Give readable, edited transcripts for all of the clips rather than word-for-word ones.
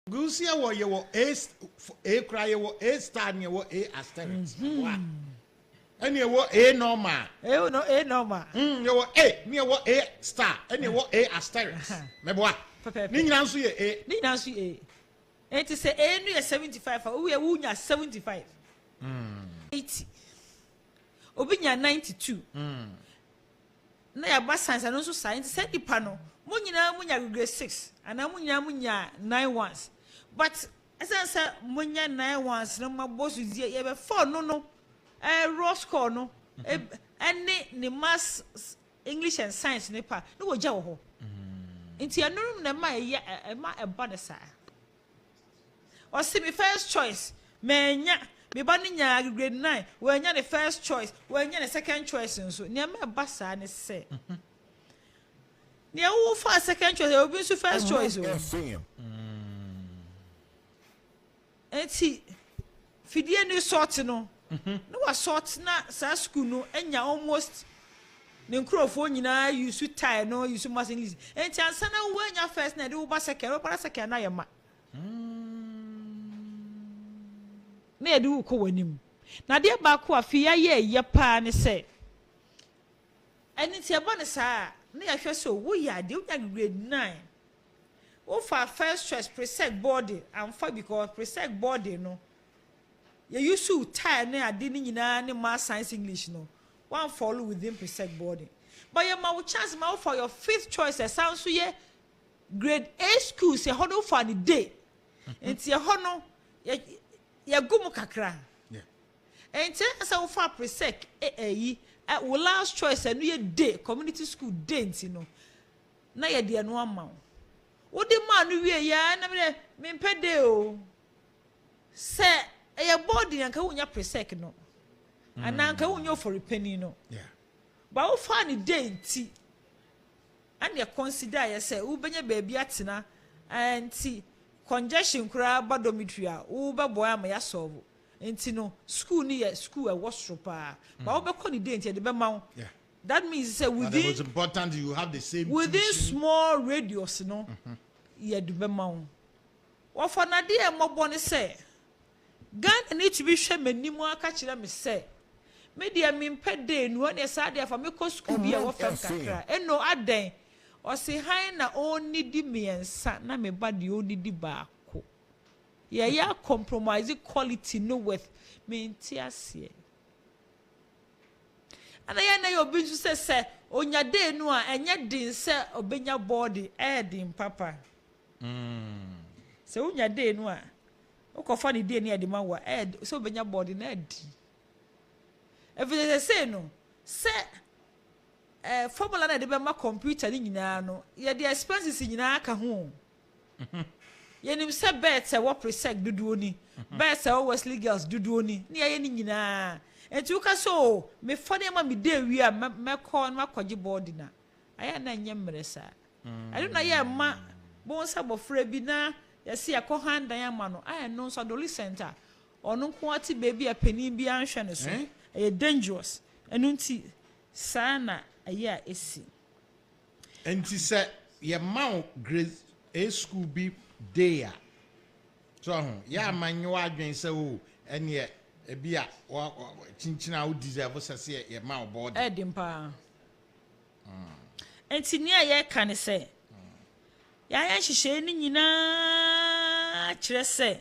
Gusia wo ye wo A cry wo A star ne wo A asterisk. Wa. Any wo A normal. No A normal. You wo A, me wo A star, any wo A asterisk. Meboa. Ni nyina nso ye A. Ni nyina nso A. And to say A no 75, we are 75. 80. Obinya 92. Na ya ba science and also science said the panel. Munya grade 6 and munya 9 ones. But as I said, munya 9 ones, no my boss is here 4 no. Raw score no. Any maths, English and science nepa. No wo jawo ho. Inti anum na ma a bonus. Or see me first choice. Menya me ba nya grade 9. We nya the first choice. We nya the second choice nso. Nya ma basa ne say. Nya wo for second choice, we be so first choice. Enti fidie ni sort no. No was sort na sa school no enya almost ne nkrofo nyina use tie no use mass English. Enti ansa na wo nya first na de wo ba second, wo para second na yema. Na yɛ de wo kɔ w'anim na de ba ko afia ye pa ne sɛ ɛni tie bɔ ne saa na yɛ hwɛ so wo yɛ ade wo nya grade 9 wo fa first choice presec body and for because presec body no you use to tie na ade ni nyina ne math science English no one follow within presec body but you ma wo chance ma for your fifth choice sound so ye grade A school say hono for the day enti hono ya gumu kakra yeah enti asa wo fa presec wo last choice anu ye day community school day enti no na ye de no ama wo de ma no wie ya na me mpede o se e body anka wo nya presec no ananka wo nya for penny no yeah ba wo fa ni day enti and you consider yourself wo benya baby atena anti congestion kura ba dormitory a wo be boy am ya solve enti no school ni ya school e wosro pa ba wo be ko ni day enti de be ma yeah that means say within it was important you have the same within tuition. small radius no ya de be ma wo for na de e mobo ne say Ghana need to be hwe manimu aka kire me say me de me mpede nu one sa de fa me ko school bi e wo fam kakra eno aden o se han na oni di miensa na me ba de oni di baako ya compromise quality no with me ntiase ana ya na yo bi su se onya de nu a enye din se obenya body e din papa se onya de nu a ukofa ni de ni e de ma wa e se obenya body na di if say no se formula na de be ma computer ni nyina no ye the expenses nyina aka ho ye nim se bet se wo presec duduo ni bet se wo Wesley girls duduo ni ye ni nyina enti uka so me fone ma me de wi a me call ma kwaji board na aya na nye mresa adu na ye ma bon sa bofra bi na ye se akọ handan ama no aya no so adolescent onu ko ati baby a penin bi anhwe ne so e dangerous enu nti sana aya esi enti se ye ma grade A school bi day so ya manyo adwen se o ene ebi a chinchina wo deserve se ye ma board edimpa enti ni aye kan se ya hihye ni nyina kire se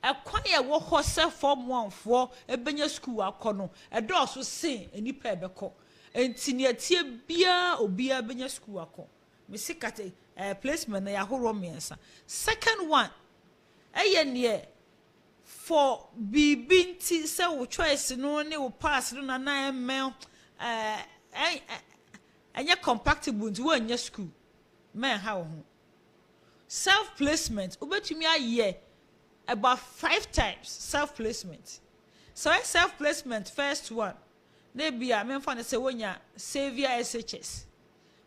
akwan ye wo ho se form 1 fo ebenya school akono edoso sen enipa ebeko enti ne atie bia obia benya school akọ me sikate placement na ya horo miensa second one ne for bibinti se wo choice no ne wo pass no na emmel anya compatible nti wo anya school men ha wo ho self placement obetumi aye about 5 times self placement so self placement first one na bia me fa ne se wonya savior SHS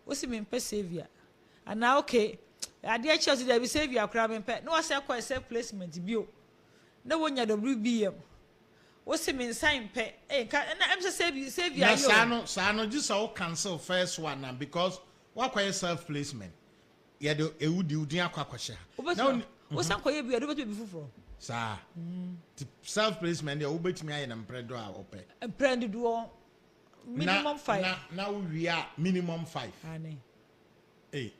wo si me mpe savior ana okay ade a church dey be savior kra me mpe no wo se kwa self placement bio na wonya WBM wo si me nsan mpe na em se savior yo sa no just so cancel first one because what kwa self placement ye do ewudi udin akwa kwahye wo san koye bi do betu bi fufuro sa self placement dey obetimi aye na mpredo a ope mpredo do minimum 5 na we are minimum 5 ane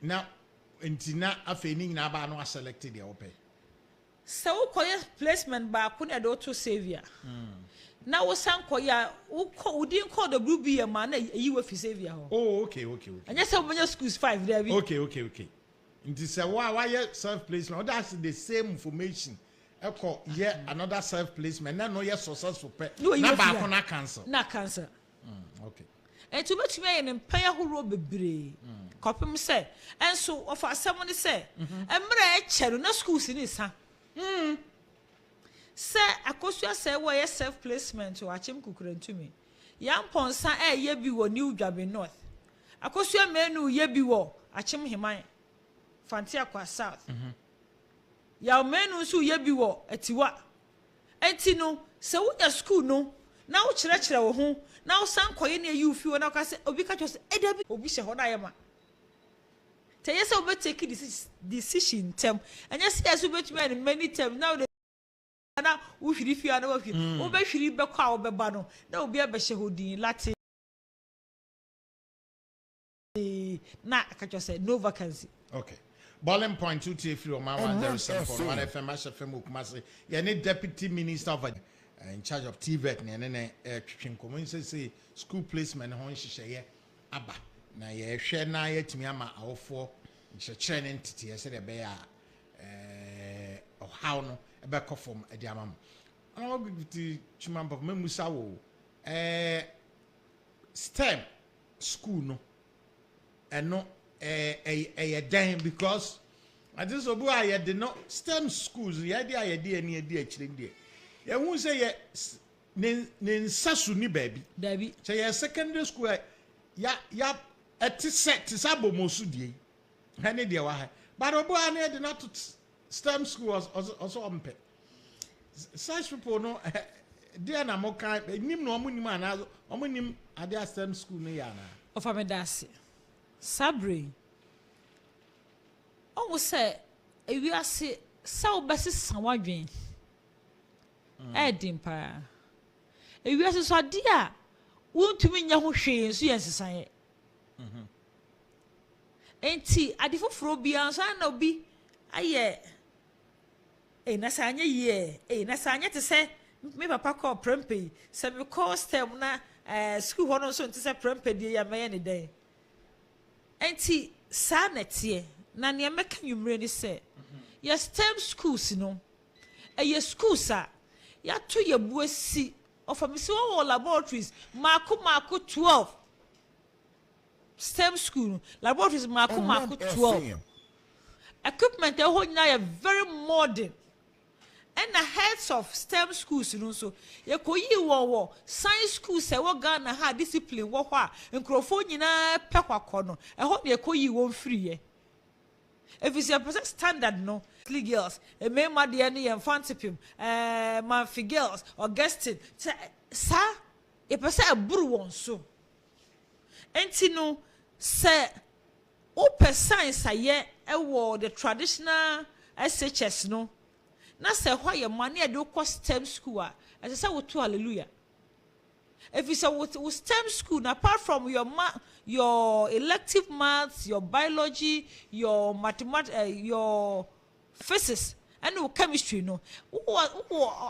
na entina afeni na ba no selected dey ope so wo koye placement ba ko na do to savior na wo san koye wo din call the group be ma na yi wo fi savior ho oh okay anya say wo schools 5 there be okay nti say why self placement that's the same information eko another self placement na no ye successful pe na ba ko na cancel okay to betumi aye ne mpanya horo bebre kopim say enso of asem ne say emre e cheru na schools ni sa say akosua say wo ye self placement o achim kukurantumi yamponsa ye bi wo New Dwabe North akosua menu ye bi wo achim himan Fantia kwa South ya menu nso ye bi wo atiwa enti no se wo ya school no na wo kire wo ho na wo san koye na you fi wo na ka se obi ka cho se eda bi obi hye ho na ye ma te ye se obi take decision term anya se ya so betumi and many term now na wo hwiri fi ana wo fi wo be hwiri be kwa wo be ba no na obi a be hye hodin lati na ka cho se no vacancy okay Boiling point 2 free Oman 107 Omanfm FM Kumasi. You need deputy minister of in charge of TVET ne twetwen komo say school placement ho nhyehyeye aba na ye hwe na yetimi ama awofo nhyehyere ne ntete ye se de be ya how no e be kofom e di amam ana ogiti chimamba memusa wo STEM school no eno dan because I just obu aye de no STEM schools ye de aye de ani adi akire de ye hu say ye ne nsasu ni baby dabi say ye secondary school ya eti set sabomosu die ha ne de wa ha but obu ane de not STEM school also ompe such people no there na mo kan nim no omunim ana omunim ade STEM school no ya na of amedase Sabri o say ewi ase sa obese sanwadwen edimpa ewi ase so ade a wontumi nya ho hwe nso yensesan enti ade foforo bia nso na obi aye na sanya ye na sanya te se me papa call prempe se me call STEM na school ho no so nte se prempe die ya meye ne den enti sa netie na ne meka nwumre ni se ya STEM schools no ye schools a ya to ye buasi of a mission laboratories mako 12 STEM school laboratories mako 12 equipment ho nyina ya very modern and the heads of STEM schools no so ye koyi wo science schools e wo Ghana ha discipline wo ho a nkrofo nyina pekwakọ no e ho ne koyi wo free ye if it's a process standard no girls e me ma de ne infantipim manfi girls Augustine sa e pese aburu won so enti no se open science aye e wo the traditional SHS no na se ho ye mane e de ko STEM school a ese se wo to hallelujah if you say with STEM school apart from your elective maths, your biology, your mathematics, your physics and your chemistry no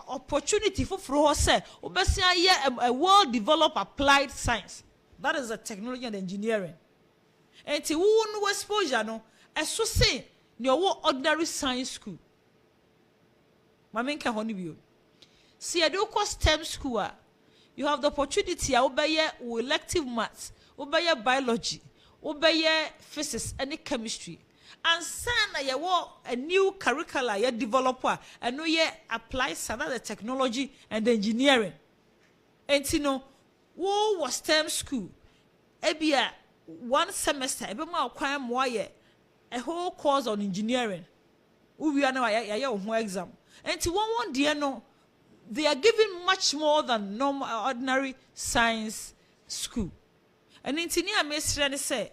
opportunity for say a well developed applied science, that is the technology and engineering and ti no exposure no so say your ordinary science school mamenka honi bio see I do ko STEM school you have the opportunity to obey elective maths, obey biology, obey physics and chemistry. And sana you a new curricula you developer and no ye apply sana the technology and engineering. And you know, wo was STEM school. Ebia 1 semester, ebe ma acquire more a whole course on engineering. We are now a exam. And to one dear no. They are giving much more than normal ordinary science school. And in Tinia Mestre say,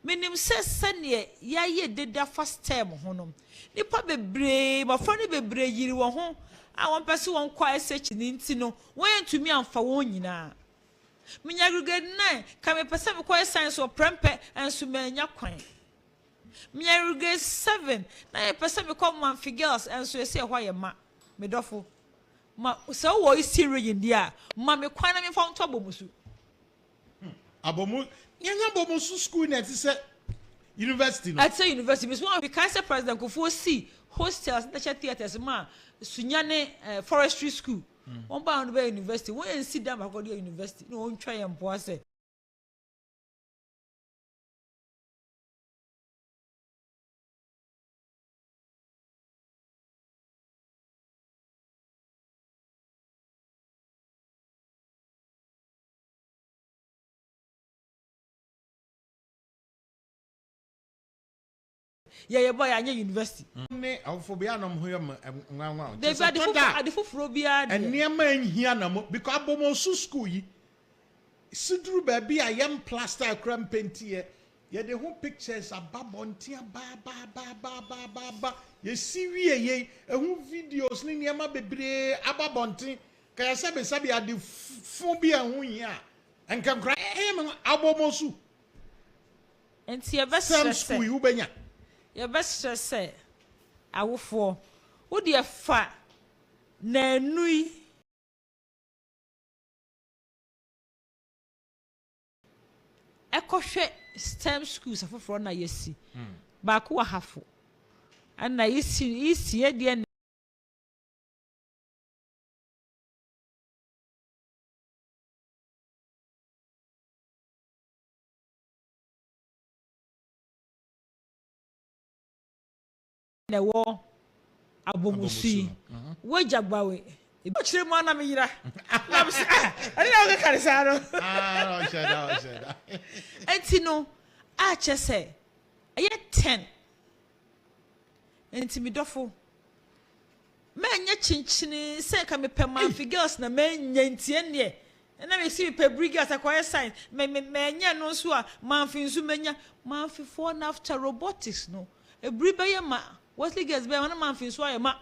Minim se sene ya ye deda first term honom. Nipa bebre, ma fo ne bebre yiri wo ho. A won pese won kwa SH ni nti no, wen tumi amfa won nyina. Minya grade 9, ka me pese me kwa science or prempe enso manya kwan. Minya grade 7, na ye pese me kwa Omanfm girls enso ese hwa ye ma. Me dofo. Ma so wo isi region dia, ma me kwan na me fa nto abomusu. Abomu nyanya abomusu school na ti se university no. At say university, Miss One because President Kufuor see hostels, nature theaters, ma Sunyane forestry school. One by on the university. When sit down back the university, no one try and pause. Yeah, boy, I university. Ne awfobia no ho yam nwanwa. They be the fufurobia. And near man here no because abomusu school yi. Sidru baby a yam plaster cram paintie. Ye de ho pictures ababontia ba. Ye see wie ye ehun videos ni niam bebre ababontin. Ka ya sabe ade phobia ho hia. Enka kra abomusu. Enti ye best school you benya. Your best say, I will for who dear fa na nui ekoshe STEM schools afoforo na yesi ba ko hafo and na isi e de na wo abomusi wo jagbawe e bo chire mu ana me yira na se ani na o ka sa no no sheda enti no a chese eye 10 enti mi dofo menye chinchini se ka me Omanfm girls na menye ntie ne na me si pe brigades akwai sign menye no so a Omanfm so menya Omanfm for after robotics no e bribe ye ma Wesley girls be wana Omanfm so ye ma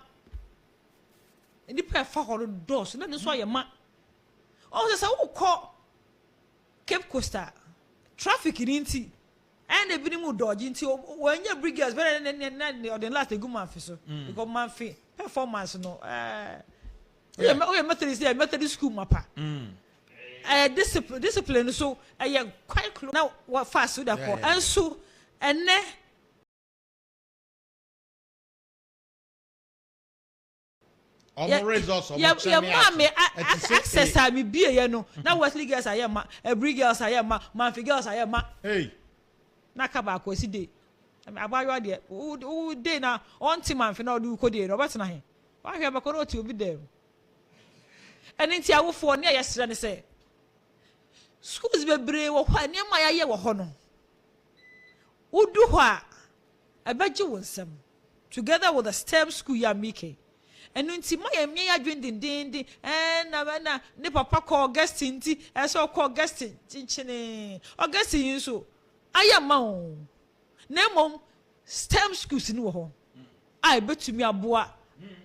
ndi pe fa horo dos na so ye ma o se wo ko Cape Coastal traffic ni nti and e bi mu dodge nti wanya brigades be na the last egu Omanfm so because Omanfm performance no we Methodist school mapa discipline so quite close now what fast with that and so and results of mommy access I me be you know now Wesley girls I am every girls I am Omanfm girls I am hey na ka ba ko si dey abayo de o dey na on ti Omanfm na do ko dey no bet na he wa hwe ba ko ro ti obi dem eni ti awofo ne yesere ne say schools bebre wo hwa ne ma yaye wo ho no udu ho a abaji wonsam together with the STEM school ya mike enu nti ma ya mia adwen dindindi na ne papa call Augustine nti so call Augustine chinchine Augustine so aya ma o na mom STEM schools ni wo ho ai betumi aboa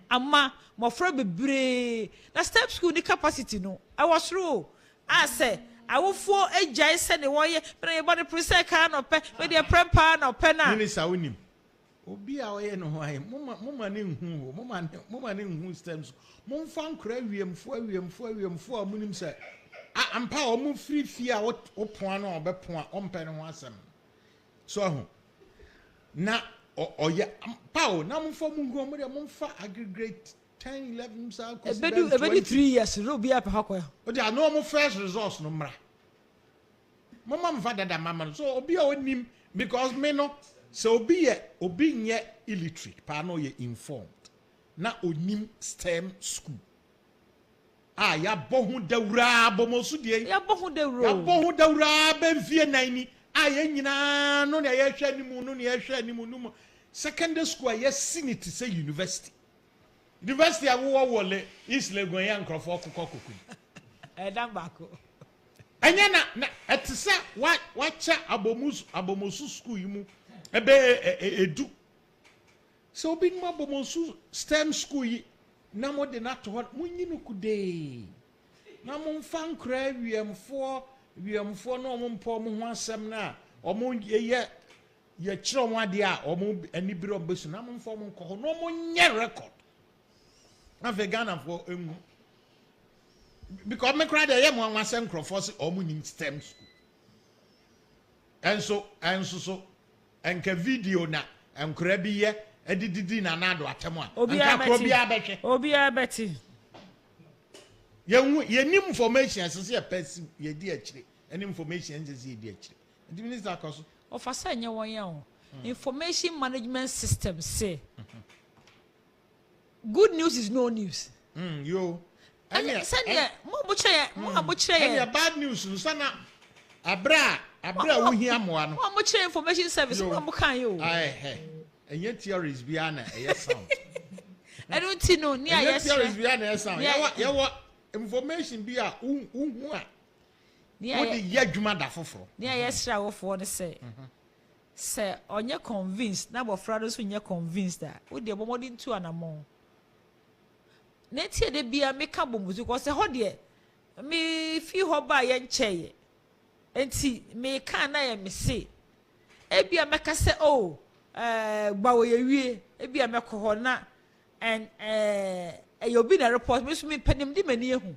ama mofra bebre na STEM school ni capacity no I was ro I say awofo agya ise ne wo ye na ye body pressure ka no pe we de prempa no pe na minister wonim obi a oye no ho aye moma ne nhu moma ne nhu STEMs momfa nkora awiemfo a munim se ampa o mu free fee a opoa no obepoa ompe ne ho asem so ho na oye ampa o na momfa mu nhu mo de momfa aggregate 10 11 sa ko ebedi 3 years no bi apa hakoya o de no mo first resource no mra mama mfa dada mama no so obi a onim because me no so obi nye illiterate pa no ye informed na onim STEM school ya bohu dawra bomosu die ya bohu dawra ben vie nani ye nyina no na ye hwa nimu no na ye hwa nimu no secondary school ye senate say university a wo wole East Legon ya nkrofo kokoko dan bako anya na etisa wacha abomusu school yimu ebe edu so obi mu abomusu STEM school yi na mo de na to ho munyinu kude na mo mfa nkra wiemfo no mo mpo mo ho asem na omo ye kire mo ade a omo anibiro besu na mo mfa mo nko no mo nye record na vegana for emu because me cry there mo anwa sem crofos omo nim STEM school enso enka video na enkra bi ye edididi na nado atemo a obi abeti ye nim information asese ye person ye di akire any information nje ye di akire the minister akoso ofasa nye won ya o information management system say good news is no news yo sanya mo abuchire bad news sana abra wo hia moa no mo abuchire information service mo abukan yo enye theories bia na eye sound I don't know ni aye theories bia na eye sound ye information bia hu a ni aye wo de yadwuma da foforo ni aye sra wo fo ne say onye convinced na bofra do so nye convinced that wo de bomodi ntu anamon na tie de bia meka bomuzu ko se ho de me fi ho ba ye ncheye enti me ka na ye me se e bia meka se oh gba wo ye wie e bia meko ho na and yobi na report me so me panim di mani ehu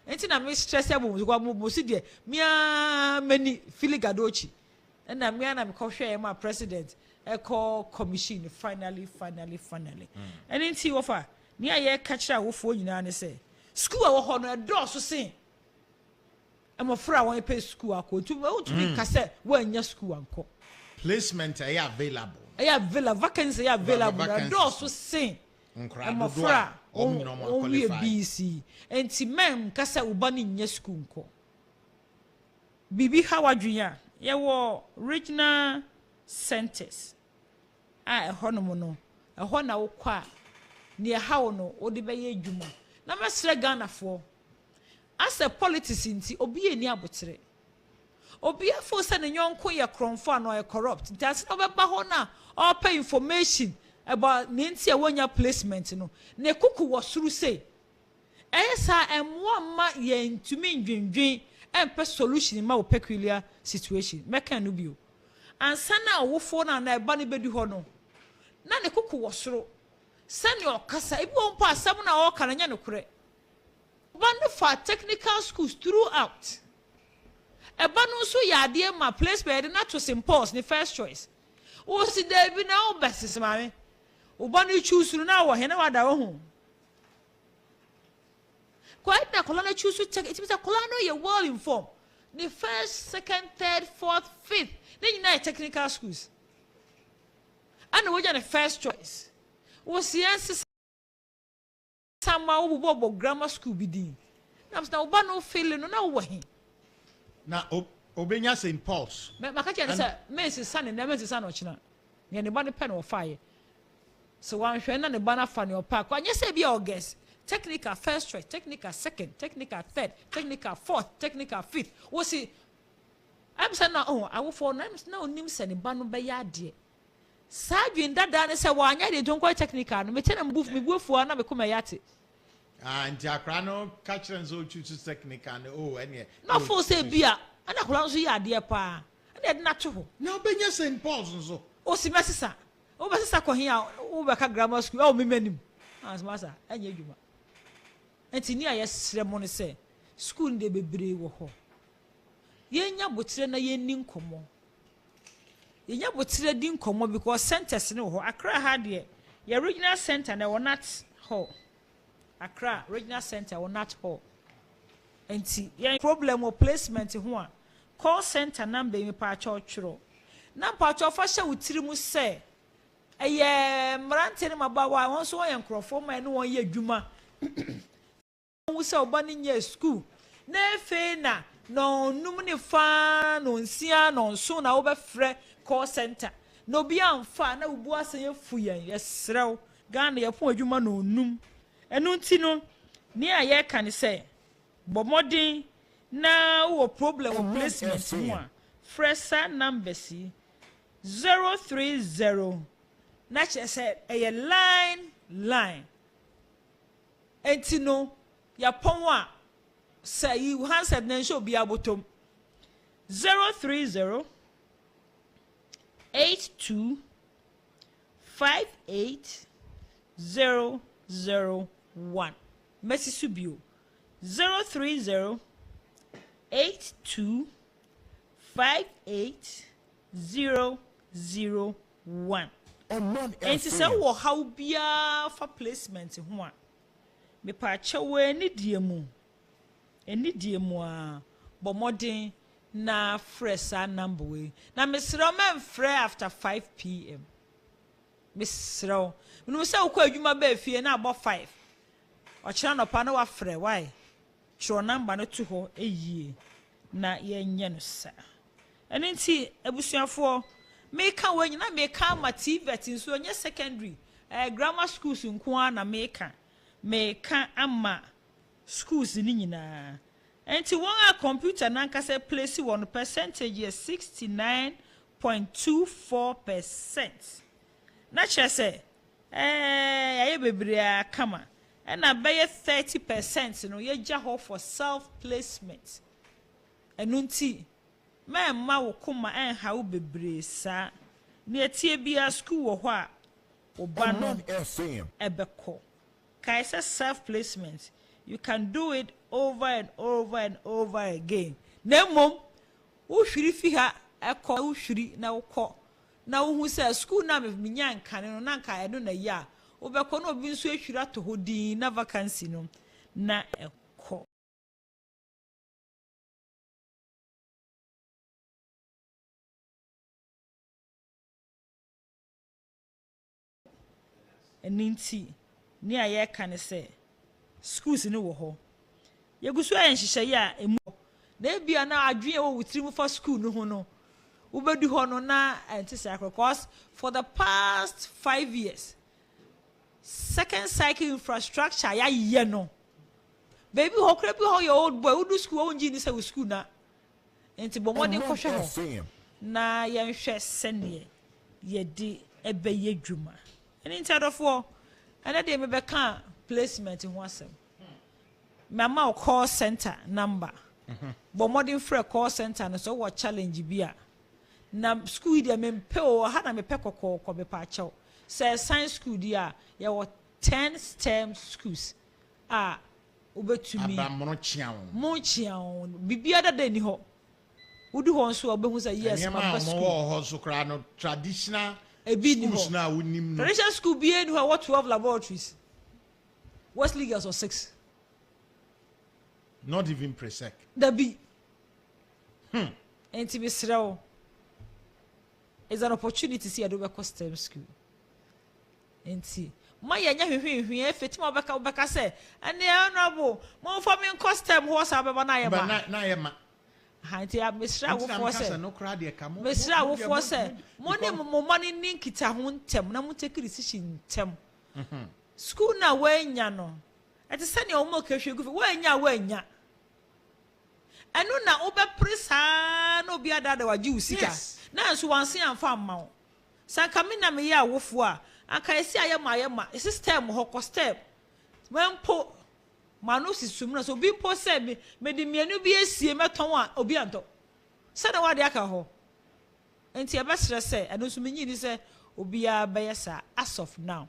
enti na me stress ya bomuzu ko mo si de mia mani filigadochi na mia na me ko hwe ma president e call commission finally and enti wo fa ni aye kachira wo fo nyina ne se school a wo ho no edo so sen amofra won pay school akotu wo tumi ka se wo anya school anko placement are available vacancy are available edo so sen amofra on we BC enti mem ka se uba ni nya school nko bibi hawadwunya ye wo regional centers a ho no mo no ho na wo kwa ni how no odi be ye dwuma na mesre Ghana fo as a politics nti obi eni abotere obi afo se ne nyonko ye kronfo ano ye corrupt nti as no be ba ho na all pay information about ne nti e wonya placement no ne kuku wo suru say esa emwo ma ye ntumi ndwendwen empe solution ma wo peculiar situation meka no bio ansa na wo fo na na e ba ne bedu ho no na ne kuku wo suru senior kasa ibi won pa asem na o kana nya nokure one for technical schools throughout eba no so yade ma place bed na to impose the first choice o si da bi na o besis mame o ba no choose na wo he na wada wo hu quite na kola na choose check it means kola no ye well informed the first second third fourth fifth then you technical schools and we the first choice was yes sama wo grammar school bidin na oba no fail no na wo he na obenya St. Paul's maka che say Messi san na Messi san ochina ne ne ba ne pen wo fire so wan hwe na ne ba na fa ne opa kwa nye say bia August technical first choice technical second technical third technical fourth technical fifth wo si am say na awo for na onim say ne ba no be ya de Sajin dada ne se wanya de jonko technical no me tena mbufu mibufu na me kuma yate nti akra no catch and so choose technical no ene no for say bia ana kula nso ya de pa ana de na to ho na obenya St. Paul's nso o si mesesa o besesa ko hia o be ka grammar school o me manim asmasa anya adwuma enti ni ayesre mo ne se school de bebre wo ho yenya botire na yenni nkomo yenya botire di nkomo because centers ne ho Accra ha de your regional center na wonat ho Accra regional center wonat ho enti yen problem of placement ho a call center number me pa cha otworo na pa cha fa hye wutiri mu se eye mrante ne mabawa won so yen krofo ma ne won ye adwuma wo se oba ne nya school na efe na no num ne fa no nsia no nso na wo be frɛ call center no bi amfa na ubu asan fu yen yesrew Ghana ye pon adwuma no num enu nti no ni aye ka ne se bomodin na wo problem with placement ho a fresa number si 030 na che say a line enti no ya pon a say you handset na show bia bottom 030 82 58 001 Messi Subio 030 82 58 001 and to say wo how bia for placement ho a me pa chewe ni die mu a bo modern na fresa number we na mesro men frɛ after 5 p.m. mesro no say ukọ adwuma ba fie na abɔ 5 ɔkyerɛ no pa na wa frɛ why tro number no to ho eyie na yenye no sa ɛne nti abusuafo meka wanyi na meka ma TVET nso onye secondary grammar schools nko na meka ama schools ni nyina enti won a computer na nkasa place one percentage is 69.24%. Na chese aye bebre kama na beye 30% no ye gya ho for self placement. Enu nti ma wo koma ha wo bebre sa na etie bia school wo ho a Omanfm ebeko kai say self placement you can do it over and over and over again. Nemom wo hwiri fi ha ekọ wo hwiri na wokọ na wo hu say school na me nya nkan no na nkan edo na ya wo bekọ na obi nso ehwiri ato ho din na vacancy no na ekọ eninti ni aye kan say schools ni wo ho yegusu ayenhihye ya emu na bia na adwen wo witrim for school no ho no wo bedu ho no na antisa because for the past 5 years second cycle infrastructure ya ye no baby ho kra bi ho your old boy wo do school wo nji ni say school na enti bo modern ko hwe ho na ye nhwe sene ye di ebe ye dwuma eni ntadofo ana de me be kan placement ho asem mama call center number but modern free call center no so what challenge bia na school dia me pe o ha na me pe kokko be pa chaw say science school dia ya wo 10 STEM schools obetumi abamono chiawo mo chiawo bibia da ni ho udu ho nso obehu say yes ma school ho so kra no traditional schools na wonim no traditional school bia ni ho what 12 laboratories Wesley girls or 6 not even presec that be enti be srawo is an opportunity see ado be STEM school enti ma ya nya hwehwehwe efetima obeka say and the honorable mo for me STEM ho sa be na ye ma na ye ma ha enti a mesra wo for say mesra wo for say mo ne mo mani ninkita ho ntem na mo take decision ntem school na wanya no eti se ne o mo ka hwegu wanya anu na obe prisa no bia dada waji usika na so wanse amfa amma sanka me na me ya wofo a aka esi ayema system ho ko step mempo manu sisum na so bi po se me di mienu bi esie meton a obi anto se na wade aka ho enti e be sere se anu so menyi ni se obi a be yesa as of now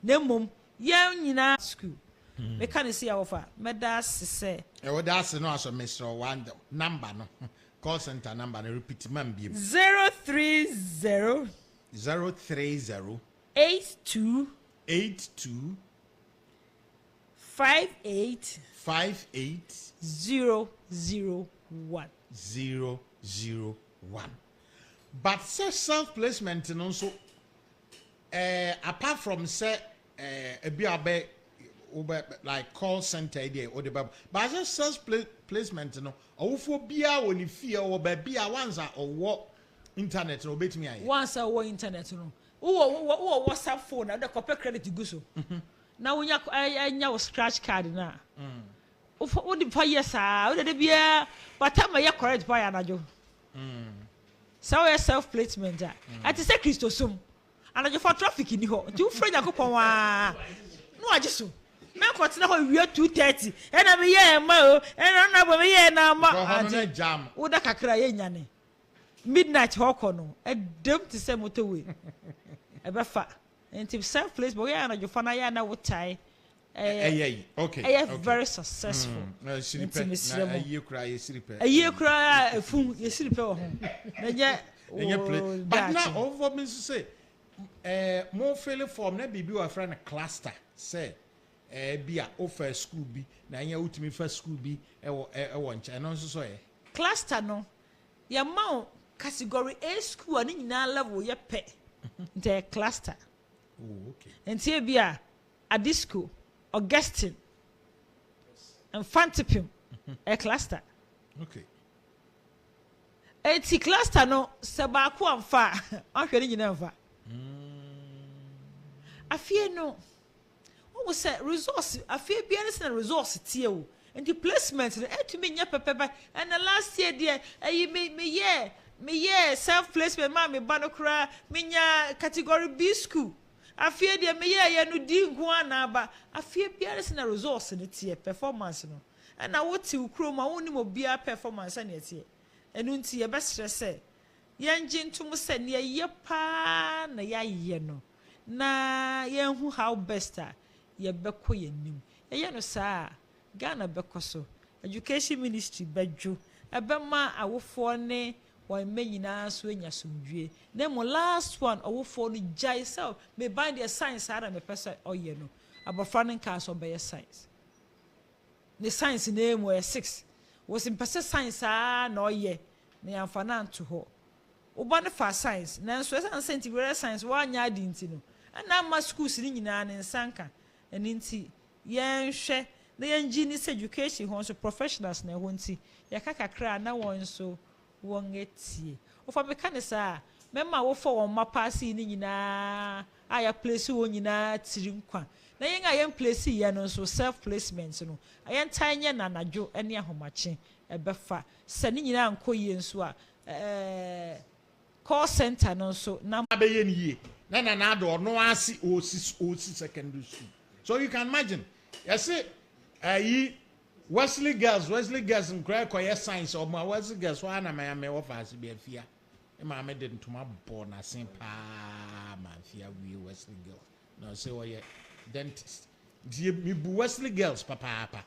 nemom ya nyina school me can see our medas say e wo da se no aso Mr. one number no call center number no repeat man bi 030 82 58 001 but self placement no so apart from say a bit like call center idea or the but just self placement no awofo bia woni fie or ba bia once or what internet no betimi aye once or internet no wo WhatsApp phone na the copy credit go so na wonya anya wo scratch card na What the fire, sir? What the beer? But time I correct by anajo. So I self placement. I just say Christosum. And I just for traffic in the hall. Two friends are going. No, I just so. Man, what's now we are 2:30. And I'm here, mo. And I'm over here now, ma. Jam. What that cry, Yanni? Midnight hawk on. A dump to say motorway. A buffer. And if self place, boy, and your fanayana would tie. Okay. Very successful. You cry, you sleep. A year cry, a fool, you sleep at home. But now, over me to say, more failure form, maybe be a friend a cluster, say, be a offer school be, now you to me first school be a one and also so cluster no, your mount category A school and in our level, your pet, the cluster. Oh, okay. And here be a disco, Augustine, and Fantipim, a cluster. Okay. A cluster no, Sabaku and far, I'm getting never. I fear no. What was that resource? I fear be anything resource to and the placement to me, pepper, and the last year, dear, me, self placement, mammy, banokra, minya category B school. I fear dear me, no deal guana, but I fear be anything resource in it here, performance, no. And I want to crow my own be a performance and yet here. And until your best say, young gentleman said, ye pa, na ya no. Na yen who how best ye beko ye nim. Ye no sa Ghana beko so. Education ministry bedju. Ebema awofo ne wan me nyina so enya somdue. Na mo last one awofo no jai self me bind the science ara me pese oye no. Abofra ne nka so be science. The science name were 6. Was in pese science na oye. Na yamfa na nto ho. Oba ne fa science. Na so esa scientific science wa nya adi ntino. Na ma schools ni nyina ne nsanka enti yen hwe na yen gi ni education ho so professionals na ho nti ya kakakra na won so won etie o fa meka ne sa mema wo fo won mapasi ni nyina aya place wo nyina tiri nkwa na yen a yen place ye no so self placement no ayen tanye na najo ene ahomache ebefa se ni nyina ankoye nso a call center no so na abeyen yie na do no asi osi secondary school. So you can imagine. You see, Wesley girls in cry science or my Wesley girls one na me offer be fear. E ma me didn't to my born na same pa man fear we Wesley girls. No say oh yeah dentist. Me bu Wesley girls papa.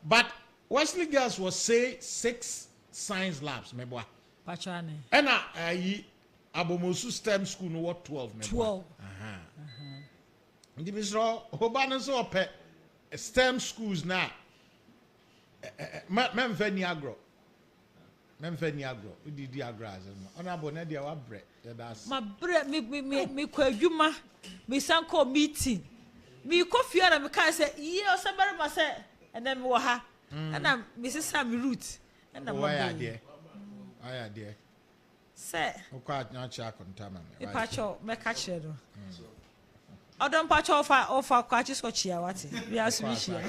But Wesley girls was say 6 science labs me boy. Pachane. And Abomosu STEM school no what 12 me 12. Ndi misro hobana so pe STEM schools na memfani agro di agro as no ona bo na dia wa bre that's ma bre me kwadwuma me sanko meeting me kofia na me kan say ye o sabere ma say and then me wo ha and me sisa me root and na why there say o kwa na cha kontama me pacho me ka kire do Odon pacho ofa kwachi so chia wati we asu bi chia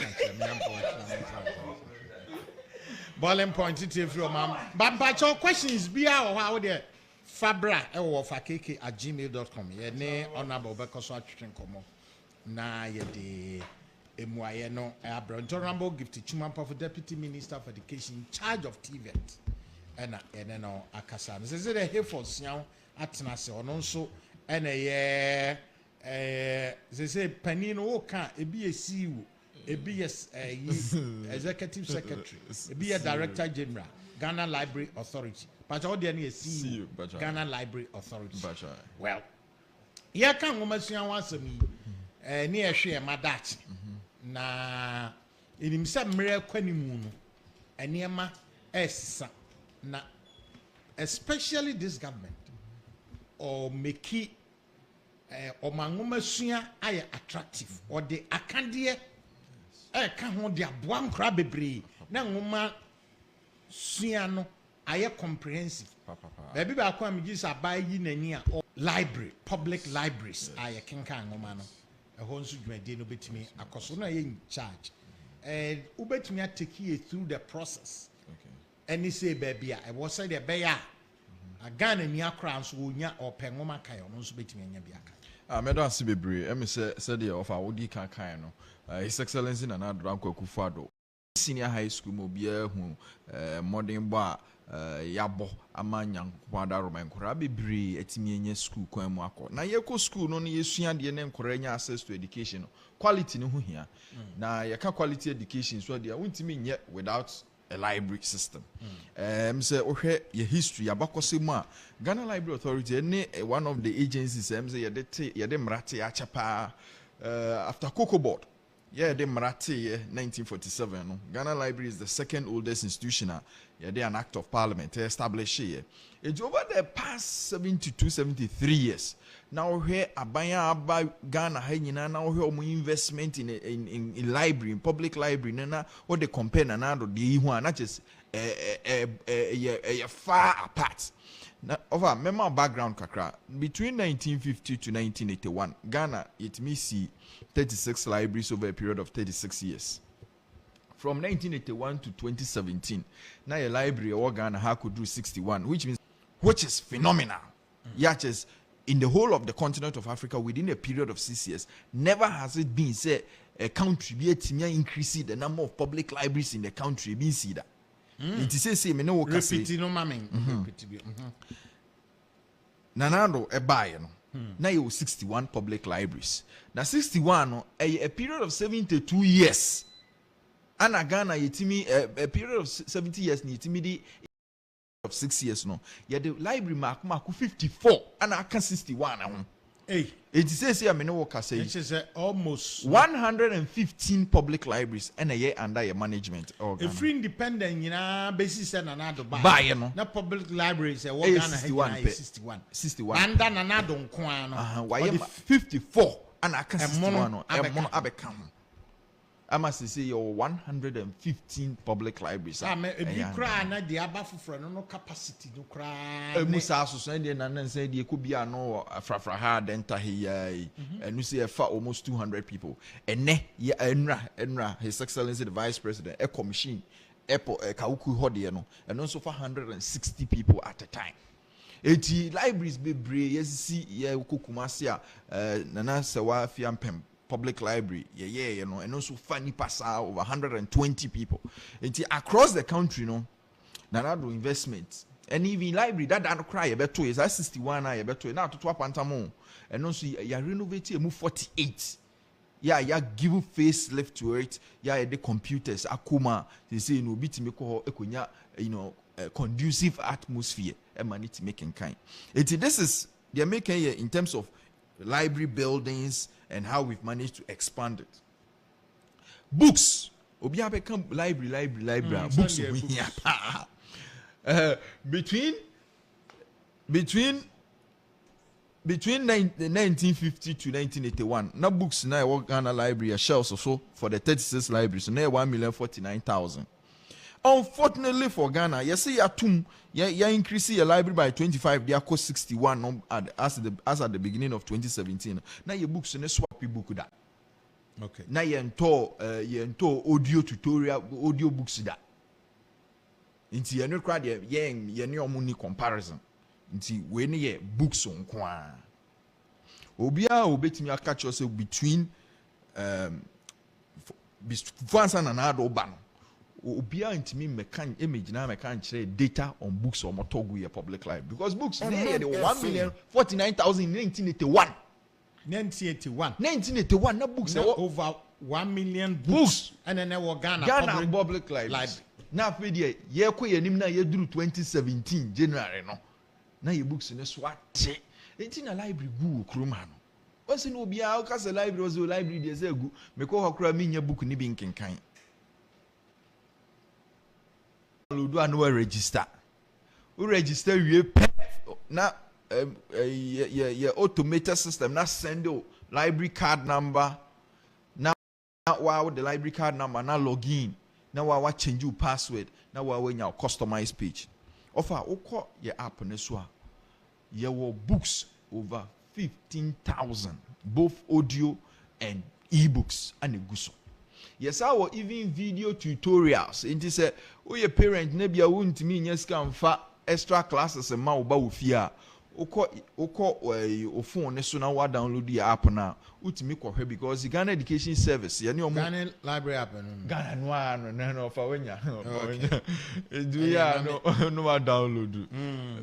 Balling point it if your mom but pacho questions be how there fabra e wo fa kk@gmail.com ye ne honorable bekoso atwetwen komo na ye de emuaye no abronto rambo gift chuma for deputy minister of education in charge of TVET ene no akasa no se the here for sian atena se ono nso ene ye they say panino can be a CEO, be a executive secretary, be a director general, Ghana Library Authority. But all the CEO, Ghana Library Authority. Well, here can woman see once me near share my dat na in himself miracle moon and near na especially this government or make Omanfm sua aye attractive or the akandie ka ho de aboa nkra bebre na nwoma sua no aye comprehensive baby ba kwa mji sa ba yi nani a library public libraries aye kenka nwoma no e ho nso dwumadie no betimi akoso na aye in charge ubetumi take you through the process. Okay. Any say baby, I was say the beya. A gun and ya crowns will ya or pengoma kayo, no betumi anya biaka. Medo asi bebre, emi said the offer odi kan no. His Excellency Nana Addo Akufo-Addo. Senior high school mo bia hu modern bar yabo ama nyankopanda Roman nkora bebre etimi enye school kwan mu akọ na yeko school no yesua de ne nkora nya access to education quality no ho hia na yeka quality education so de wontimi nye without a library system say ohwe ye history abakose mu a Ghana Library Authority ne one of the agencies say ye de mrate achapa after Cocoa Board. Yeah, the Marati 1947. No? Ghana Library is the second oldest institution. Yeah, they an act of parliament established here. It's over the past 72, 73 years. Now here Abaya Ghana now here investment in library, in public library. Now what they compare now the one not just far apart. Now, over member background kakra between 1950 to 1981, Ghana it may see 36 libraries over a period of 36 years. From 1981 to 2017, now a library or Ghana could do 61, which is phenomenal. Yeah, just in the whole of the continent of Africa within a period of 6 years, never has it been said a country be increasing the number of public libraries in the country. Been see that. It is say me no work say. Nanado e buy no. Now you 61 public libraries. Now 61 no a period of 72 years. And Ghana yetimi a period of 70 years ni yetimi of 6 years no. Yeah the library mark 54 and I can 61 na. Hey, it says here me no work say. It is almost 115 public libraries and a year under your management. A free independent, basis and another buy no. Na public libraries a 61. 61. And then another why 54 and I can 61 no. Abekam. I must say your 115 public libraries. You cry na the above no capacity no cry. Musa so send and say there could be no frafra enter here and you see almost 200 people. And enra His Excellency the Vice President a commission kauku hodie no and also for 160 people at a time. Libraries be brave yes see yeah Kumasi Nana Sewa Fiampem public library, and also funny passa over 120 people. And across the country, Nanado investments. And even library that don't cry about 2 years, 61 I about 2 now to 12 pantamo. And also you renovate move 48. Yeah, give facelift to it. Yeah, the computers, Akuma, they say no bit me conducive atmosphere and money to making kind. This is they're making here in terms of library buildings and how we've managed to expand it. Books. Obiya become library. Books. Between 1950 to 1981, now books now work Ghana library shelves also for the 36 libraries. So now 1,049,000. Unfortunately for Ghana, you see you increase your library by 25, they are cost 61 as at the beginning of 2017. Now your books in a swap book that. Okay. Now you ento audio tutorial audio books that. Inti you no crowd you no money comparison. Inti when you books on kwa. Obia obetimi catch yourself between Fansa and another ban. Obia intimi mekan image na mekan share data on books or motogu public library because books they 1,049,000 in 1981. 1981 na books over 1 million books and then there Ghana public library. Na afedi ye ko yanim na ye duru 2017 January no. Na ye books ne swate. Enti na library gu kroma no. Once no obia o kase library was the library dey say gu me ko hokra mi nya book ni bi nkenkan. Do and we register. We register we na automated system na send the library card number now wow the library card number now login now wow change your password now wow when your customized page offer oko your app ne so your books over 15,000 both audio and ebooks and eguso Yes, our even video tutorials. It is a your parent maybe a wouldn't mean yes can fa extra classes and ma uba ufia. Oko phone so now wa download the app now. Utimi ko hwe because the Ghana Education Service. Ghana library app. Ghana no for when ya. Do ya no download.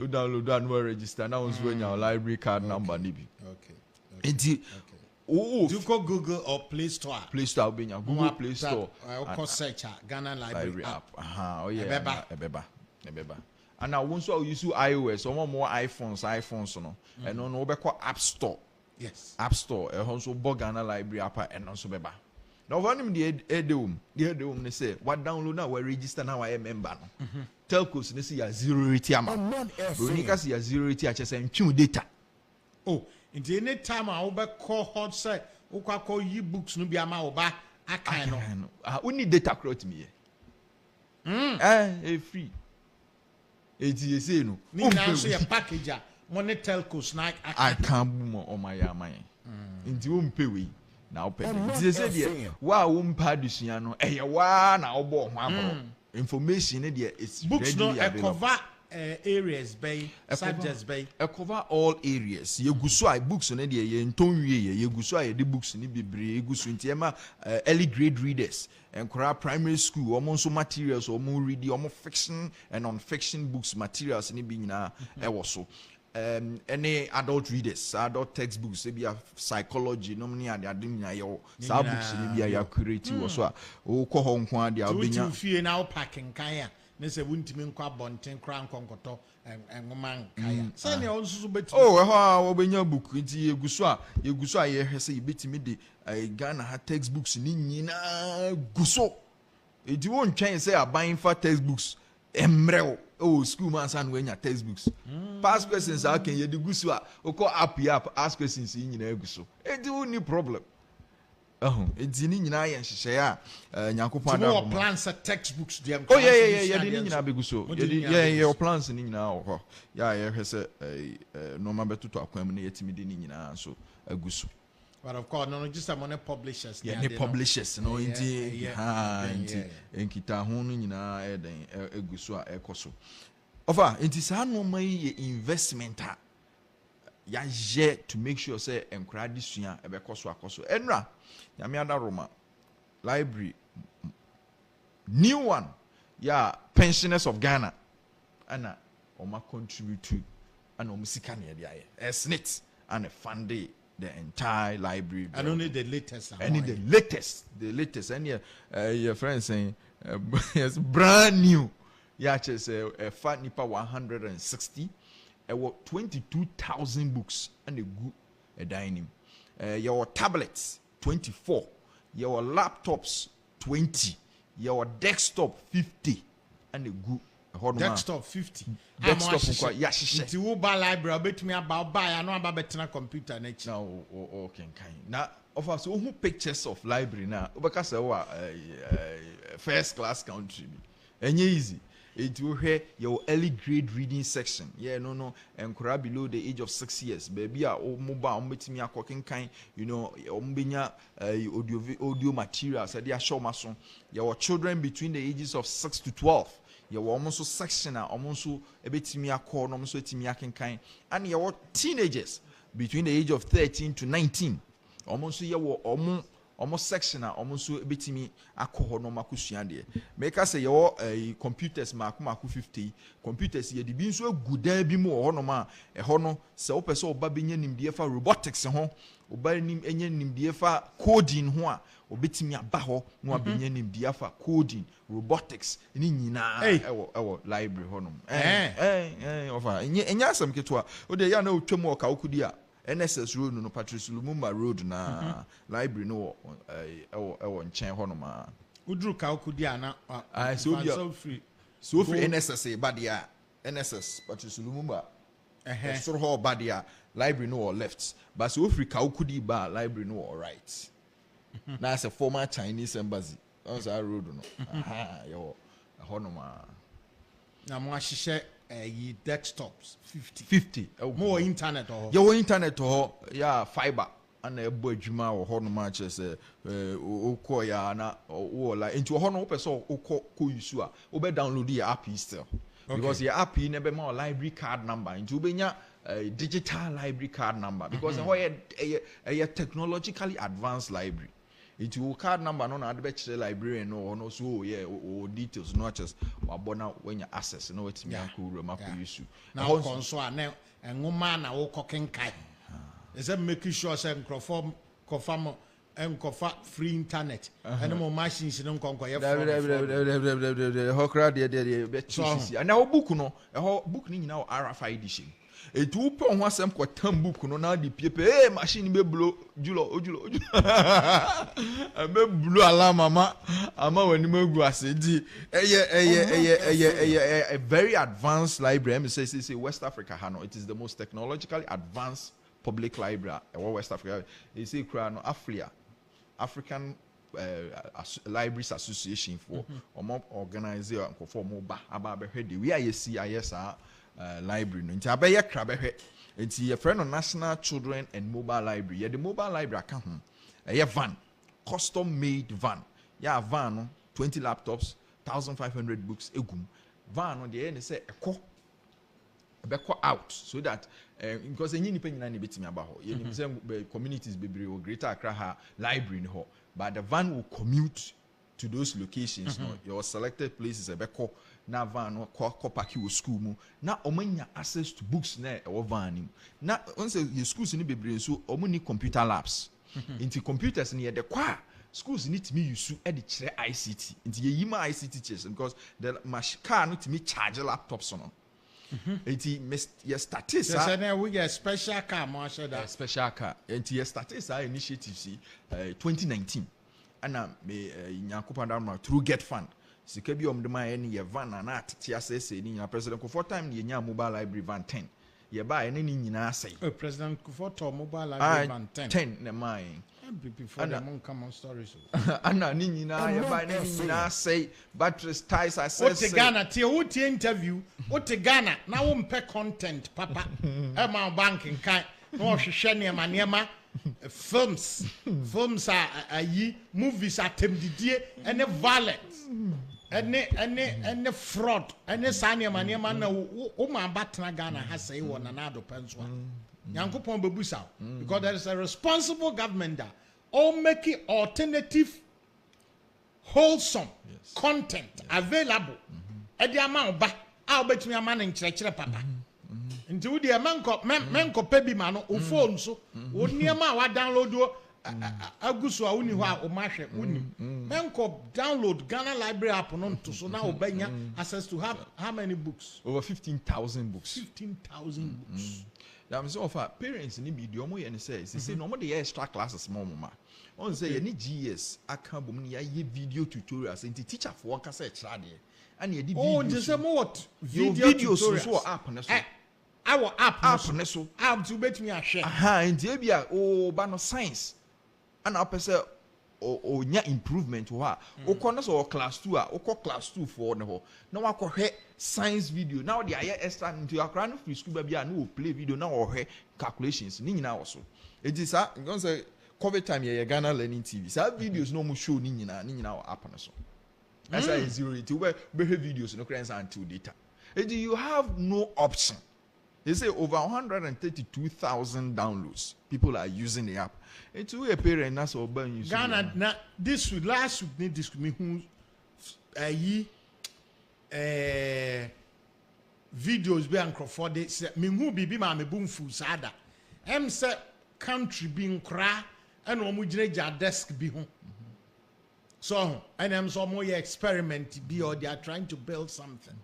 You download and register now when your library card number nibi. Okay. Do you call Google or Play Store? Play Store benya Google Play Store. I search Ghana library app. Oh yeah. Ebeba. And now once you use iOS or more iPhones no. And no be call App Store. Yes. App Store. Also Ghana library app and also beba. Now when him the edum they say what download now we register now I member no. Telcos they say ya 0 rate ama. We need see ya 0 rate a chese ntwu data. Oh, in the any time I will call hot say call e-books no be ama oba akan no. We need data crowd me. Free. It say no. Ni na so your package money telcos na I can't boom on my Nti wo mpe we na wo pe. Nti say there wa wo mpa adusua no wa na wo bo ho abro. Information there is books no cover areas by subjects by cover all areas. Ye guso ai books no there ye ntonwie ye guso ai de books ni bebre guso nti ema early grade readers and primary school almost materials almost reading almost fiction and non-fiction books materials ni bi nyina e wo so any adult readers adult textbooks be a psychology no ni ade nyina ye wo sa books ni bi ya curate wo so a wo ko ho nko ade a obenya fie na wo packing kan a ne se wuntimi nkwa bonten kra nkonkoto enwoman kaya se ne on susu beti ho obenya book nti yeguso a ye hwese yebetimi de Ghana ha textbooks ni nyina guso edi won twen say aban fa textbooks emrew school man san wenya textbooks past questions are can ye de guso a oko app ask questions nyina guso edi won ni problem edi ni nyina ye nhyehyɛ a nyankopɔn da no plans textbooks dem yeah de ni nyina beguso yeah plans ni nyina ho ya ye hwese no ma betuto akwam na yetimi de ni nyina so aguso. But of course, no, just among publishers. Yeah, the publishers, no, indeed, enkita ho no nyina eden eguso a ekoso. Ofa, enti sa no mai investment a ya je to make sure say enkra disua ebekoso akoso. Enra, nyame ada Roma library new one, yeah, pensioners of Ghana ana oma contribute to ana omusika ne dia ye. Snit and a fund the entire library and only the latest the latest and your friend saying it's brand new just a fat nipa 160 22,000 books and a good dining your tablets 24 your laptops 20 your desktop 50 and a good desktop 50 desktop kwa ya hihye nti wo ba library obetumi aba ya no aba betena computer na chi na okay kan na of us who pictures of library na obeka say wa first class country enye easy it will hear your early grade reading section no enkura below the age of 6 years baby a mobile betimi akoken kan ombenya audio materials e dia show maso your children between the ages of 6 to 12 you almost section almost ebetimi akọ no so etimi akenkan and you teenagers between the age of 13 to 19 almost you almost section almost ebetimi akọ no makusua de make us say you computers maku 50 computers ye de bi nso aguda bi mu ho no ma ho no se wo pese oba benya nimde fa robotics ho oba nim enya nimde fa coding ho a obetimi aba ho no abenya nimde fa coding robotics ni nyina ewo library ho no ofa enya asam ketwa o de ya na otwam o ka okudi a NSS road no Patrice Lumumba road na library no ewo nchen ho no ma udru ka okudi ana so free NSS badia NSS Patrice Lumumba so ho badia library no or left but so free ka okudi ba library no all right na as a former Chinese embassy on that road no yo ho no ma na mo ahihye desktops 50 more more internet or your internet or fiber ana ebo adwuma wo ho no ma che se ukọ ya na wo like into ho no person ukọ ko use a wo be download your app still because your app na be ma library card number into wo benya digital library card number because ho a technologically advanced library into card number no na be chere librarian no so o details no just wabona when you access no wetimi akuru ma ko use na konso a na enwoma na wo kokenkai is that making sure say confirm free internet and more machines no konko ye hokra de be chisi and now book no book ni nyina RFID edition etu pe ho asem ko tam book no na de piepe machine be blow julo be blow alarm ama wani magu asedi a very advanced library. I'm say West Africa Hano, it is the most technologically advanced public library West Africa. They say no African Libraries Association for organizer for moba about we are CIS library no nti abeye krabe hwe nti your friend on National Children and Mobile Library. The mobile library aka ho van, custom made van. Van no 20 laptops, 1,500 books egum. Van no dey say ekọ out so that because any nipa nyina na betimi aba ho ye nim say communities bebre o Greater Accra library ho, but the van will commute to those locations no your selected places ebeko na van no ko park you school mu na omanya access to books na e van nim na once your schools ni bebre so omuni computer labs into computers ni de kwa schools need to me use e de kire ICT into ye yima ICT chairs because the car no to me charge laptops no enti your statistics we get special car mo that special car enti your statistics initiative 2019 ana me nyakopa down through get fund sika bi omde ma any ye van na atete asese ni nyina president for time ni nya mobile library van 10 ye ba ene ni nyina asai president Kufuor mobile library van 10 na mai before the moon come on stories ana ni nyina ye ba ene ni nyina asai batteries ties asese what Ghana tie wo tie interview what Ghana na wo mpe content papa e ma banking kan na wo hwehwe ne ma films are movies are temdidie and violence and fraud and sanya maniema na o ma batna Ghana has say won anado penswa yankopon bebusa because there is a responsible government that all making alternative wholesome content available e dia ma oba a obetumi ama na nkyerɛkyerɛ papa nti wo de menko pebi ma no o phone so wo niema wa download o aguso a woni ho a o ma hwe woni menko download Ghana Library app no to so na obanya access to how many books over 15,000 books 15,000 books I'm so far parents ni bi de omo ye ne say no mo de extra classes mo ma on say ye ni GS aka bom ni ya ye video tutorials nti teacher for waka say kira de and ye di videos oh just say what videos so app na so our app ne so app to bet me a share nti e bia o ba no science and I say o nya improvement ho a o ko na so class 2 a o ko class 2 for ne ho na wa ko hwe science video now they are extra into akra no free school bia na o play video na o hwe calculations ni nyina wo so it is a because say COVID time ye Ghana Learning TV sa videos no mo show ni nyina o app na so as I 080 we videos no credits until data you have no option. They say over 132,000 downloads. People are using the app. It's a parent that's all burn Ghana na this week last week need this me who videos be and for they say me who be ma me boom fu sada. Say country being cra and omo gina desk be ho. So and am so more experiment be or they are trying to build something.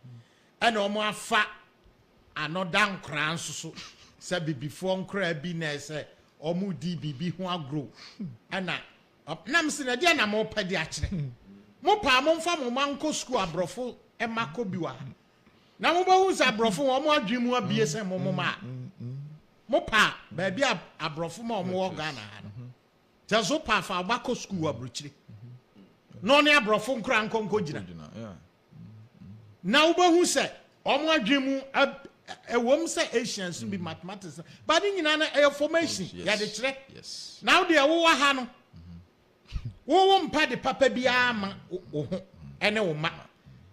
And omo afa another crown so say before nkra bi na say omu di bibi ho agro ana nam se na dia na mo padi a kire mo pa mo mfa mo manko school abrofo e mako biwa na mo ba hu sa abrofo wo mo adwemu abie se mo ma mo pa ba bia abrofo ma mo wo Ghana ha no te so pa fa mako school abrochire no ne abrofo nkra nkonko gina na wo ba hu se omo adwemu a woman say Asians be mathematics, but in a formation, yes. Now they are all hano. Won't pay the papa be and a woman.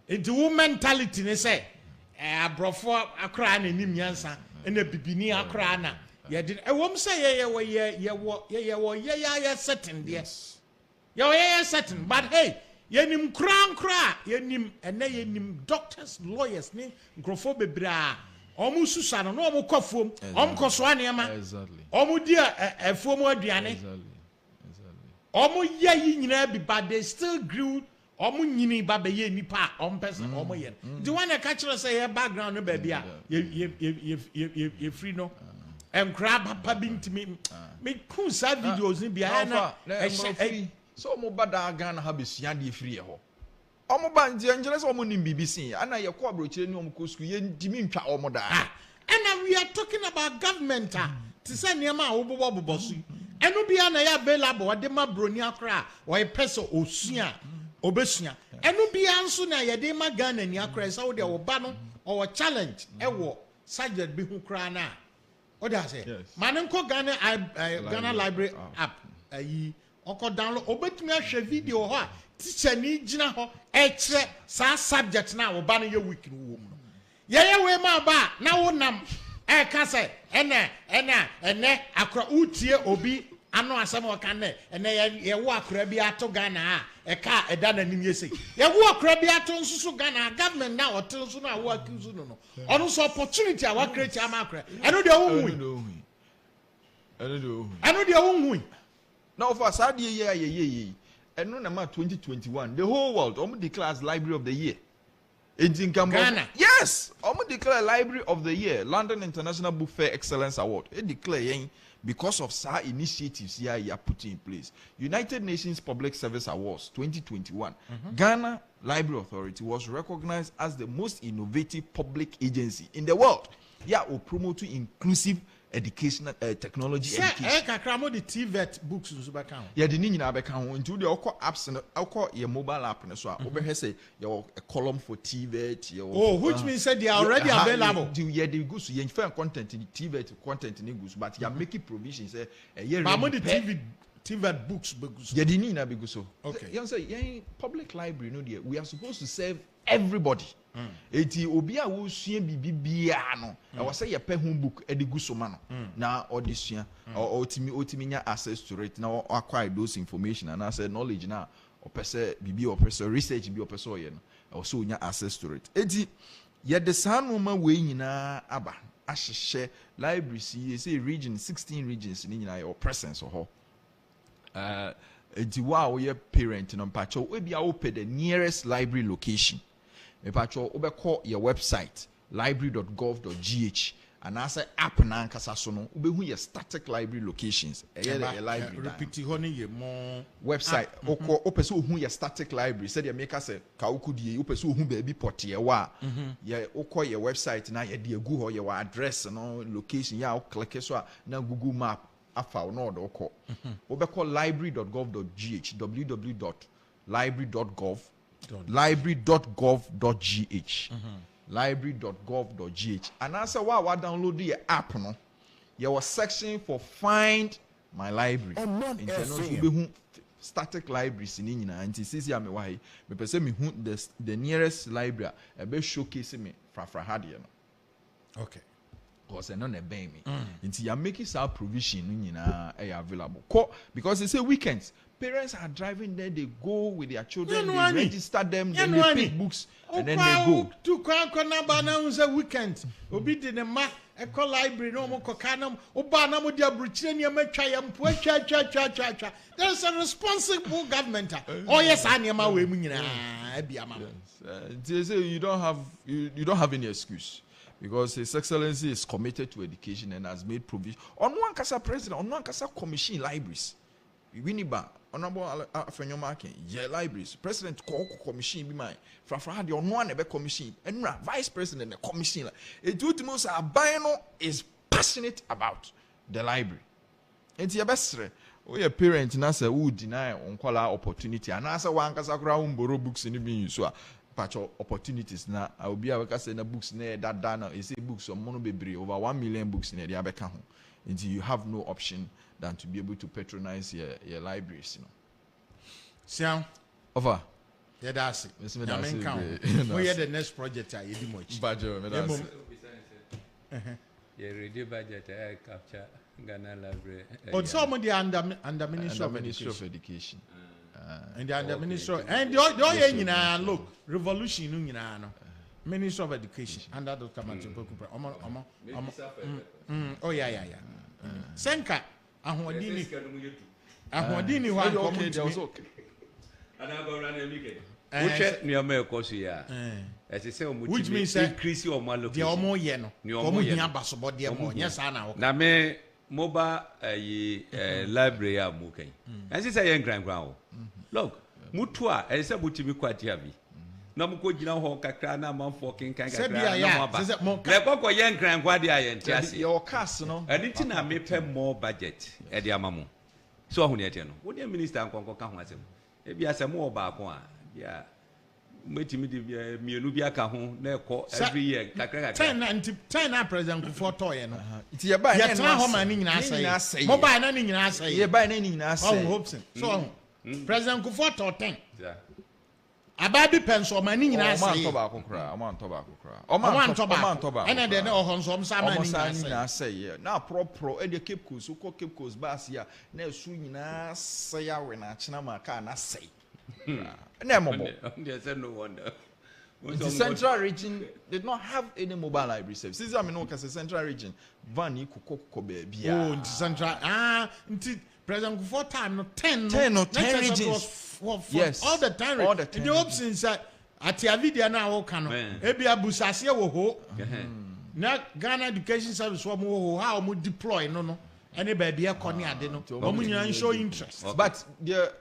Into woman mentality, they say, a brofo a crown in him yansa, and a bibini a crana. A woman say, yeah, certain, yes. You're certain, but hey. Yenim cra yenim ene yenim doctors lawyers ni nkrofo bebra omu susano no omu kofom omu koso anema exactly omu dia efuom aduane exactly omu ye nyina bi but they still grew omu nyini ba be ye nipa omu person omu ye the one that catch us say background no baby a ye free no grab papa bi ntimi me ku sa videos ni bia na so mo bada Ghana ha besua de free ho omo ba nje ngere so omo nim BBC ana ye ko abrochire ni omo ko school ye ndimi ntwa omo da and we are talking about government to say niam a obobo su enu bia na ya available o de ma broni akra o ye peso osua obesua enu bia nso na ye de ma Ghana ni akra say wo de wo ba no o challenge e wo subject bi hu kra na o da say manenko Ghana library app ayi oko download obetumi ahwe video ho a teacher ni gina ho e kire sa subject na wo ba no ye week no wo mu no ye we ma ba na wo nam e ka say ene akra utie obi ano asem o kan ene ye wo akra bi ato Ghana a e ka eda na nim yese ye wo akra bi ato nsusu Ghana government na hotel nsu na wo akizu no ono so opportunity a wa create am akra eno de wo hu now for Saudi year and no number 2021 the whole world almost declares Library of the Year. It's in Ghana. Yes, almost declare Library of the Year, London International Book Fair Excellence Award. It declare because of SAR initiatives here you are putting in place. United Nations Public Service Awards 2021. Ghana Library Authority was recognized as the most innovative public agency in the world. Yeah, will promote inclusive educational technology education. Kakramo the TVET books nso beka ho. Yeah, the ni nyina beka ho nti the okọ apps no okọ your mobile app no so a obehwe say your a column for TVET your which means that they are already available. Yeah, they go so you find content in TVET content in go but you are making provisions say but the TVET books beguso. Yeah, the ni na beguso. Okay. You say public library no there we are supposed to serve everybody. Eti obi a wo sua bibia no e wo say ye pɛ ho book e de gu so ma no na odisua otimi nya access to it na acquire those information and as knowledge na opese bibi opese research bi opese oye no e wo so nya access to it eti ye de sanu ma we nyina aba ahyehye libraries ye say region 16 regions ni nyina your presence ho eti wa wo ye parent no mpacho we bia wo pɛ the nearest library location. Mepacho ubeko your website library.gov.gh and as an app na nkasa so no ubehu your static library locations library repeat ho ne ye mo website oko opese ohu your static library said you make us ka ukudie opese ohu ba bi pote wa ye oko your website na ye de agu ho your address no location ya click so na Google map afa no do oko ubeko library.gov.gh www.library.gov.gh library.gov.gh and as wa download the app no there was section for find my library Omanfm static libraries ni nyina anti sisi ame wa he me pese me hu the nearest library e be showcase me frafra hade no okay because no na ben me anti ya make some provision nyina e available because they say weekends parents are driving there, they go with their children, they register them, then they pick books, and then they go. To Kwanabana weekend, Obi did a ma, a call library, no more cocanum, Obana, dia Britannia, Machayam, cha. There's a responsible government. Oh, yes, I am away. You don't have any excuse. Because His Excellency is committed to education and has made provision. On one Kasa president, on one Kasa commission libraries. Winiba, honorable Afenyomakin, libraries, President Commission be mine. Frafra had on one commission, and Vice President the commission. It do the most Abino is passionate about the library. And your best we a parent na say who deny on opportunity and answer one kasakura borrow books in the being so patch opportunities na obi a weka say na books na that na you say books on mono bebre over 1 million books na dey abeka ho until you have no option than to be able to patronize your libraries, you know. Siam Over. Yeah, that's it. I mean, we had the next project I did much. Badger, that's Yeah, radio budget capture Ghana Library. But some of the under Ministry of Education. And the under Ministry and the look revolution Ministry of Education under Dr. Martin Pokupe. Oh yeah. Senka ahwadini wa okay, that was okay. Which means increase your location. The omo ye no. Omo hia basobo de mo nya sa na wo. Na me mobile library a mu kan. And say yen grand. Look, mutu a e say butimi kwatia bi. Na mu ko gina ho kakra na manfo kenkan kakra na mo ba. Le kokko yen grand kwade a yen tiase. Your cast no. Anything na me pay more budget e de amamu. So ho ne ete no. Wo de minister ankonko ka ho asem. E bia se mo ba ko a bia metimi de mienu bia ka ho na ekọ every year kakra 10 na president for toy no. It ye buy na ho man ni nyina say. Mo buy na ni nyina say. Ye buy na ni nyina say. Oh hopes. So president for 10. Yeah. Ababi penso man ni nyina say. Oman to ba kokra. Ena de na ohonsom sa man ni nyina say. Na pro e de Cape Coast so Cape Coast bus ya na esu nyina say ya we na chena ma ka na say. No wonder. The central region did not have any mobile library service. Since I mean, no, because the central region, Vani Kuko baby. Oh, the central. President for time no 10 regions. Yes, all the time. All the time. The options that at your video now, can ebi abusase wo ho. Na Ghana Education Service wo mo how mo deploy no. Any baby a corny ade no. Omo nyina show interest. But the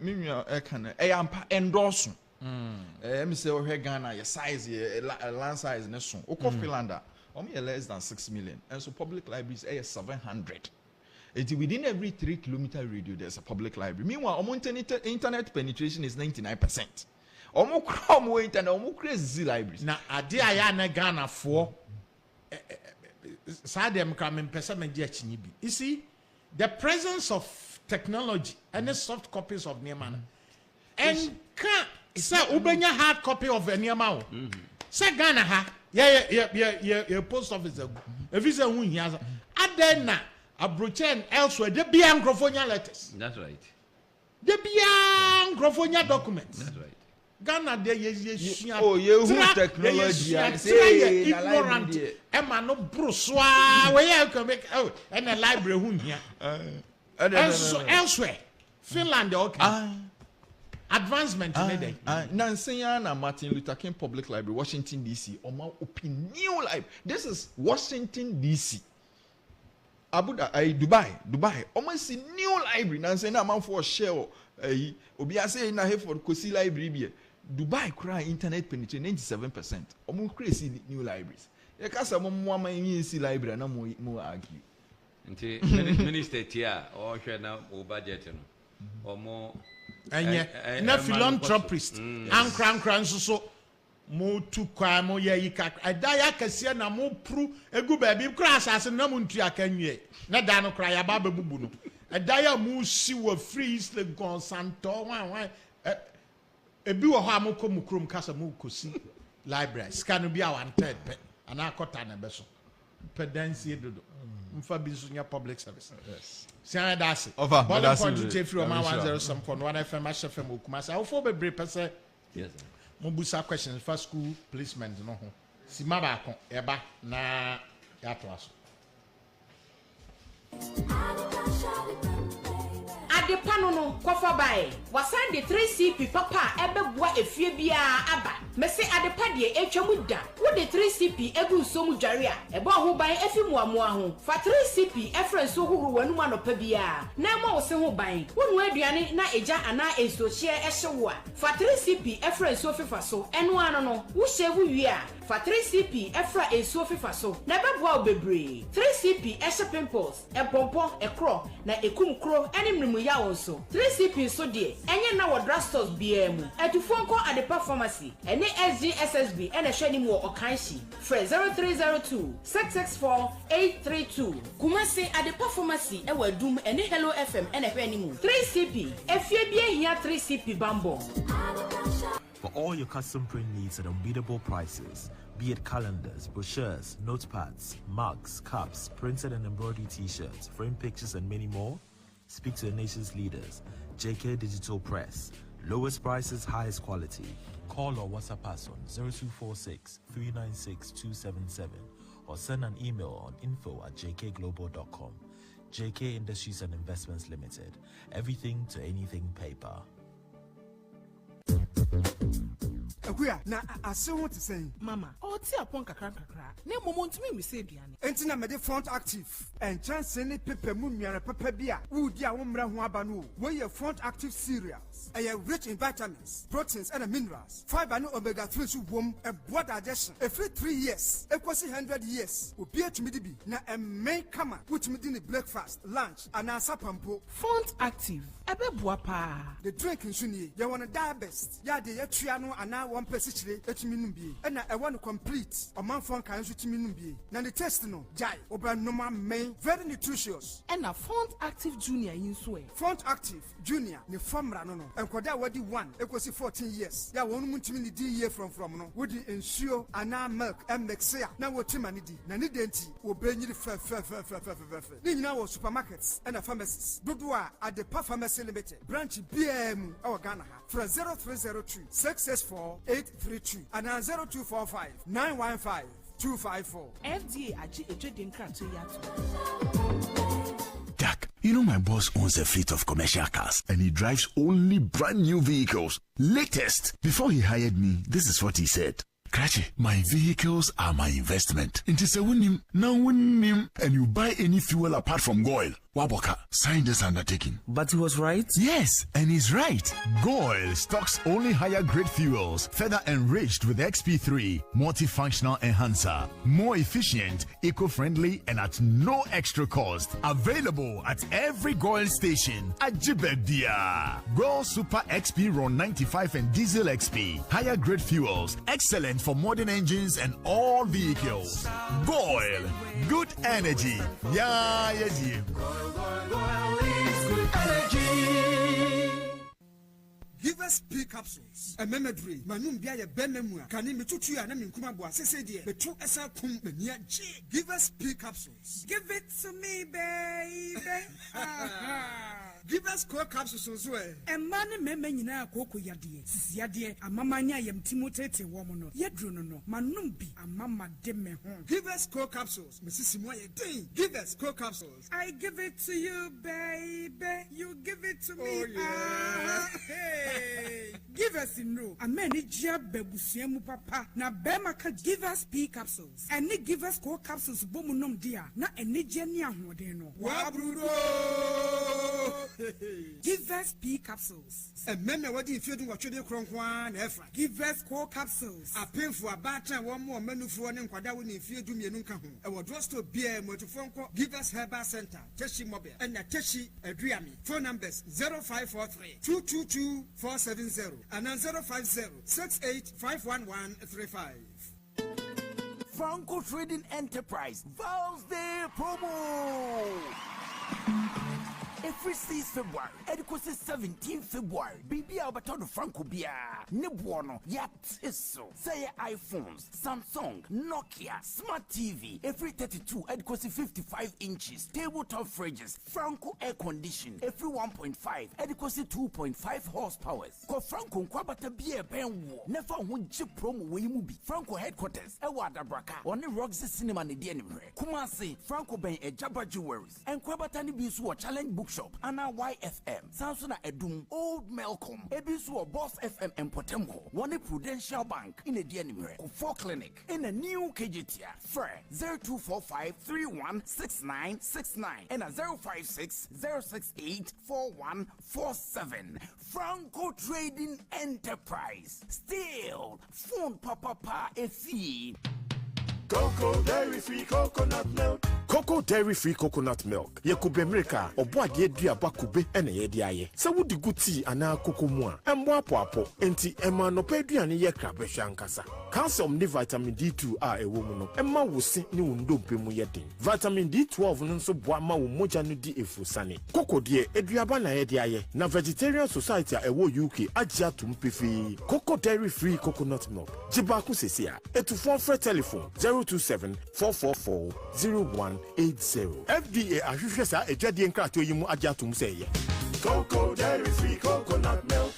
mimia can ampa endorse. Me say we Ghana your size land size na so. Oko Finlanda. Less than 6 million. And so public libraries are 700. Within every 3 kilometer radius there's a public library. Meanwhile, internet penetration is 99%. Omo internet, omo crazy libraries. Na ade aya na Ghana for you see, the presence of technology and the soft copies of Nehemiah and can't say ubenya hard copy of Nehemiah. Say Ghana ha yeah post office if you say who he has adena abrochen elsewhere the biangrophonia letters. That's right. The biangrophonia documents. That's right. Ghana de you technology ignorant Emma no bruswa where you can make and a library who here elsewhere Finland okay advancement in Nansenya Martin Luther King Public Library Washington DC open new library. This is Washington DC. Dubai almost a new library Nansenya man for share obi ase na Hayford Kosi library bi Dubai cry internet penetration 97%. Omo crazy new libraries. You can say mo see library na mo argue. Nti minister tia o hwe na o budget no. Omo na philanthropist ankran so mo tu kwa mo ye yika adaya kase na mo pru egu ba bi kra asase na mo ntu akanwie na da no kra ya ba bebubu no adaya mo si wo free isle consanto wan ebi wo ha mo kom krom kasa mo kosi library scan bi a 1/3 pe ana akota na be so pedancy dodo mfa bi so nya public service. Yes. Say that's it. Ball point to take from 107.1 FM HFM Okumasa. How for bebre pese. Yes. Mo busa questions for school placement no ho. Si ma ba kon eba na ya to aso. Adepa no kofa bae wasan de 3CP papa ebeboa efie bia aba mese adepa de etwamu da wo de 3CP egu somu dware a ebo ho ban efi muamoa ho fa 3CP efren so huru wanu anopa bia na ma wo se ho ban wonu aduane na eja ana esohie ehyewo a fa 3CP efren so fifa so eno ano no wo shevu wi a fa 3CP efra esuo fifa so na beboa obebre 3CP ehye pimples ebompo ekro na ekum kro ene mrimu bia wo so 3CP so de enye na wo drugstores bia mu atufo nko Adepa pharmacy ene SGSSB ene hwani mu okanshi frɛ 0302 664 832 Kumasi Adepa pharmacy e wadum ene Hello FM ene hwani mu 3CP efie bia hia 3CP bambo. For all your custom print needs at unbeatable prices, be it calendars, brochures, notepads, mugs, cups, printed and embroidered t-shirts, frame pictures and many more, speak to the nation's leaders. JK Digital Press. Lowest prices, highest quality. Call or WhatsApp us on 0246 396 277 or send an email on info@jkglobal.com. JK Industries and Investments Limited. Everything to anything paper. Akuya na ase ho te sen mama o ti apon kakra na momo ntumi mi se aduane enti na me de front active and chance ne pepe mu nnuane pepe bia wo di a wo mra ho aba no wo ye front active cereals rich in vitamins, proteins and minerals, fiber and omega 3 so wom and blood digestion every 3 years equals 100 years obi atumi di bi na make kama utumi di ni breakfast lunch and asapampo front active ebeboa pa the drink nso nie ye won diabetes ya de yatua no ana one person chire etumi num bie na e won complete Omanfm kan so tumi num bie na the taste no jai oba normal main very nutritious and a front active junior inso front active junior ne formra no enkoda wadi 1 ekosi 14 years ya won mu ntumi ni di year from no wodi ensuo ana milk and mixia na wotima ni di na ni denti obenyiri fe ni nyina wo supermarkets and pharmacies dodo a Adepa Pharmacy Limited branch BM our Ghana from 0302 664 832 and 0245 915 254 FDA aji ejede nkrato yato. Jack, you know my boss owns a fleet of commercial cars and he drives only brand new vehicles. Latest. Before he hired me, this is what he said. Krachi, my vehicles are my investment. It is a winning, now winning, and you buy any fuel apart from oil. Waboka, sign this undertaking. But he was right? Yes, and he's right. Goil stocks only higher grade fuels, further enriched with XP3, multifunctional enhancer, more efficient, eco-friendly, and at no extra cost. Available at every Goil station at Jibedia. Goil Super XP Ron 95 and Diesel XP, higher grade fuels, excellent for modern engines and all vehicles. Goil, good energy. Yeah. Give us P capsules. A memory. Manum bia ye benmua. Kani mitutu ya na minkuma bua sese die. Betu esa kum menia G. Give us P capsules. Give it to me, baby. Give us core capsules so eh. E mane meme nyina akoko yade. Yade amamanya yem timotete wo mo no. Yedru no no. Manum bi amama de me ho. Give us core capsules. Mrs. Moye ding. Give us core capsules. I give it to you, baby. You give it to me. Oh yeah. Hey. Give us in no. Ameni jia bebusiemu papa. Na bema ka give us P capsules. Eni give us core capsules bomu nom dia. Na eni jeni ahode no. Wabrudo. Give us P capsules. A meme wadi ifedu watwede kronkwa na efa. Give us core capsules. Apemfu abata wo mo manufu ne nkwada wo ne ifedu mienu nka ho. E wo drosto bia motufonko Give us Herbal Center, Teshi Mobile, and Teshi Adriami. Phone numbers 0543 222 470 and 050 68 Franco Trading Enterprise Val's Day promo. Every 6 February, Edikosi 17 February, BB Alberto Franco Bia, Nebuono, Yatiso, say iPhones, Samsung, Nokia, Smart TV, every 32, Edikosi 55 inches, tabletop fridges, Franco air condition, every 1.5, Edikosi 2.5 horsepower. Ko Franco Kwabata Bia Benwo, never won chip promo Wimubi, Franco headquarters, Ewada Braka, on the Roxy Cinema Nidianimre, Kumasi, Franco Ben a Jabba Jewelries, and Kwabatani Bisu challenge book shop, Anna YFM, Samsona Edum, Old Malcolm, Ebisu Boss FM and Potemko, One Prudential Bank in a Dianimere, Four Clinic, in a new KGTia, Fre 0245 316969 and a 056 068 4147. Franco Trading Enterprise. Still, phone papa a fee. Cocoa, very sweet coconut milk. Cocoa dairy free coconut milk. Ye kube America or boa de duaba kube ene ye diaye. Sa wudi guti ana cocoa mua. Emwa apo enti ema no peduane ye krabe shankasa. Calcium ni vitamin D2 a ewo mu no. Emma wo se ni wo ndompe mu ye den. Vitamin D12 no nso boa ma wo moja no di efusane. Cocoa de eduaba na ye diaye. Na Vegetarian Society a ewo UK agya tum pefi. Cocoa dairy free coconut milk. Jiba ku sesia. Etufon free telephone 027-444-0180. FDA ahwehwe sa edwade nkrato yimu agya tum seye. Cocoa dairy free coconut milk.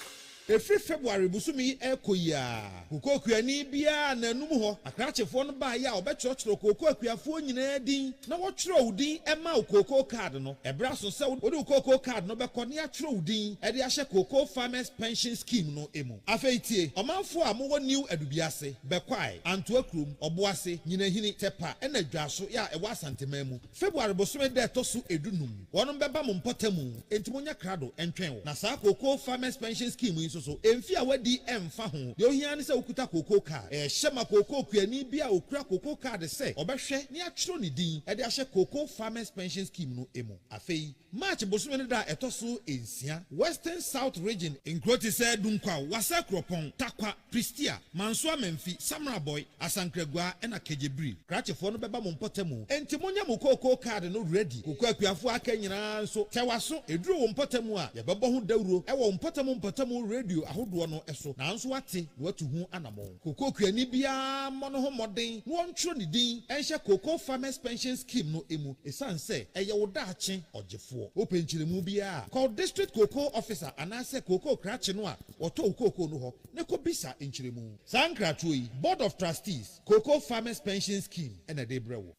Every February busumi ekoya koko kuani bia na num ho akrachefo no ba ya obetchoro koko akuafo nyina din na wo twero udin ema koko card no ebra so se wo de koko card no be kone ya twero udin e de ahye koko farmers pension scheme no emu afeitie omanfo a mo new adubiase be kwai anto akrum oboase nyina hini tepa e na dwaso ya e wa santemam February busumi de toso edunum wono beba mo mpotamu entimonya krado entwen na sa koko farmers pension scheme so emfi a wadi emfa ho de ohia ne se okuta koko card hyema koko kuani bia okura koko card se obehwe ne atwero ne din e de ahye koko farmers pension scheme no emu afei March bosume ne da etoso ensia Western South region inkroti se dunkwa wasa kropon takwa Pristia manso amemfi Samra Boy Asankragua ena Kejebri krachefo no beba mo mpotamu entimonya mo koko card no ready koko akuafo aka nyina nso tewaso eduro wo mpotamu a ye bebo ho dawuro e wo mpotamu radio ahodo no eso nanso wate watu hu anamon koko kuani bia mono ho moden no ntro ne din enhye koko farmers pension scheme no emu esanse eye wo daache ogefo openchiremu bia call district koko officer anase koko krache no a oto koko no ho ne ko bisa enchiremu sankratoyi board of trustees koko farmers pension scheme ena de brewo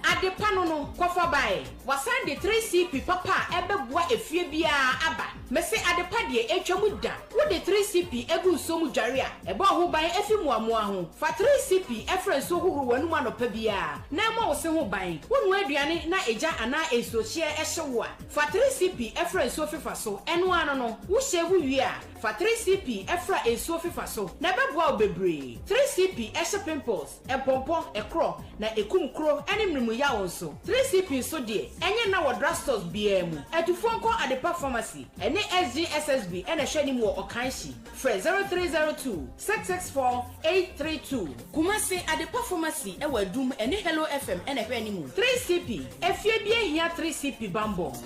ade pano no kofa bae wasan de 3CP papa ebebua efie bia aba mese ade pa de etwamu da wo de 3CP egu somu dware a ebo ho ban efi muamoa ho fa 3CP efren so huru wanu anopa bia na ma wo se ho ban wonu aduane na eja ana esochie ehyewo a fa 3CP efren so fifa so eno ano no wo shewu wi a fa 3CP efra eso fifa so na bebua obebre 3CP ehye pimples empompo ekro na ekumkro enimrimu ya wonso 3CP so de enye na wo drugstores bia mu etufo adepa pharmacy ene SGSSB ene hwani mu okanshi fre 0302 664 832 kumasi adepa pharmacy e wadum ene Hello FM ene hwani mu 3CP efie bia hia 3CP bambo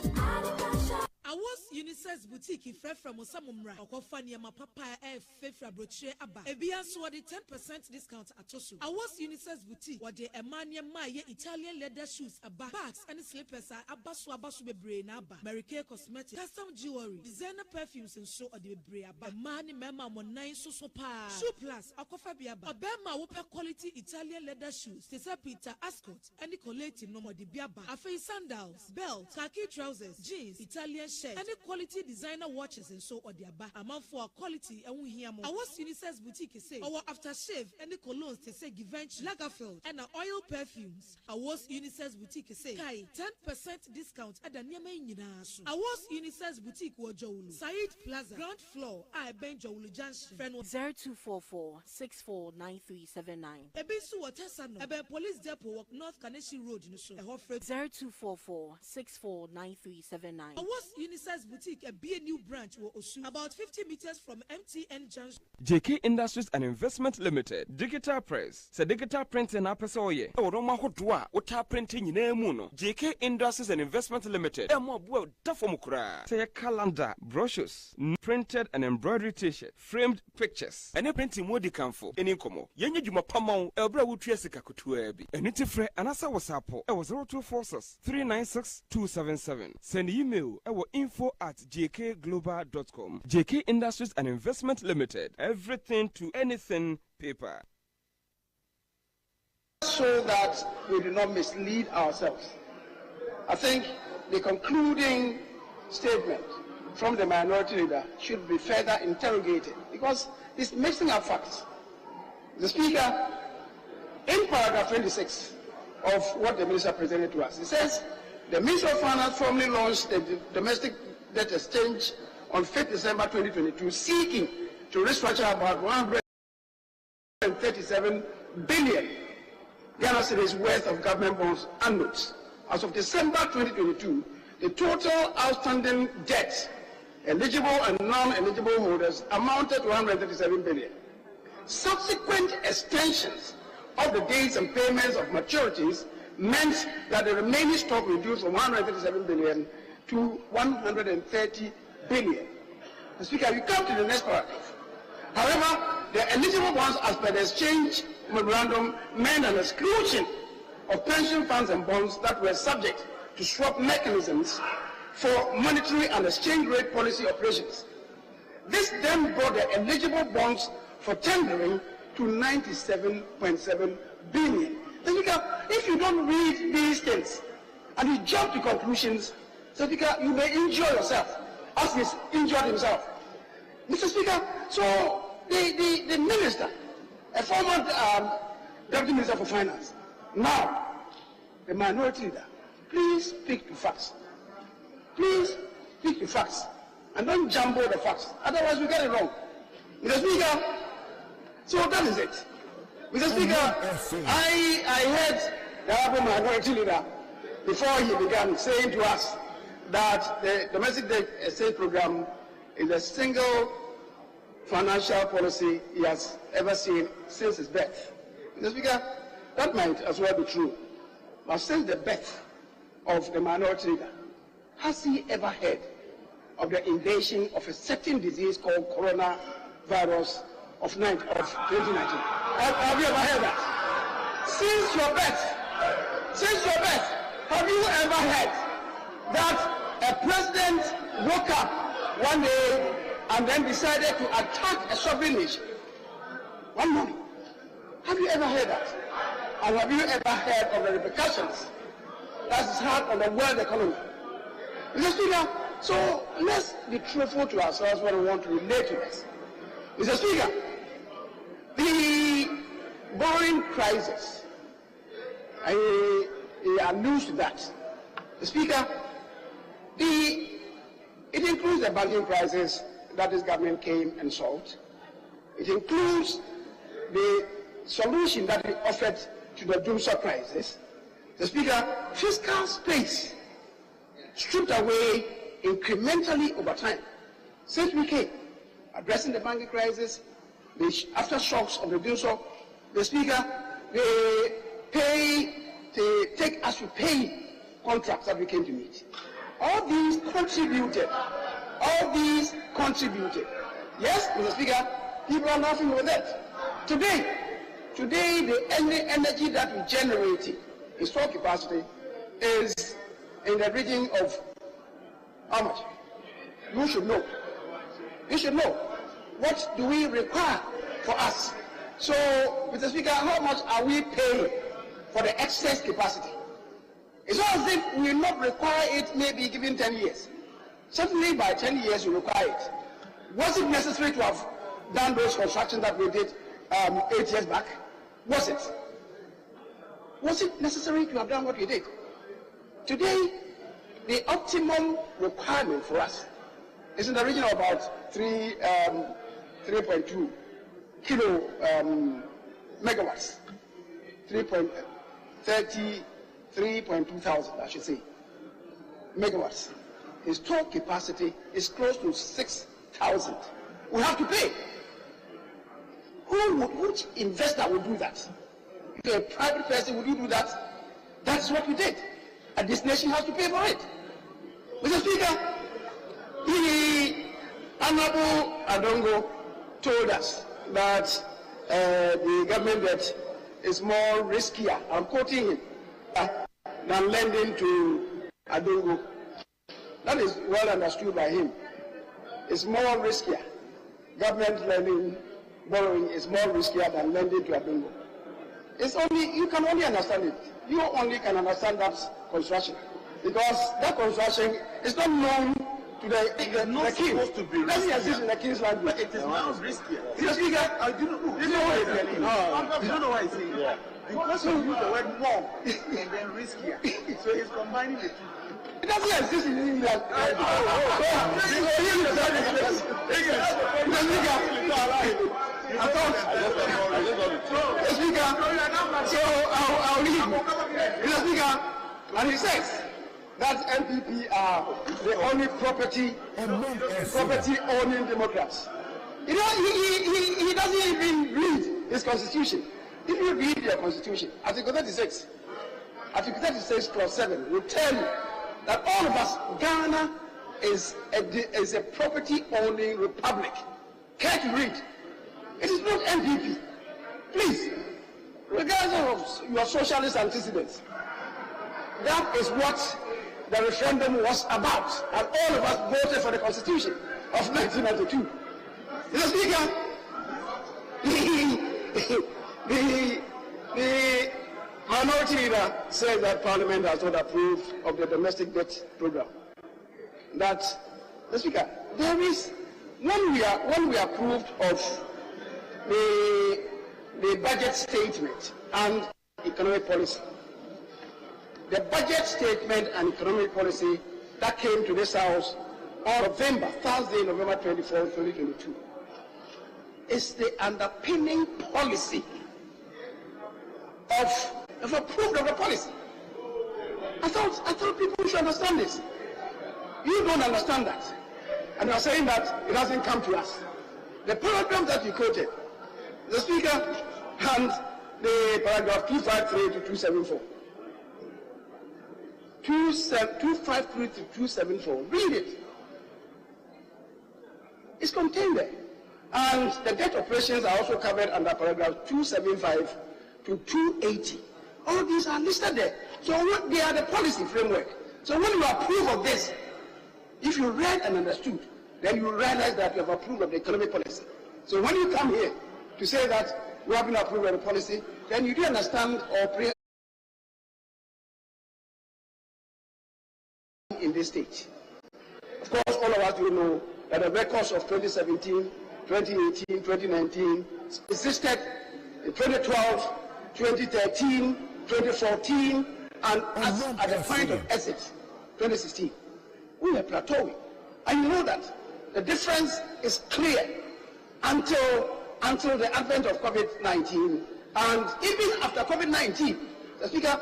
Awas Unisex boutique ifre from Osamumra okofa niema papa fefra brochure aba ebia so the 10% discount atosu Awas Unisex boutique wode emania maye Italian leather shoes aba bags and slippers abaso bebre na aba American cosmetics custom jewelry designer perfumes and so ode bebre aba mani mema mo nine so pa shoe plus okofa bia aba obema wo quality Italian leather shoes tesa Peter Ascot and the collecting no mo de bia aba afei sandals belts khaki trousers jeans Italian any quality designer watches and so or the aba amount for quality and we hear more. Our Unisex boutique say our aftershave and the colognes they say Givenchy, Lagerfeld and oil perfumes. Our Unisex boutique say 10% discount at the Niamey Nasu. Our Unisex boutique was Joulu Said Plaza ground floor I Ben Joulu Junction 0244-649379. Ebisu Watesano Ebe Police Depot North Kaneshi Road in so 0244-649379. Unisex boutique be a new branch will Osu about 50 meters from MTN Junction. JK Industries and Investment Limited. Digital Press. Se digital printing na pesoye. Oroma hodwa ota printing nyina no. JK Industries and Investment Limited. Emo bo dafomukura. Say calendar, brochures, printed and embroidered t-shirt, framed pictures. Any printing modi kanfo. Eni komo. Yenye juma pamon elbra wutria sika kutua bi. Eniti fre anasa wasapo. E 0246 396 277. Send email info@jkglobal.com. JK Industries and Investment Limited. Everything to anything paper. So that we do not mislead ourselves. I think the concluding statement from the minority leader should be further interrogated because it's mixing up facts. The Speaker, in paragraph 26 of what the Minister presented to us, he says, the Minister of Finance formally launched the domestic debt exchange on 5th December 2022, seeking to restructure about 137 billion Ghana cedis worth of government bonds and notes. As of December 2022, the total outstanding debt, eligible and non-eligible holders, amounted to 137 billion. Subsequent extensions of the dates and payments of maturities meant that the remaining stock reduced from 137 billion to 130 billion. Mr. Speaker, you come to the next paragraph. However, the eligible bonds as per the exchange memorandum meant an exclusion of pension funds and bonds that were subject to swap mechanisms for monetary and exchange rate policy operations. This then brought the eligible bonds for tendering to 97.7 billion. Mr. Speaker, if you don't read these things and you jump to conclusions, Mr. Speaker, you may injure yourself as he's injured himself. Mr. Speaker, so the minister, a former deputy minister for finance, now the minority leader, please speak to facts. Please speak to facts and don't jumble the facts. Otherwise we get it wrong. Mr. Speaker, so that is it. Mr. Speaker, I heard the honorable minority leader before he began saying to us that the domestic debt exchange program is the single financial policy he has ever seen since his birth. Mr. Speaker, that might as well be true. But since the birth of the minority leader, has he ever heard of the invasion of a certain disease called coronavirus of 2019? Have you ever heard that? Since your birth, have you ever heard that a president woke up one day and then decided to attack a sovereign nation? One morning. Have you ever heard that? And have you ever heard of the repercussions that is had on the world economy? Mr. Speaker, so let's be truthful to ourselves when we want to relate to this. Mr. Speaker, the borrowing crisis, I allude to that. Mr. Speaker, it includes the banking crisis that this government came and solved. It includes the solution that it offered to the doomsday crisis. The Speaker, fiscal space stripped away incrementally over time. Since we came, addressing the banking crisis, the aftershocks of the doomsday, the Speaker, they take as we pay contracts that we came to meet. All these contributed. Yes, Mr. Speaker, people are laughing with that. Today, the energy that we generated in stored capacity is in the region of how much? You should know. What do we require for us? So, Mr. Speaker, how much are we paying for the excess capacity? It's not as if we will not require it maybe given 10 years. Certainly by 10 years you require it. Was it necessary to have done those constructions that we did 8 years back? Was it? Was it necessary to have done what we did? Today, the optimum requirement for us is in the region of about 3.2 kilo megawatts, 3.2 thousand, I should say, megawatts. His stored capacity is close to 6,000. We have to pay. Which investor would do that? If a private person, would you do that? That's what we did. And this nation has to pay for it. Mr. Speaker, the Honorable Adongo told us that the government debt is more riskier, I'm quoting him, than lending to Adongo. That is well understood by him. It's more riskier. Government lending, borrowing is more riskier than lending to Adongo. It's only, you can only understand it. You only can understand that construction. Because that construction is not known to the king. It doesn't exist in the king's language. But it is now riskier. Mr. Speaker, You don't know why I say it. Yeah. Because you use the word more and then riskier. So he's combining the two. It doesn't exist in England. The Speaker, so I'll read. Mr. Speaker, and he says that MPP are the only property-owning Democrats. You know, he doesn't even read his constitution. If you read your constitution, Article 36, Article 36 clause 7 will tell you that all of us, Ghana is a property-owning republic. Care to read? It is not MPP. Please, regardless of your socialist antecedents, that is what the referendum was about, and all of us voted for the Constitution of 1992. Mr. Speaker, the minority leader said that Parliament has not approved of the domestic debt program. That, Mr. Speaker, there is when we approved of the budget statement and economic policy. The budget statement and economic policy that came to this House on Thursday, November 24, 2022, is the underpinning policy of approved of the policy. I thought people should understand this. You don't understand that. And you are saying that it hasn't come to us. The paragraph that you quoted, the Speaker, and the paragraph 253 to 274. 253 to 274. Read it. It's contained there. And the debt operations are also covered under paragraph 275 to 280. All these are listed there. So they are the policy framework. So when you approve of this, if you read and understood, then you realize that you have approved of the economic policy. So when you come here to say that we have been approved of the policy, then you do understand or pray in this stage. Of course, all of us will know that the records of 2017, 2018, 2019 existed in 2012, 2013, 2014, and at the point of exit, 2016. We were plateauing. And you know that the difference is clear until the advent of COVID-19. And even after COVID-19, the Speaker,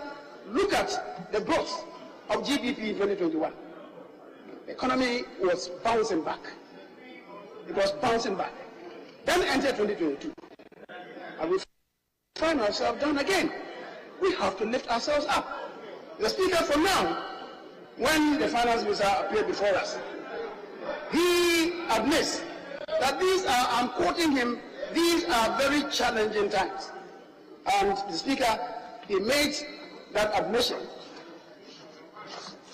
look at the growth of GDP in 2021. The economy was bouncing back. It was bouncing back. Then entered 2022. And we find ourselves down again. We have to lift ourselves up. The Speaker, for now, when the finance minister appeared before us, he admits that these are, I'm quoting him, these are very challenging times. And the Speaker, he made that admission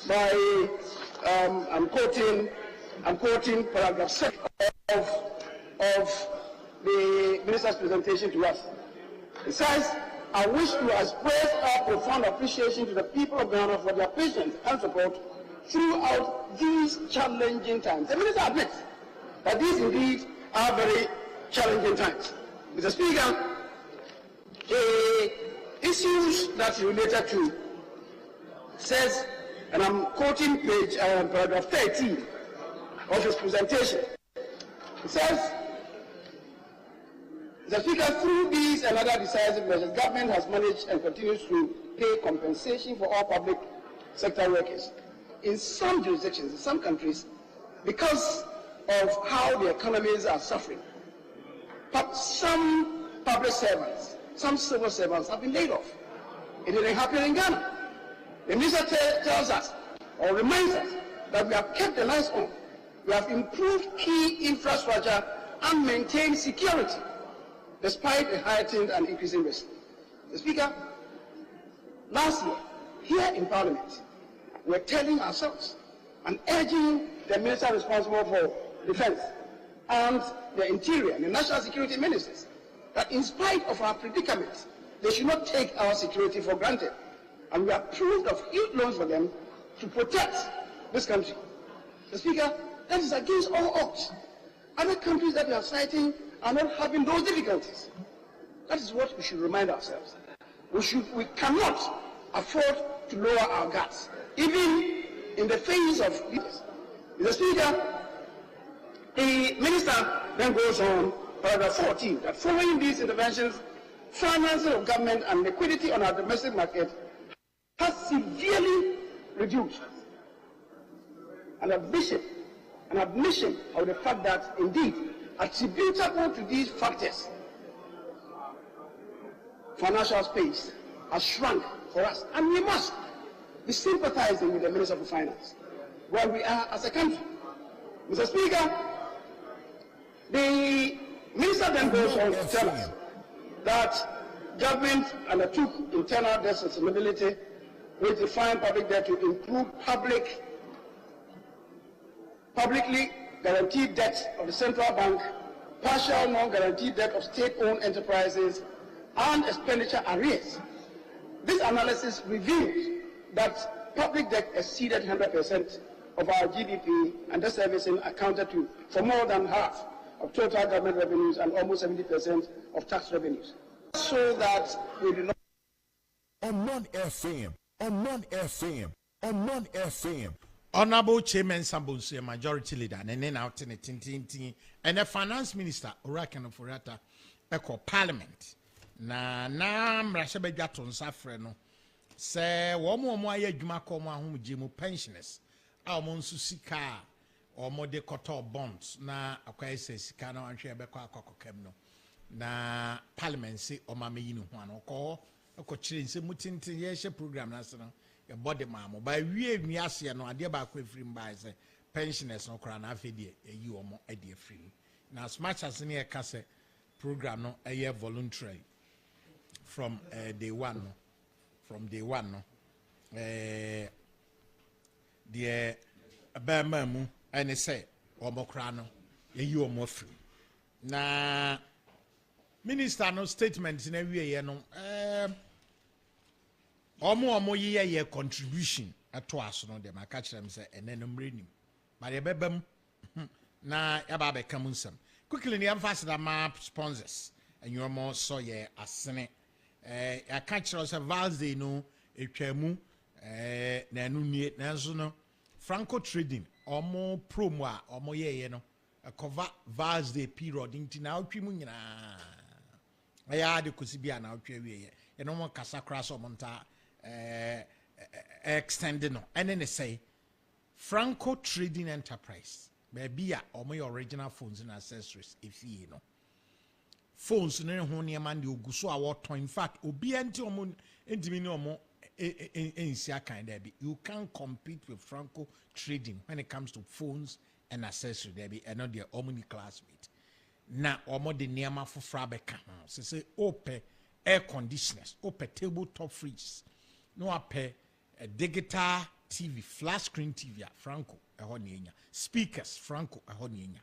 by, I'm quoting paragraph 6 of the minister's presentation to us. It says, I wish to express our profound appreciation to the people of Ghana for their patience and support throughout these challenging times. The minister admits that these indeed are very challenging times. Mr. Speaker, the issues that related to says, and I'm quoting paragraph 13 of his presentation. It says, the Speaker, through these and other decisive measures, government has managed and continues to pay compensation for all public sector workers. In some jurisdictions, in some countries, because of how the economies are suffering, but some public servants, some civil servants have been laid off. It didn't happen in Ghana. The minister tells us, or reminds us, that we have kept the lights on. We have improved key infrastructure and maintained security, despite a heightened and increasing risk. The Speaker, last year, here in Parliament, we're telling ourselves and urging the minister responsible for defense and the interior and the national security ministers that in spite of our predicament, they should not take our security for granted. And we approved of huge loans for them to protect this country. The Speaker, that is against all odds. Other countries that we are citing are not having those difficulties. That is what we should remind ourselves. We cannot afford to lower our guards, even in the face of leaders. Mr. Speaker, the minister then goes on paragraph 14, that following these interventions, financing of government and liquidity on our domestic market has severely reduced. An admission of the fact that, indeed, attributable to these factors, financial space has shrunk for us, and we must be sympathizing with the Minister of Finance where we are as a country. Mr. Speaker, the Minister then goes on to tell us that government undertook internal debt sustainability, which defined public debt to include publicly guaranteed debt of the central bank, partial non-guaranteed debt of state-owned enterprises, and expenditure arrears. This analysis revealed that public debt exceeded 100% of our GDP, and debt servicing accounted for more than half of total government revenues and almost 70% of tax revenues. So that we do not. Omanfm. Honorable Chairman Sambonsu, Majority Leader, and then out in and the Finance Minister, Orakan Furata, Echo Parliament. Na mrashabe jaton safre no. Se womo aye dwuma ko mo ahom gye pensioners. A mo nso sika o mo de koto bonds na akwaye se sika na wanhwe be kwa akokokam no. Na Parliament se o ma meyi ne ho an ko kire nse mutintin ye hye program na se no. Your body mamo by we ase no ade ba kwa free mba say pensioners no kra na afedie eyi omo ade free na as much as ne ka say program no eye voluntary from day one no the abama mu ene say omo kra no eyi omo free na minister no statement na wie no Omo ye contribution ato aso no dem aka kire me say enenom renim but ye bebam na ya ba be kam nsam quickly ne emphasize that ma sponsors and you more so ye asene aka kire say Valsday no etwamu na anu nie na nso no Franco Trading omo promo a omo ye no cover Valsday period ntina otwimu nyina aya de kosibia na otwa wie ye no mo kasa kra so monta extending no and then they say Franco Trading Enterprise baby or my original phones and accessories if you know phones no ho ne man de ogu so a in fact obi enti omo entimi ne omo ensia kind there be you can compete with Franco Trading when it comes to phones and accessories there be and not their omni classmate na omo de niama for frabeka say open air conditioners open tabletop fridges no ape a digital TV, flat screen TV, Franco, a honienya. Speakers, Franco, a honienya.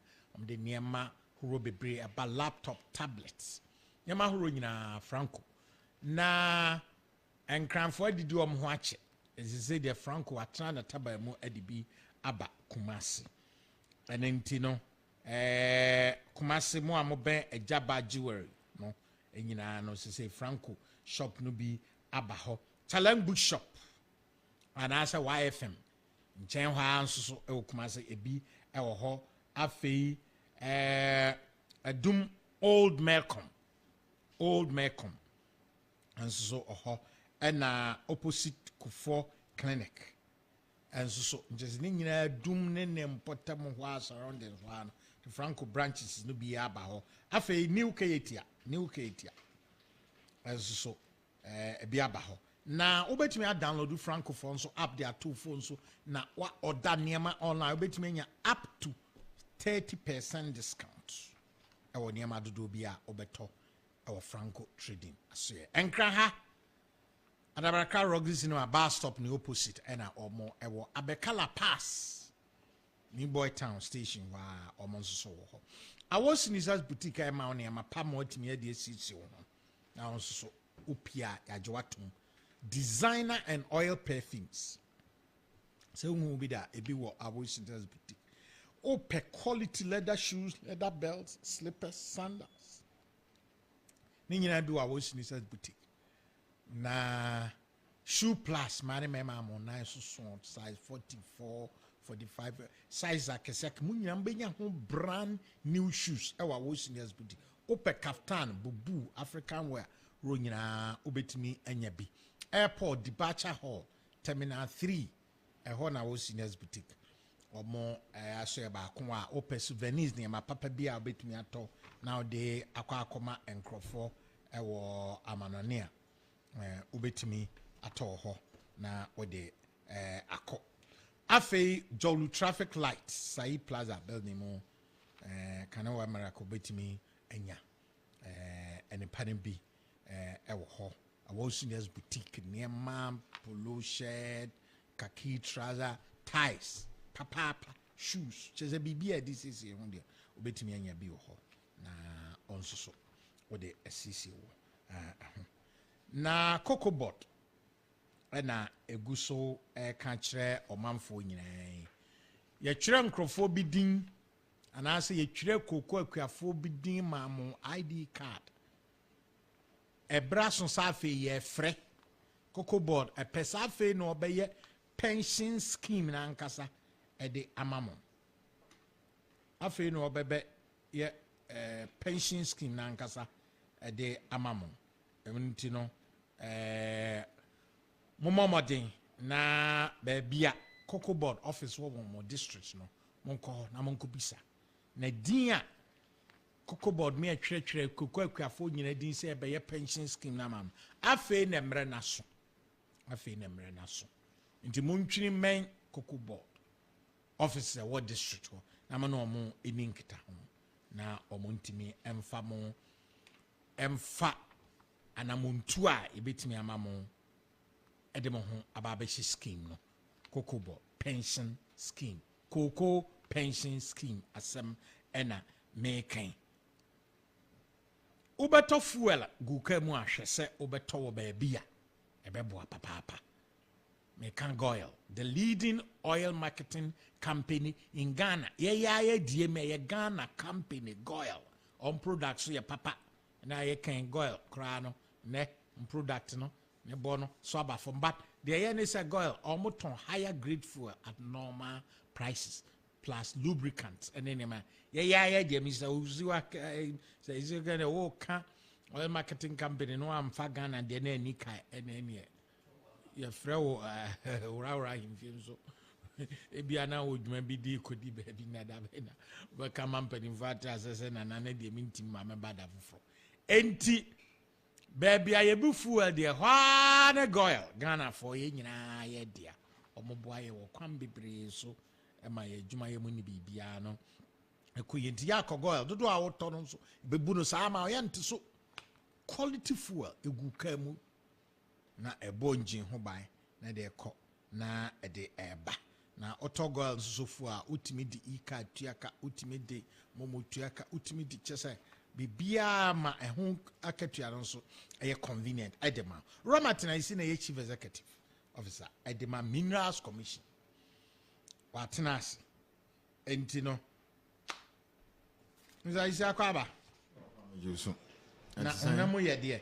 The Niama Huro Bebre about laptop tablets. Yama Huro Franco. Na and Cranford did do watch it. As you say, the Franco are trying to taba mo edibi aba Kumasi. And then Tino, Kumasi mo amobe a jabba jewelry. No, and no say Franco shop no be abaho. Talent bookshop and as a YFM nchen hwa nso so e Kumasi ebi e wo ho afei adum old Malcolm and so ho na opposite Kufo clinic and so just ni nyina dum ne nempotam hwa surroundings hwa the Franco branches no bi aba ho afei new ketia and so ebi aba ho na obetumi a download Franco phone so app their two phones so na wa order niema online obetumi nya up to 30% discount ewo niema dodo bia obeto ewo Franco Trading asoye enkra ha adabaraka rogis no a bar stop ni opposite ena omo ewo abekala pass ni boy town station wa omo so wo I was in his boutique e ma niema pa mo otimi e de sisi wo na on so opia yajewatum designer and oil perfumes. So who will be that? It be what I was in this boutique. Oh, quality leather shoes, leather belts, slippers, sandals. Nina do I was in this boutique. Na shoe plus, my mama on nice size 44, 45 size akesek mu nyina mbenya ho brand new shoes ewa wo seniors boutique ope kaftan bubu African wear ro nyina obetimi anya bi airport departure hall terminal 3 eho na wo seniors boutique omo aso ba ko a ope souvenirs ne ma papa bi a obetimi ato now de akwa enkrofo ewo amanonea obetimi ato ho na ode akọ afei jolu traffic light sai plaza building mo kana wa marako betimi anya ene panen bi ewo ho awo seniors boutique niema polo shirt khaki trouser ties papa shoes cheze bibia this is ho de obetimi anya bi ho na onsoso ode asisi wo na Cocobot na eguso ka kire omanfo nyinaa ye kire nkrofo bi din anaase ye kire koko akuafo bi din maamo ID card ebra so safe ye frɛ Cocobot epesafe no obeye pension scheme na nkasa ede amamo afe no obebe ye pension scheme na nkasa ede amamo emnti no momodin na bebia Cocobot office wo mo district no monko na monko bisa na din a Cocobot me atwetwere koko akuafo nyina din se ebe pension scheme na mam afi na mre na so nti montwini men Cocobot office wo district ho na ma no mo eninkita ho na omontimi emfa anamuntu a ebetimi amamo edemo ho ababeshi scheme no Cocobot pension scheme Coco pension scheme asem ena mekan ubeto fuel guka mu ahwese ubeto wo ba bia ebeboa papa mekan goil the leading oil marketing company in Ghana ye die me ye Ghana company goil on products ye papa na ye kan goil kra no ne product no ne bono so aba from but the yen is a goil almost on higher grade fuel at normal prices plus lubricants and any man yeah Mr. Uziwa say is gonna walk oil marketing company no am fa Ghana de na ni kai and any your friend ura him so ebia na odwuma bi di kodi baby na da bena we come am pen inverter as na na de mintim ma me bada foforo enti baby ayebu fuel de hwa goil Ghana for ye nyina ye dia omoboa ye wo kwam bebre so e ma ye dwuma ye mu ni bibia no ekoyenti ya goil dodo a woto no so bebu no sa ma ye nte so quality fuel egu kamu na ebo engine ho ban na de ekọ na de eba na auto goil so fu a ultimate di ika tuaka ultimate di momo tuaka ultimate di chese bibia ma ehun akatua no so eye convenient edema Romatina isi na ye chief executive officer edema minerals commission watinas enti no nza isi akwaba Yesu na mo ye de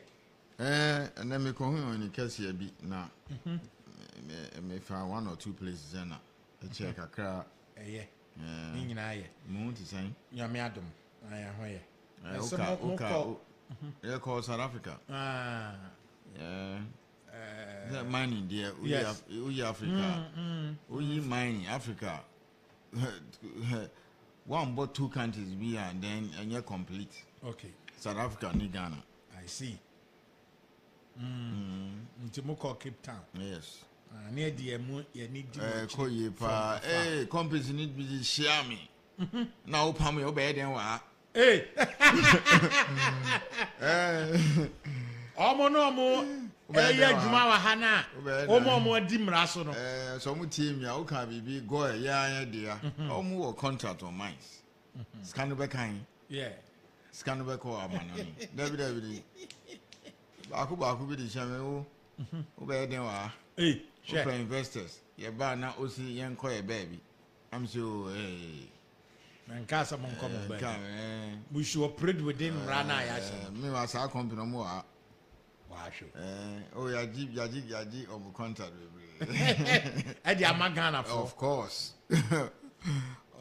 na me ko hu ni kase bi na me fa one or two places na e check akra ni nyina ye mo ti san nyame adom aya ho ye yeah, called South Africa. That mining there, we Africa. We mining Africa. One but two countries be and then and you're complete. Okay. South Africa and Ghana. I see. Ntimoko Cape Town. Yes. Near the you need to companies need to be share me. Now pam your bed and what? Hey. Omo no mo ya djuma wa hana omo di mraso no so mo team ya o ka bibi go ya dia omo wo contract on mines scan be kan scan be ko amana ni david baako bi di chame o be den wa for investors ye ba na osi yen ko ye baby am so Nkasa mon come back. We should operate within Rana Yashi. Me was our company more. Washo. Oh, yaji of contract. Eddie Amagana. Of course.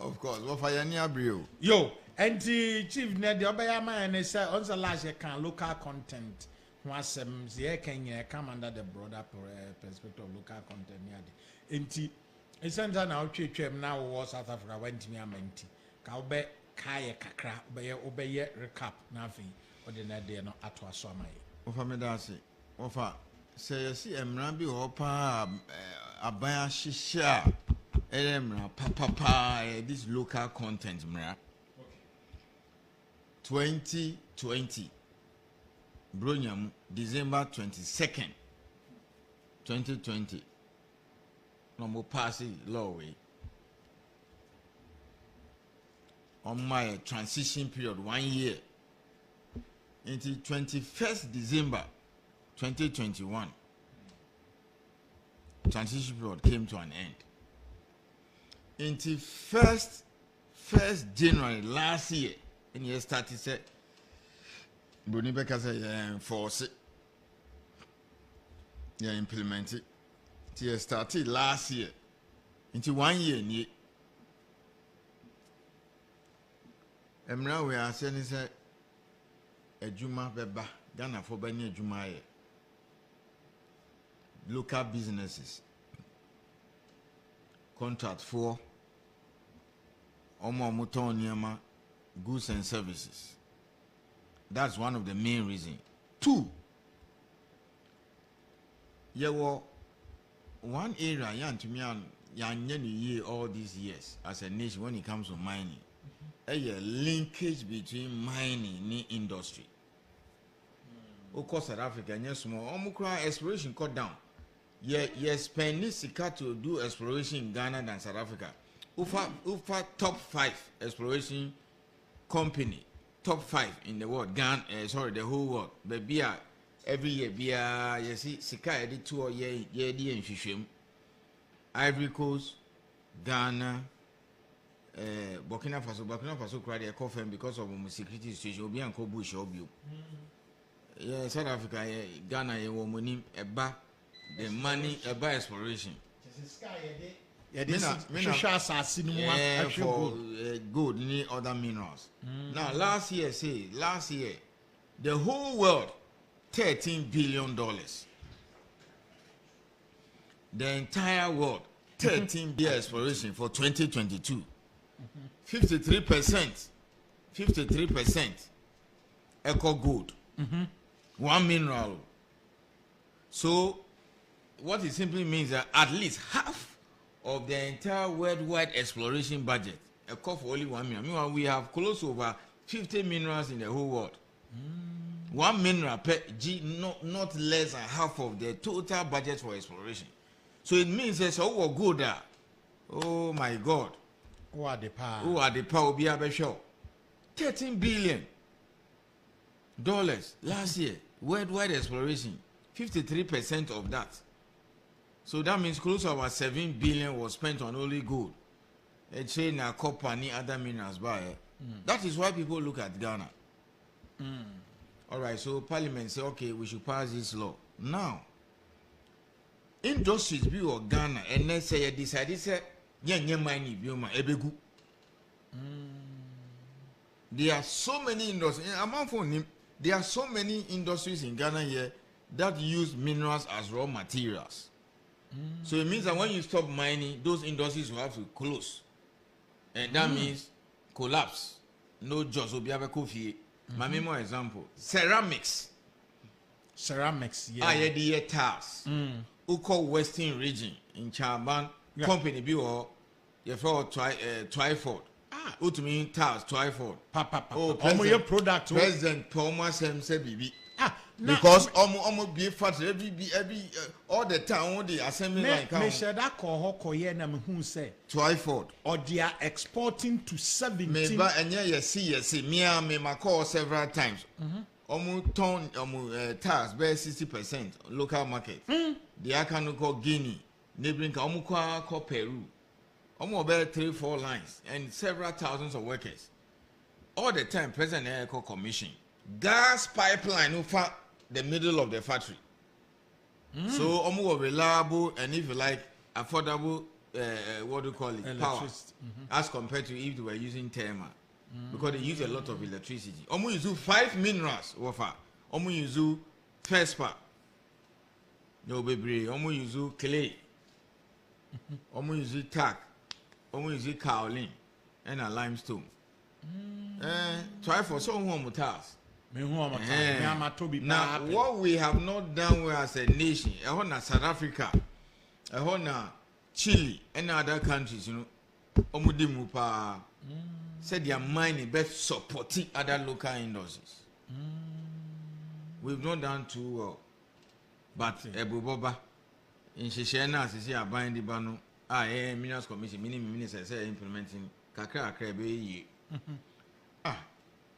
Of course. What for any abrio? Yo, and the chief Ned Obayama and they say on the last year can local content. Once the Kenya come under the broader perspective of local content. Enti, it's now church now was South Africa went to me a menti. Kaube kaya kakra obeye recap nothing or the night they are not at was my. Ofa medasi. Ofa say you see emrambi hopa abaya shisha. Emra papa this local content mra. 2020 Bronyam December 22nd 2020 no more passing law way on my transition period 1 year until 21st December 2021 transition period came to an end until 1st January last year and you started said Bruni Becker said enforce it. Yeah, implement it. It started last year. Into 1 year. And now we are saying is a Juma Beba, Ghana for Benya Juma. Local businesses. Contract for Omo Muton Yama goods and services. That's one of the main reasons. 2, one area to me all these years as a nation when it comes to mining. A linkage between mining and industry. Of course, South Africa, yes, more exploration cut down. Yes, spend to do exploration in Ghana than South Africa. Ufa top 5 exploration company. Top 5 in the world, Ghana, the whole world. But every year, you see, Sika edit 2 year in Shishim, Ivory Coast, Ghana, Burkina Faso cried a coffin because of security situation. Obi and Kobush Obio. Yeah, South Africa, Ghana, the money, exploration. Yeah, this is for gold, need other minerals. Now, last year, the whole world, $13 billion. The entire world, 13 billion exploration for 2022. 53% eco gold. 1 mineral. So, what it simply means that at least half of the entire worldwide exploration budget, a call for only 1 mineral. Meanwhile, we have close to over 50 minerals in the whole world. 1 mineral per G, not less than half of the total budget for exploration. So it means that so good. Oh my God. Who are the power? Will be a show. $13 billion last year. Worldwide exploration. 53% of that. So that means close to about 7 billion was spent on only gold. A chain, a copper, and other minerals. That is why people look at Ghana. All right, so Parliament say, okay, we should pass this law. Now, industries be or Ghana, and they say, decided, say, money, bioma, ebegu. There are so many industries. There are so many industries in Ghana here that use minerals as raw materials. So it means that when you stop mining, those industries will have to close. And that means collapse. No jobs will be able to coffee. My more example. Ceramics, yeah. The tars. Uko Western region in Chaban company be or you for Twyford. Utumi tars Twyford. Oh, product. President Palmer said BB. Because almost be fat every all the time the assembly line come. Me share that call na me who say Twyford or they are exporting to 17. Me ba enye yes me ma call several times. Almost ton tax by 60% local market. The can call Guinea, neighboring almost call Peru. Almost about 3-4 lines and several thousands of workers. All the time President Eco Commission gas pipeline over the middle of the factory. So almost reliable and if you like affordable what do you call it, power, as compared to if they were using thermal, because they use a lot of electricity. Almost use 5 minerals wafa. Almost use feldspar. No baby. Almost use clay. Almost use tack. Almost use kaolin and a limestone. Try for some more task. Now, what we have not done well as a nation, South Africa, Chile, and other countries, you know, said their mining best supporting other local industries. We've not done too well. But Ebu Boba, in Shishena, she are buying the bano, Minerals Commission, ministers say implementing Kakra Krebe.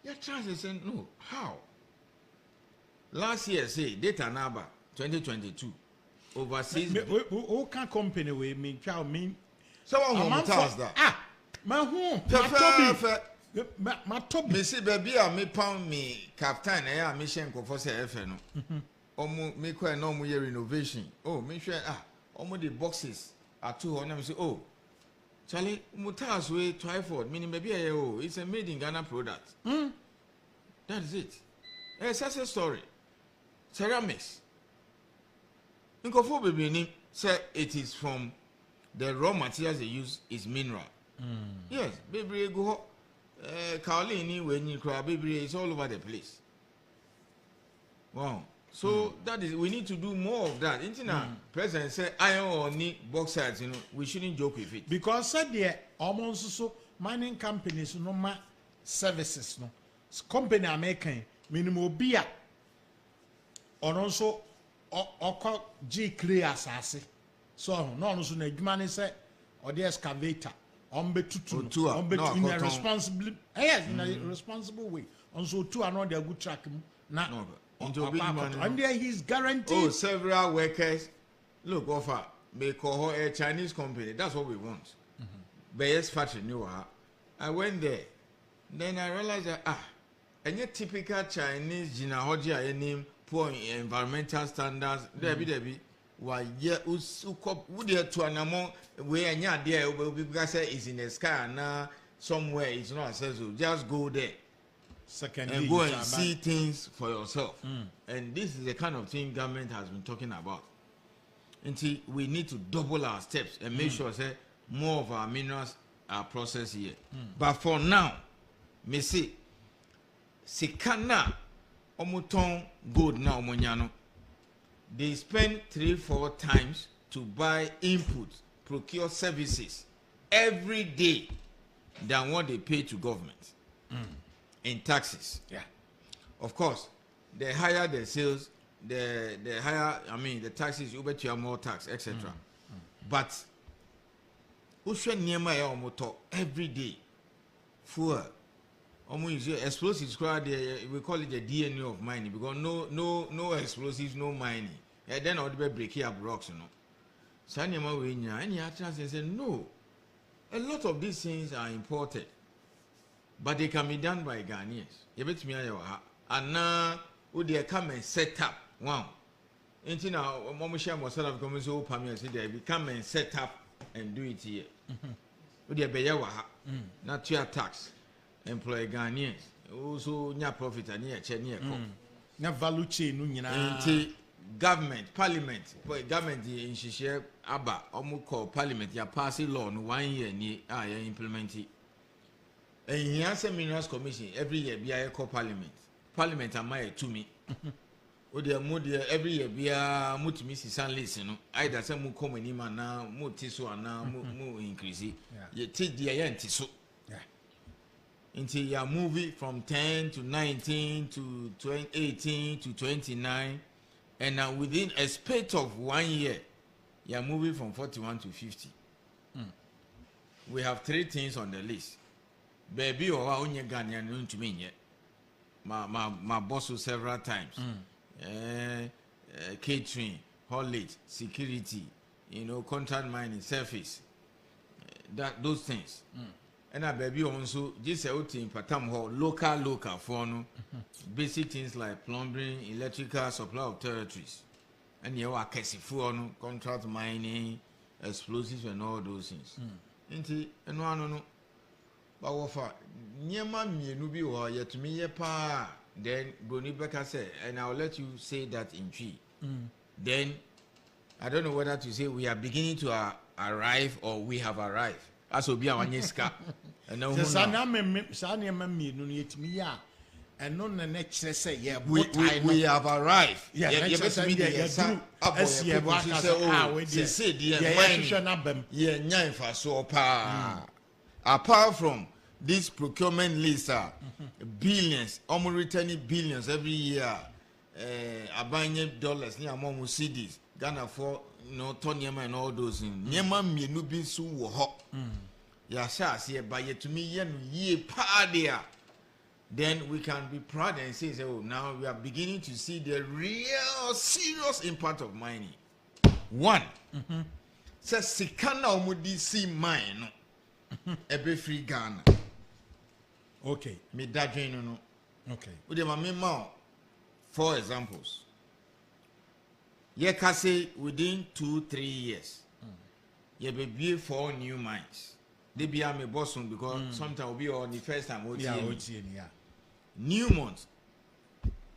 Your chances say no. How? Last year, say data number 2022 overseas. Who can company we mean? Someone who tells that. My home. My Toby. Me see baby, I me pound me captain. I me shen for say FN. Me quite no more renovation. Oh, me sure the boxes are 200. Me say Charlie, Mutas way Twyford, meaning maybe it's a made in Ghana product. That is it. A success story. Ceramics. Nkofo baby say it is from the raw materials they use is mineral. Yes, baby go Kaolini when you cry baby it's all over the place. Wow. So that is we need to do more of that. President said iron or need bauxite, you know, we shouldn't joke with it. Because said there almost so mining companies no ma services no. Company American minimum beer or also or G clear assassin. So no also na adwuma say or the excavator on be tutu on be in a responsible yes in a responsible way. Also two another good track na and there he's guaranteed. Several workers look offer may call her a Chinese company. That's what we want. Bayes factory new. I went there. Then I realized that any typical Chinese Gina Hoji I name poor environmental standards. Debbie why yeah would there to an amount where any there because it's in the sky now somewhere it's not accessible. Just go there. And go and see things for yourself. And this is the kind of thing government has been talking about. Until we need to double our steps and make sure that more of our minerals are processed here. But for now, me say, Sikana Omuton gold now Omonyano. They spend 3-4 times to buy input, procure services every day than what they pay to government. In taxes. Yeah. Of course, the higher the sales, the higher, the taxes, you bet you have more tax, etc. But, every day, fuel, explosives, we call it the DNA of mining, because no explosives, no mining. And then I'll be breaking up rocks, you know. So, any chance and say, no, a lot of these things are imported. But they can be done by Ghanaians. You bet me, and now would they come and set up? Wow. Until now, Momusha was set up coming so Pamir said they come and set up and do it here. Would they be not your tax, employ Ghanaians, also near profit and near Chenia. Never value chain, government, parliament, government in Shisha Abba, almost called parliament, you passing law in 1 year near implementing. And he has a Minerals Commission every year be a parliament. Parliament am I to me. O dear mood every year be a mut Mrs. Sanlis, you know. Either some more common in now, more tiso and now more increase. You take the antiso. Until you are moving from 10 to 19 to 18 to 29, and now within a space of 1 year, you are moving from 41 to 50. We have 3 things on the list. Baby or only Ghanaian to me yet. My boss was several times. Catering, haulage, security, contract mining, surface. Those things. And a baby also just a thing patam local for no basic things like plumbing, electrical supply of territories. and you are Kesifu, contract mining, explosives, and all those things. Inti, and no. But offer, near mammy, no be or yet to me, ye pa. Then Bruni Becker said, and I'll let you say that in tree. Then I don't know whether to say we are beginning to arrive or we have arrived. As will be our Niska. And no, we have arrived. Apart from this procurement list, billions, almost returning billions every year. Abanye dollars, near Momu CDs, Ghana for Tonyama and all those things. Nyama Minubi su wo. Yasha say by yet to me ye padia. Then we can be proud and say, oh, now we are beginning to see the real serious impact of mining. One says Sikana Omudi see mine ebe free Ghana. Okay. Me that no. Okay. With the mama 4 examples. Ye can say within 2-3 years, ye be build 4 new mines. They be me bosun because sometimes will be on the first time. New months,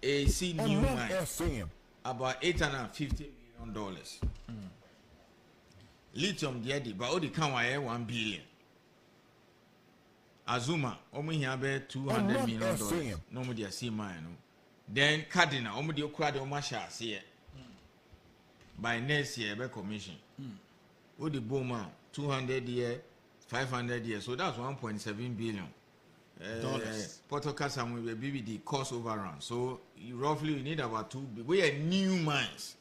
AC new mine about $850 million. Lithium deadi, but all the count $1 billion. Azuma, omu here $200 million. No more dia see mine. Then Cardinal, omu dia crowd omu shall see by next year be commission. What the Boma 200 year, 500 years, so that's 1.7 billion dollars. Portocasa will be the cost overrun. So roughly you need about 2 billion. We are new mines.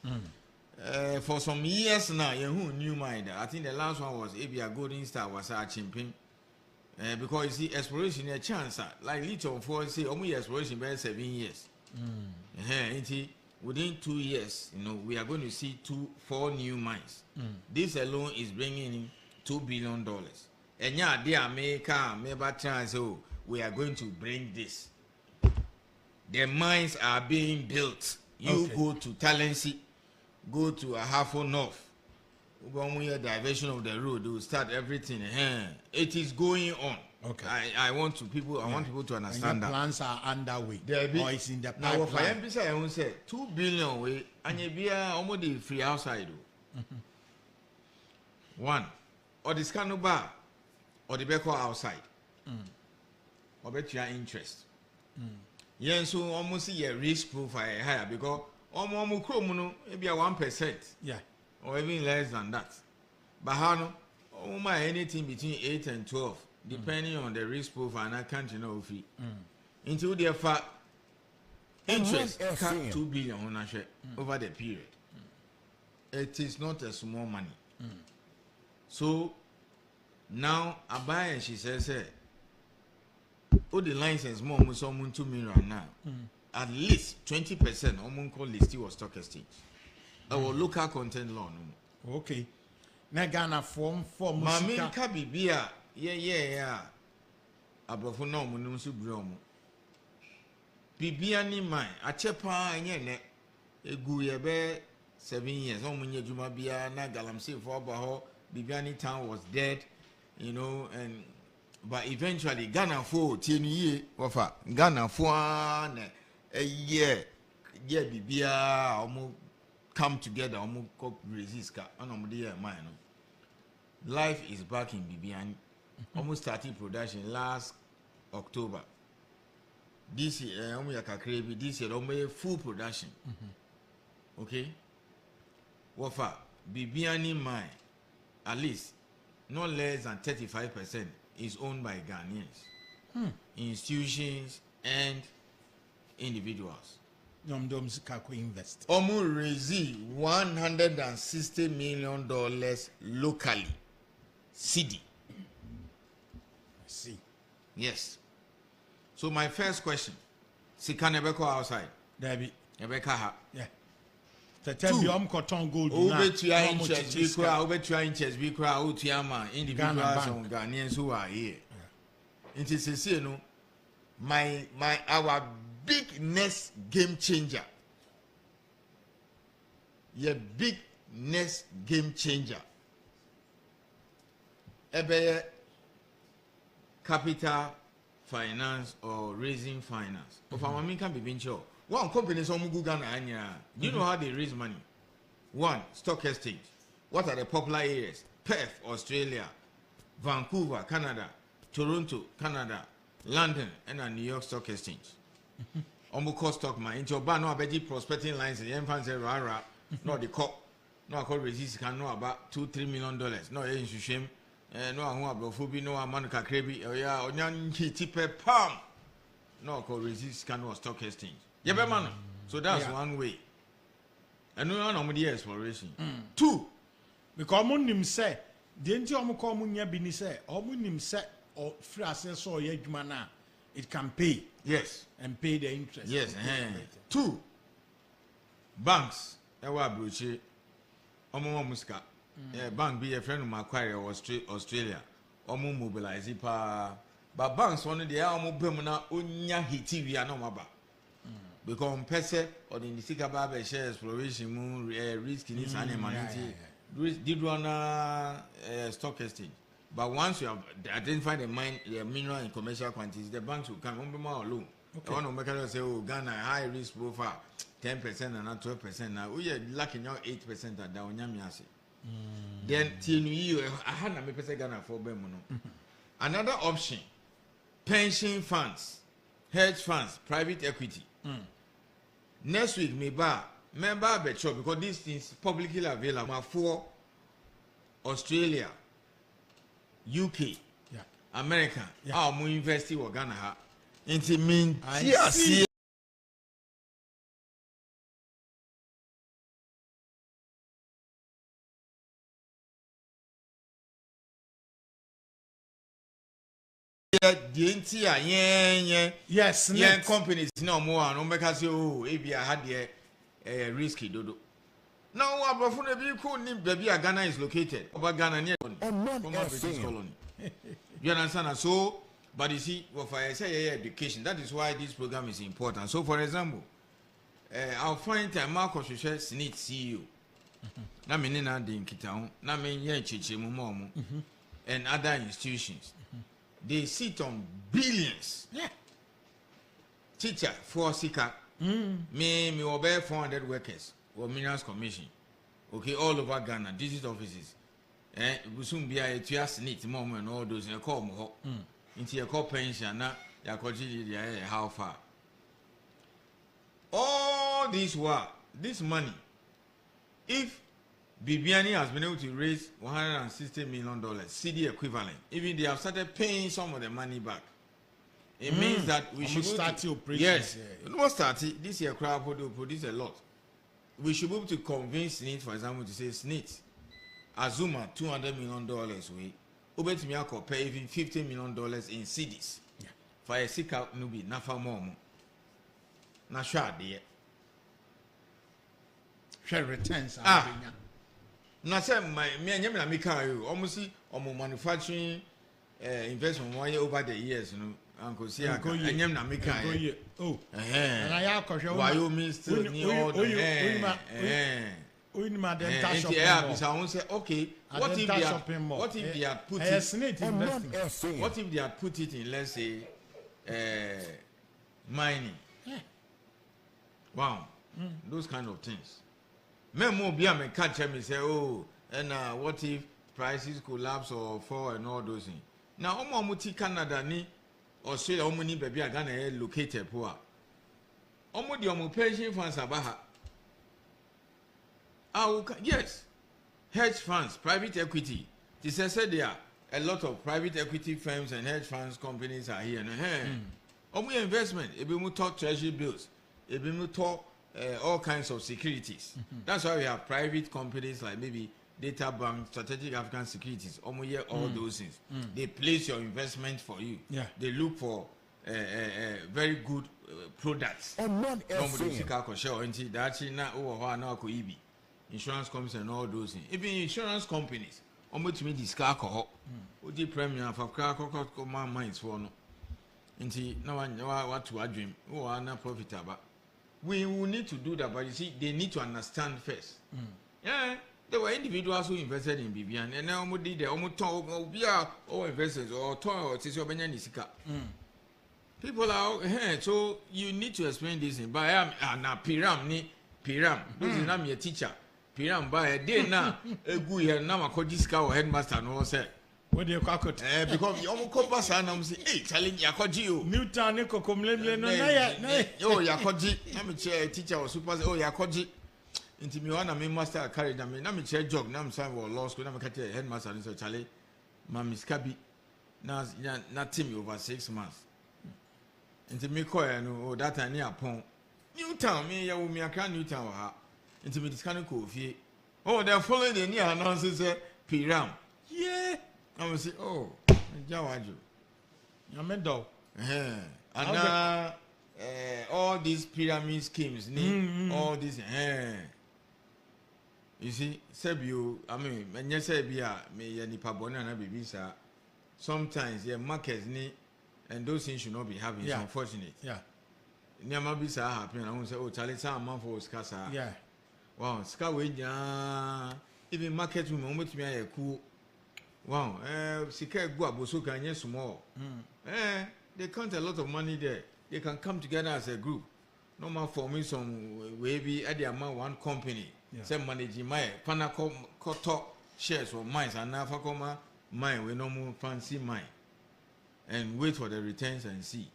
For some years now, you new mine. I think the last one was Abia Golden Star was our champion. Because you see, exploration a chance. Like lithium for say, only exploration by 7 years. Within 2 years, we are going to see 4 new mines. This alone is bringing in $2 billion. And yeah, they are so we are going to bring this. The mines are being built. You go to Talensi, go to Ahafo North. Diversion of the road, they will start everything. It is going on. Okay. I want people to understand that plans are underway. Or it's in the pipeline. Now, if I am say $2 billion way, and you be almost free outside. One, or the scanner bar, or the beko outside. Or bet your interest. Yes, so almost see a risk profile higher because almost maybe 1%. Yeah. Or even less than that. But how anything between 8 and 12, depending on the risk profile, and I can't fee. Until the fact interest cut $2 billion on a share over the period. It is not a small money. So now I buy and she says, all the license more someone $2 million now. At least 20% almost called listed or stock exchange. Our local content law. Okay. Na Ghana form Mami ka bibia yeah. Abofo na omo nso bure omo. Bibia ni man achepa enye ne egu ye be 7 years omo nye juma bia na galamsey for abaho bibia ni town was dead, and but eventually Ghana for tienu ye ofa Ghana for na yeah bibia omo come together, resist. Life is back in Bibiani. Almost started production last October. This year, this year, full production. Okay? Wafa, Bibiani mine, at least, no less than 35% is owned by Ghanaians, institutions, and individuals. Invest. Almost raise $160 million locally. CD. See. Yes. So my first question: Sika never go outside. Debbie. Never ha. Yeah. The cotton gold. Over 2 inches. Over 2 inches. We cry out to Yama individuals and Ghanaians who are here. It is our big next game changer. your big next game changer. Ebe capital finance or raising finance. Of our money can be venture. One company is on Ghana. Do you know how they raise money? One, stock exchange. What are the popular areas? Perth, Australia, Vancouver, Canada, Toronto, Canada, London, and a New York Stock Exchange. Almost stock mine. Into a no abeti prospecting lines. The infants are rara. No the cop. No I call resist can know about $2-3 million. No in shame. No I want brofobi. No I manuka krebi. Oh yeah. Onyan tipe palm. No I call resist can know stock exchange. Yeah, man. So that's one way. And no one exploration. 2. Because Munim say, didn't you call Munya Bini say, or Munim say, or free access or Yedmana, it can pay. Yes. And pay the interest. Yes. 2. Banks. Ewa Bruce. Omo Muska. Bank be a friend of Macquarie or Australia. Omo mobilize pa. But banks one of the Omo Bemuna Unya Hiti we are no maba. Because Pese or the Nisika Baba share exploration moon risk in this animal. Did one stock exchange. But once you have identified the mineral and commercial quantities, the banks will come on more loan. Okay. One of them say, oh, Ghana high risk profile, 10% and not 12%. Now we are lucky now 8% at down Yamiasi. Then till you I had a percent Ghana for Bemono. Another option, pension funds, hedge funds, private equity. Next week, member betcho because this is publicly available for Australia, UK, America. Our more university or Ghana ha. Inti mean see. Yes, companies no more. No make us say, oh, if you had the risky dodo. Now, what about the vehicle? Baby, Ghana is located. Over Ghana near British colony. You understand? So, but you see, well, for I say education, that is why this program is important. So, for example, I'll find time Marco Shusha Snit CEO. Na menina de Nkitaon, na menye chiche mumomu, and other institutions. They sit on billions. Yeah. Teacher, for Sika, me obey 400 workers or Minerals Commission. Okay, all over Ghana, district offices. We soon be a 2 years neat moment and all those in a call more. Into a call pension, ya how far. All this work, this money, if Bibiani has been able to raise $160 million CD equivalent. Even they have started paying some of the money back. It means that we should start the operation. Yes, not start it. This year crowd will produce a lot. We should be able to convince SNIT, for example, to say SNIT, Azuma $200 million way. Obet me pay even $50 million in CDs. Yeah. For a sick out nubi, nafa more. Na sure there. Share returns. Na say me anyam na me kan you almost see manufacturing investment over the years uncle see anyam na me kan oh and I akoshe why you mean still ni all the say okay what if they had put it in let's say mining wow those kind of things. Memo be a catch me say, oh, and what if prices collapse or fall and all those things. Now, Omo Canada ni Australia, Omo ni baby are Ghana located poor. Omo the Omo pension funds abaha. Yes, hedge funds, private equity. This said there are a lot of private equity firms and hedge funds companies are here. Omo investment, if we talk treasury bills, if we talk all kinds of securities. That's why we have private companies like maybe Data Bank, Strategic African Securities, all those things. They place your investment for you. Yeah. They look for very good products. Insurance companies and all those things. Even insurance companies, almost me this car alcohol. What the premium for car minds for no. Now what to a dream? Oh, I'm not profitable. we will need to do that, but you see, they need to understand first. Yeah, there were individuals who invested in Bibian, and now we did the all investors or Nisika. People are here, so you need to explain this. But I am now Piram. This is not me a teacher. Piram by a day now. A good year now. I call this guy headmaster. No say. What do you call it? Because you almost call pass and I'm saying, hey, telling Yakoji. Newton, Nico, come no, oh, Yakoji. I'm a chair teacher or super. Oh, Yakoji. Into me one, I'm master carried. I'm a chair job. Now I'm saying, well, law school. I'm a headmaster. And so, Charlie, Mammy Scabby. Now, not Timmy over 6 months. Into me, no, that time near upon Newtown, me, ya, me, I can't Newtown. Into me, this kind of coffee. Oh, they're following the near announces, Piram. Yeah. I will say, oh, Jawaju. Your medal. And all these pyramid schemes, all these. You see, Sebio, I mean, when you say, me, any pabona and baby, sir, sometimes your markets need, and those things should not be happening. It's unfortunate. Yeah. Never be so happy, and I won't say, oh, Charlie, some month for Scassa. Yeah. Wow, Scaway, even market women, which me a cool. Wow, Sika Guaboso can yes small. They count a lot of money there. They can come together as a group. No more forming some maybe at the amount one company. Say managing my Panaco shares or mines and Nafakoma mine with no more fancy mine. And wait for the returns and see.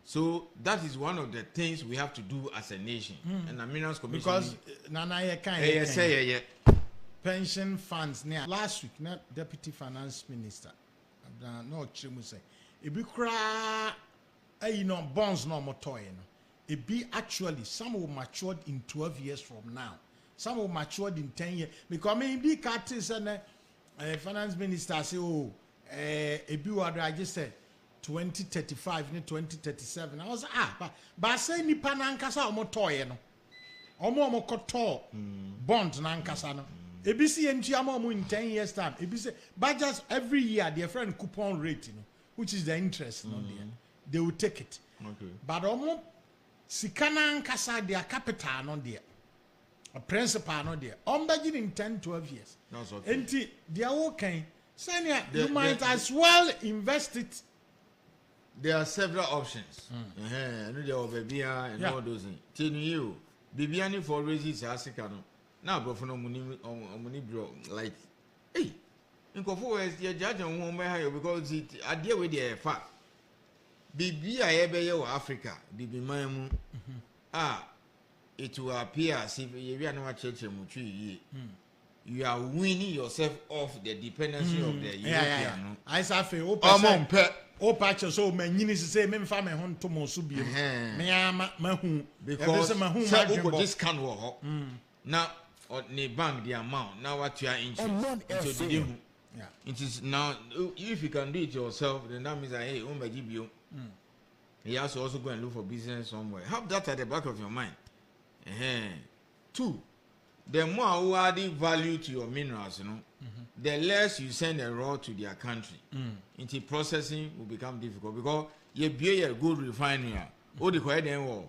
So that is one of the things we have to do as a nation. And the Minerals Commission. Because Nana can't. Pension funds near last week, not Deputy Finance Minister. No Chimu say. It be cry, bonds no more toy. It be actually some will matured in 12 years from now. Some will matured in 10 years. Because maybe Curtis and Finance Minister say, oh, it be what I just said 2035, 2037. I was but I say ni panankasa omo toy no. Omo koto bond nankasa no. ABC and Chiamo in 10 years' time. ABC, but just every year, their friend coupon rate, which is the interest, they will take it. Okay. But almost Sikana Kasa, their capital, not there. A principal, not there. Budget in 10, 12 years. That's okay. And they are okay. Sanya, you might as well invest it. There are several options. I know there will be and all those things. Tell you, Bibiani for raises Asikano. Now, bro, for no money, bro, like, hey, in Kofu, the judge and woman because it, I deal with the fact. Bibi, I ever Africa, Bibi Mamu, it will appear as if you are not church and you are winning yourself off the dependency of the European. I say, oh, patches, so many say, men family home to Mosubi. Me, Mahu, because this can work. Now, or ne bank the amount. Now what you are into it is now if you can do it yourself, then that means that hey, give you. You have to also go and look for business somewhere. Have that at the back of your mind. Two, the more you add value to your minerals, the less you send a raw to their country. Into processing will become difficult because you be a good refinery. All the quiet then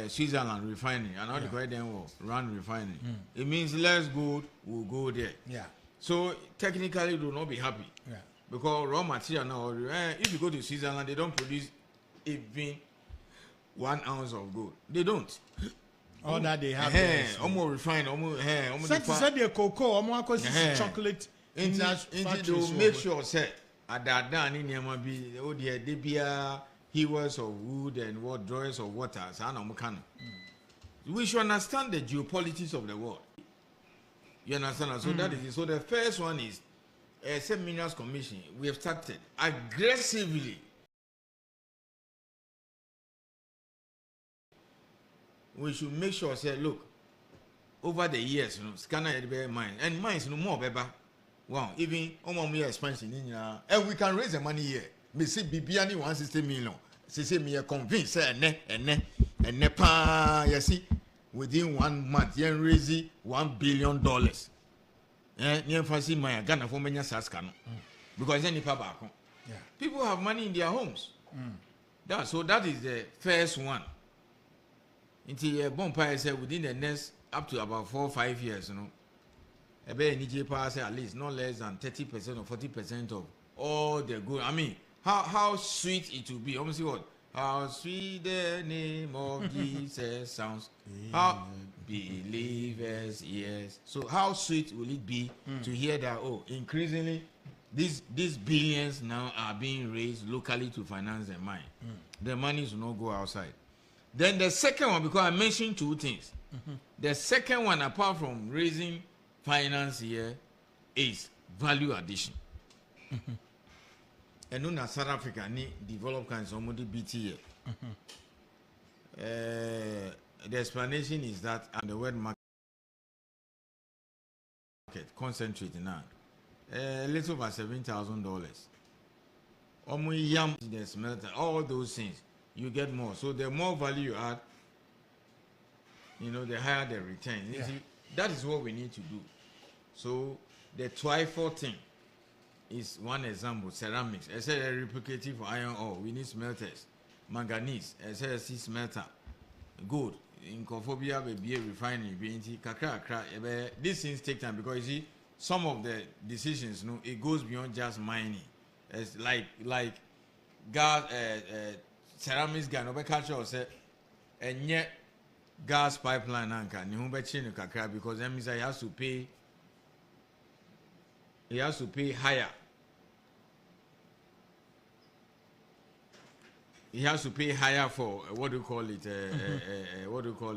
Switzerland refining and all the quiet then will run refining. It means less good will go there. So technically, do not be happy. Because raw material now, if you go to Switzerland, they don't produce even 1 ounce of gold. They don't. All that they have. Almost refined, almost. Said the cocoa, almost chocolate. To make sure, say, at that done in Yamabi, oh dear, they be hewers of wood and what drawers of water. We should understand the geopolitics of the world. You understand? So that is it. So the first one is Minerals Commission. We have started aggressively. We should make sure, say, look, over the years, scanner had bear mine and mines no more, beba. Wow, even Oman expansion in and we can raise the money here. Me see Bibiani 160 million. Say me convinced, say and nepa, you see, within 1 month, you raise $1 billion. You fancy my Ghana for many Saskano because any papa. People have money in their homes. So that is the first one. Until bonfire said within the next up to about 4 or 5 years, you know. A better NJ power say at least not less than 30% or 40% of all the good. I mean, how sweet it will be. Almost what? How sweet the name of Jesus sounds. How believers, yes. So how sweet will it be to hear that, oh, increasingly these billions now are being raised locally to finance the mine. The money will not go outside. Then the second one, because I mentioned two things. The second one, apart from raising finance here, is value addition. And no, South Africa need develop kinds of BT. The explanation is that on the world market concentrate now a little over $7,000. Yam the smelter, all those things you get more. So the more value you add, you know, the higher the return. Yeah. See, that is what we need to do. So the trifle thing is one example. Ceramics, I said a replicative for iron ore. We need smelters. Manganese, I said see smelter. Gold, in Kophobia, be a refinery, these things take time because you see, some of the decisions, you know, it goes beyond just mining. It's like gas, ceramics, guy, no culture or say, and yet gas pipeline anchor, because that means he has to pay higher. He has to pay higher for what do you call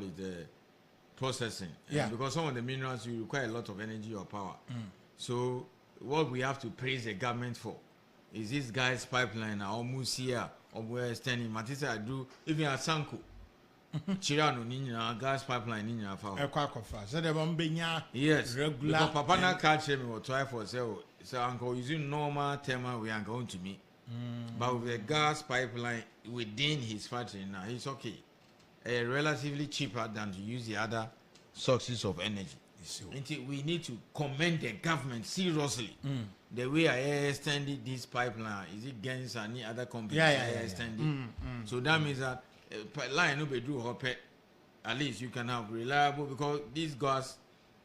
it? Processing. Yeah. Because some of the minerals you require a lot of energy or power. So what we have to praise the government for is this guy's pipeline almost here or we're extending. Matisa I do even at Sanko. Chirano Nina gas pipeline Nina for. So the Bombina. Yes. Regular. Because Papa na catch him or try for so Uncle using normal thermal we are going to meet. But with the gas pipeline within his factory now, it's okay. Relatively cheaper than to use the other sources of energy. Until we need to commend the government seriously. The way I extended this pipeline, is it against any other company? So that means that line no be do hope. At least you can have reliable because this gas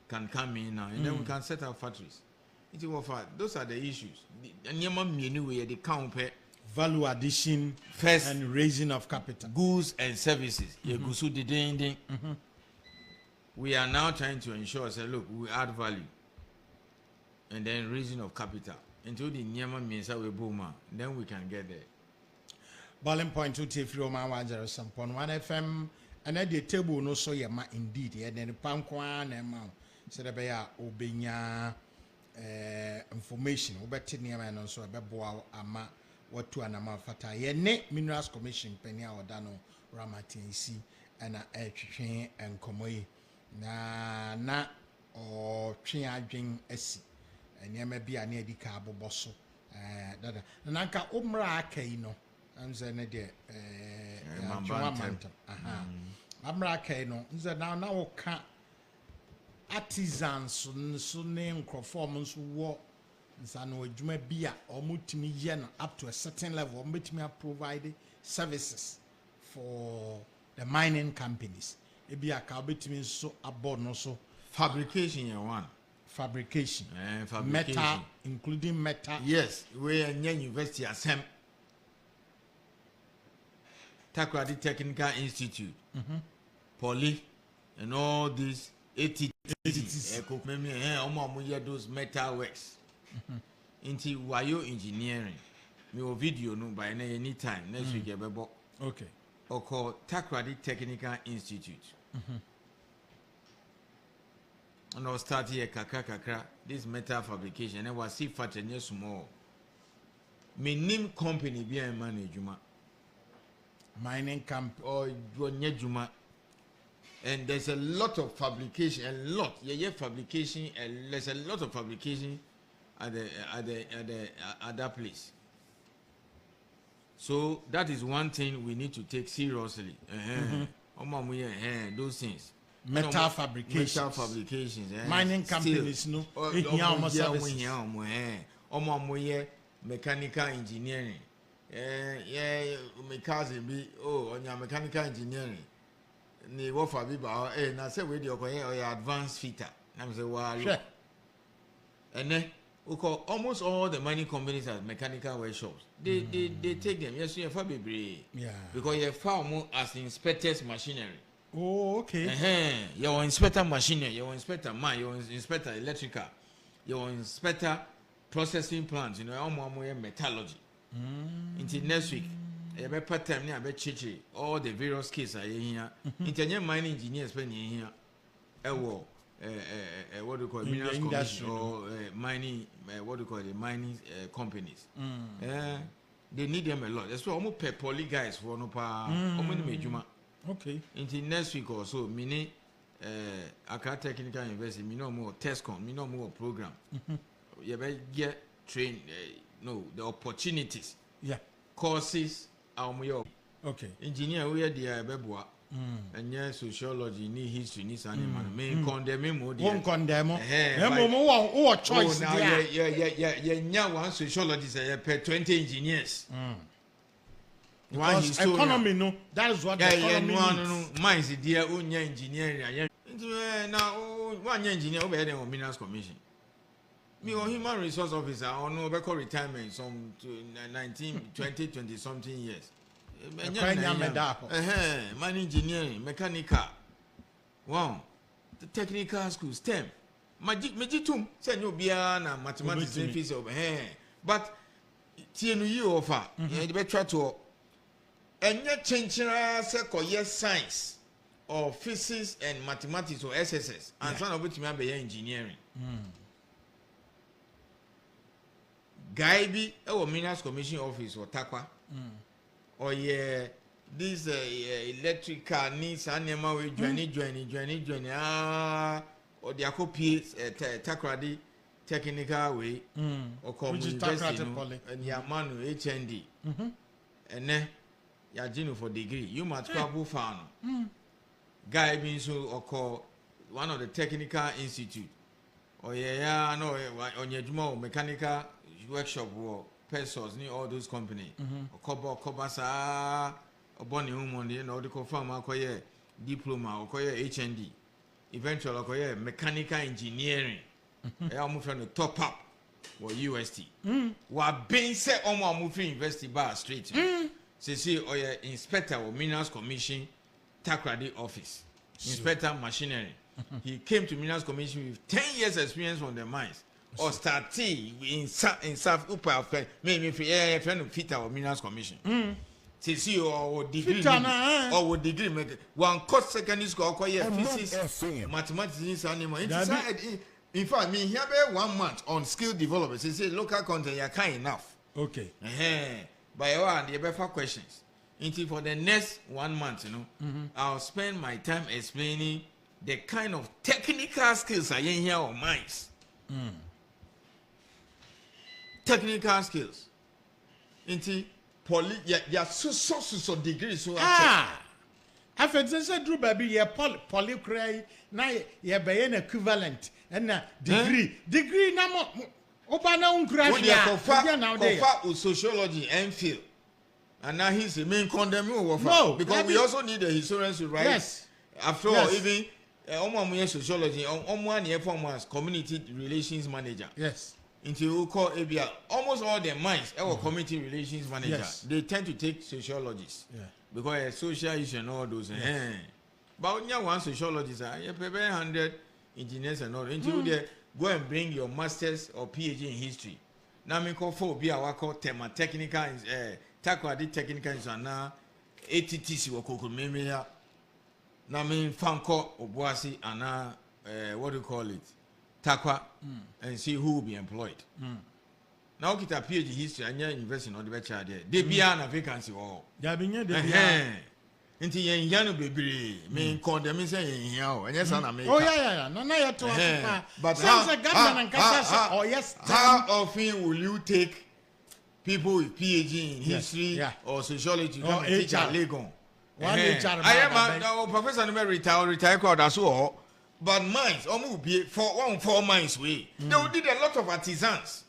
can come in now and then we can set up factories. Those are the issues. The count value addition first and raising of capital, goods and services. We are now trying to ensure, say, look, we add value and then raising of capital until the Nyama means we boom, then we can get there. Balling point to take from Oman 101.1 FM and at the table no so yama indeed, and then the Pankwan and Mount Sedabaya Obenya. Information obeti niama no so ebeboa ama watu anama fata ye ne Minerals Commission penia odano Ramatensi na etwetwe enkomo yi na o twe adwen asi niama bia na edika aboboso dada na nka umra akai no amze ne de amra akai no nze na woka artisans so ne nkrofom so wo nsano adwuma bia omutimi ye no up to a certain level omutimi provide services for the mining companies e bia ka obetimi so aboard no so fabrication you one fabrication fabrication metal including metal yes we are university asem Takrady Technical Institute Poly and all these 80 those metal works into Wayo Engineering. Me video no by any time next week okay. Or called Takrady Technical Institute. And I'll start here kakra this metal fabrication and was see fat and small. Me name company be a management mining camp or Juma. And there's a lot of fabrication, fabrication, and there's a lot of fabrication at that place. So that is one thing we need to take seriously. Those things. Metal fabrications. Mining companies, no. Mechanical engineering. My cousin be on your mechanical engineering. ni wo fa bi ba na say we dey okoye or advanced fitter na me say wa lo ene almost all the mining companies have mechanical workshops. They take them. Yes, you have bebre. Yeah. Because you found more as inspectors machinery. Oh, okay. Your inspector machinery, your inspector mine, your inspector electrical, your inspector processing plants. You know, more metallurgy. Until next week, you be part time. You be chichi. All the various skills are here. Until mining engineers spend here. What do you call it? Minerals commission or mining, what do you call it? Mining companies. They need them a lot. That's why almost per poly guys for no pa. Okay. Until next week or so, mini Accra Technical University, me no more TESCOM, me no more program. You better get trained. No, the opportunities. Yeah. Courses. Okay. Engineer, we are the beboa. And yes, sociology, ni history, ni sani man. Me condemn mo. Won't condemn mo. Mo choice. Now, yeah. One sociologist, per 20 engineers. Because economy, no. That is what the economy needs. Mine is dear, own engineering. Now, one engineer over there on Minerals Commission. Me or human resource officer, or no, record retirement, some 19, 20, 20 something years. Man engineering, mechanical. Wow. The technical school, STEM. Majitum, send you biana, mathematics and physics over here. But TNU offer, you better to and yet change science or physics and mathematics or SSS, and some of which may be engineering. Guy be our Minerals Commission office or Takwa. Or this electrical needs animal with journey or the acopies takradi technical way or community and Yamanu HND and then Yajino for degree. You must travel fan. Guy being so or call one of the technical institute or no on your mechanical workshop or pesos ni all those company Kobasa Oboni Umundi and all the confirm akoye diploma akoye HND eventually akoye mechanical engineering I'm trying to top up or UST what being said omo moving university bar straight see or inspector or Minerals Commission Takrady office inspector machinery he came to Minerals Commission with 10 years experience on the mines or start in South Upper maybe friend of fit our Minerals Commission. See or degree or would degree make one course secondary school or physics, mathematics, animal. In fact, me here 1 month on skill development. Say local content you kind enough. Okay. By one, the better questions. Until for the next 1 month, I'll spend my time explaining the kind of technical skills I in here on mines. Technical skills. Into so degrees so I said Drew baby ye poly cray na ye be an equivalent and degree na mo opana ungrafia now there sociology and field and now he's the main condemn because we also need a historian to write. Yes. After all, even sociology as community relations manager. Yes. Into you call ABR, almost all their minds, our community relations manager, they tend to take sociologists because social issue and all those. But when you want sociologists, you prepare 100 engineers and all. Into you there, go and bring your masters or PhD in history. Now, me call for be our call tema technical, takwadi technical is now ATTC or Kokumemia. Now, me fanko obuasi and what do you call it? Takwa and see who will be employed. Now get a PhD history and invest in all the better there. They be a vacancy or into young baby mean condemn saying here and yes and America. Oh yeah. No to but how often will you take people with PhD in history or sociology to come and teach at Legon? I am a professor retire crowd as well. But mines, almost be for 4 mines way. They will need a lot of artisans.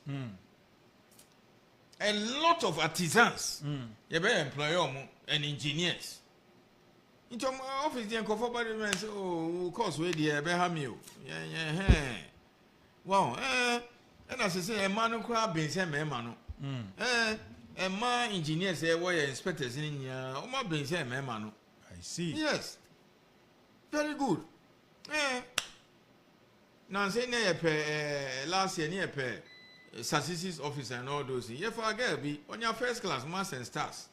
A lot of artisans. You better employ and engineers. into my office there go for body man say oh course we there be ha me o yeah wow and as I say a man no cry been say me man no a man engineer say we inspectors in here o ma been say me man no I see yes very good now say na last year near pe statistics officer and all those things you for girl be on your first class maths and stars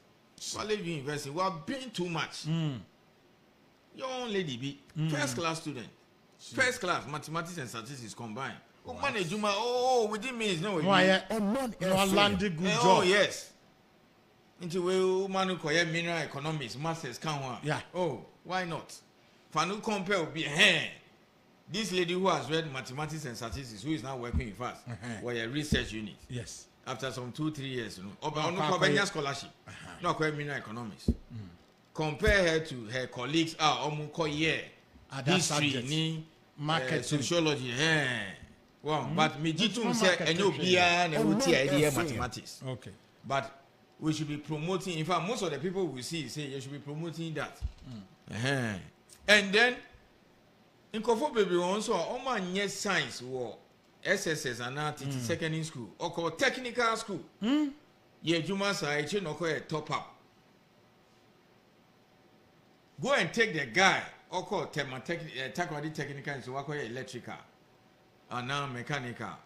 college university we are being too much your own lady be first class student first class mathematics and statistics combined manage within minutes no landed good job oh yes into we man ko mineral economics masters can one yeah why not fanu compare be this lady who has read mathematics and statistics who is now working with us for a research unit yes after some 2-3 years you know scholarship no acquire mineral economics compare her to her colleagues history ni market sociology wow but me jitu say enyo bia na wuti idea mathematics okay but we should be promoting in fact most of the people we see say you should be promoting that and then in Kofo baby also man yes science war SSS and secondary school or called technical school juma side no call top up go and take the guy or call technical so what call electrical and now mechanical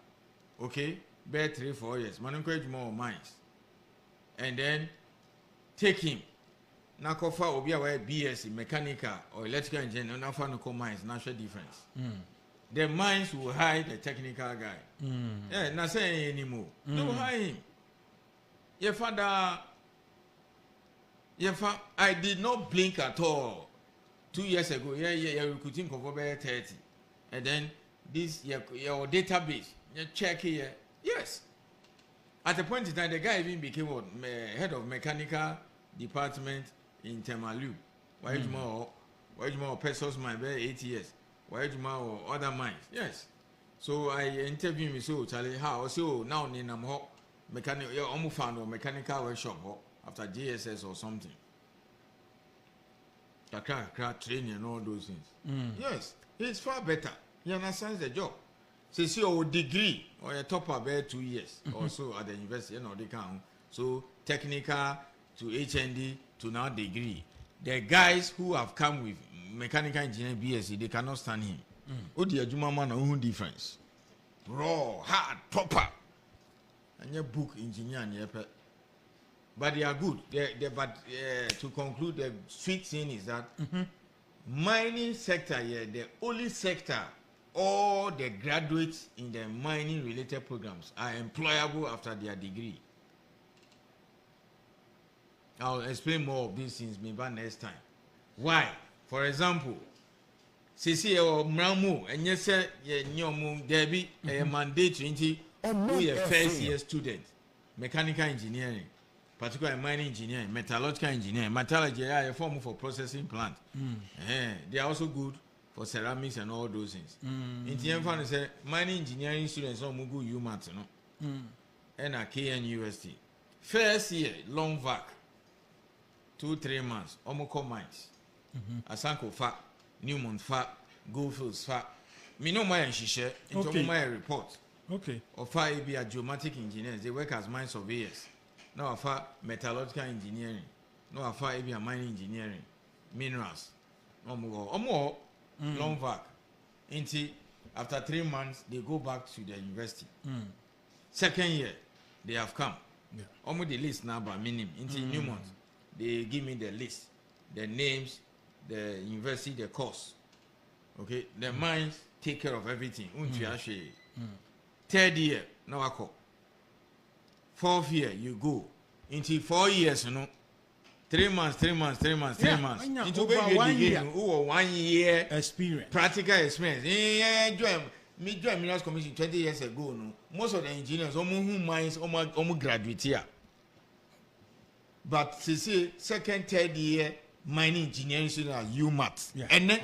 okay bear 3-4 years man encourage more minds and then take him na kofa obi a wey BSc mechanical or electrical engineer na fa no call minds natural difference the minds will hide the technical guy na say anymore they will hide him your father I did not blink at all 2 years ago you're recruiting for 30 and then this your database you check here yes at a point in time the guy even became head of mechanical department in Temalu why you more pesos mine 8 years why you more other mines yes so I interviewed me so Charlie how so now in mechanical you almost found a mechanical workshop after JSS or something training and all those things yes it's far better he understands the job so see your degree or a top about 2 years or so at the university you know they can so technical to HND to now degree the guys who have come with mechanical engineering BSc they cannot stand him the ajuma man no difference raw hard proper and your book engineer and your but they are good but to conclude the sweet thing is that mining sector the only sector all the graduates in the mining related programs are employable after their degree. I'll explain more of these things maybe next time. Why? For example, CC or Mramu and yes sir nyomu debi a mandate into who a first year student mechanical engineering particularly mining engineering metallurgical engineering metallurgy are a form for processing plant they are also good for ceramics and all those things in the end say mining engineering students on mugu UMAT no and a KNUST first year long vac 2-3 months omoko mines asanko fa Newmont fa Goldfields fa me no my shisha into my report or fa be a geomatic engineers they work as mine surveyors no afa metallurgical engineering no afa be a mining engineering minerals omo long vac until after 3 months they go back to their university second year they have come omo the list now by minimum until Newmont they give me the list the names the university the course okay the mines take care of everything third year now I call fourth year you go into 4 years you know 3 months into over 1 year 1 year experience practical experience me join Minerals Commission 20 years ago no most of the engineers who mines graduate here but see second third year mining engineering students at UMAT and then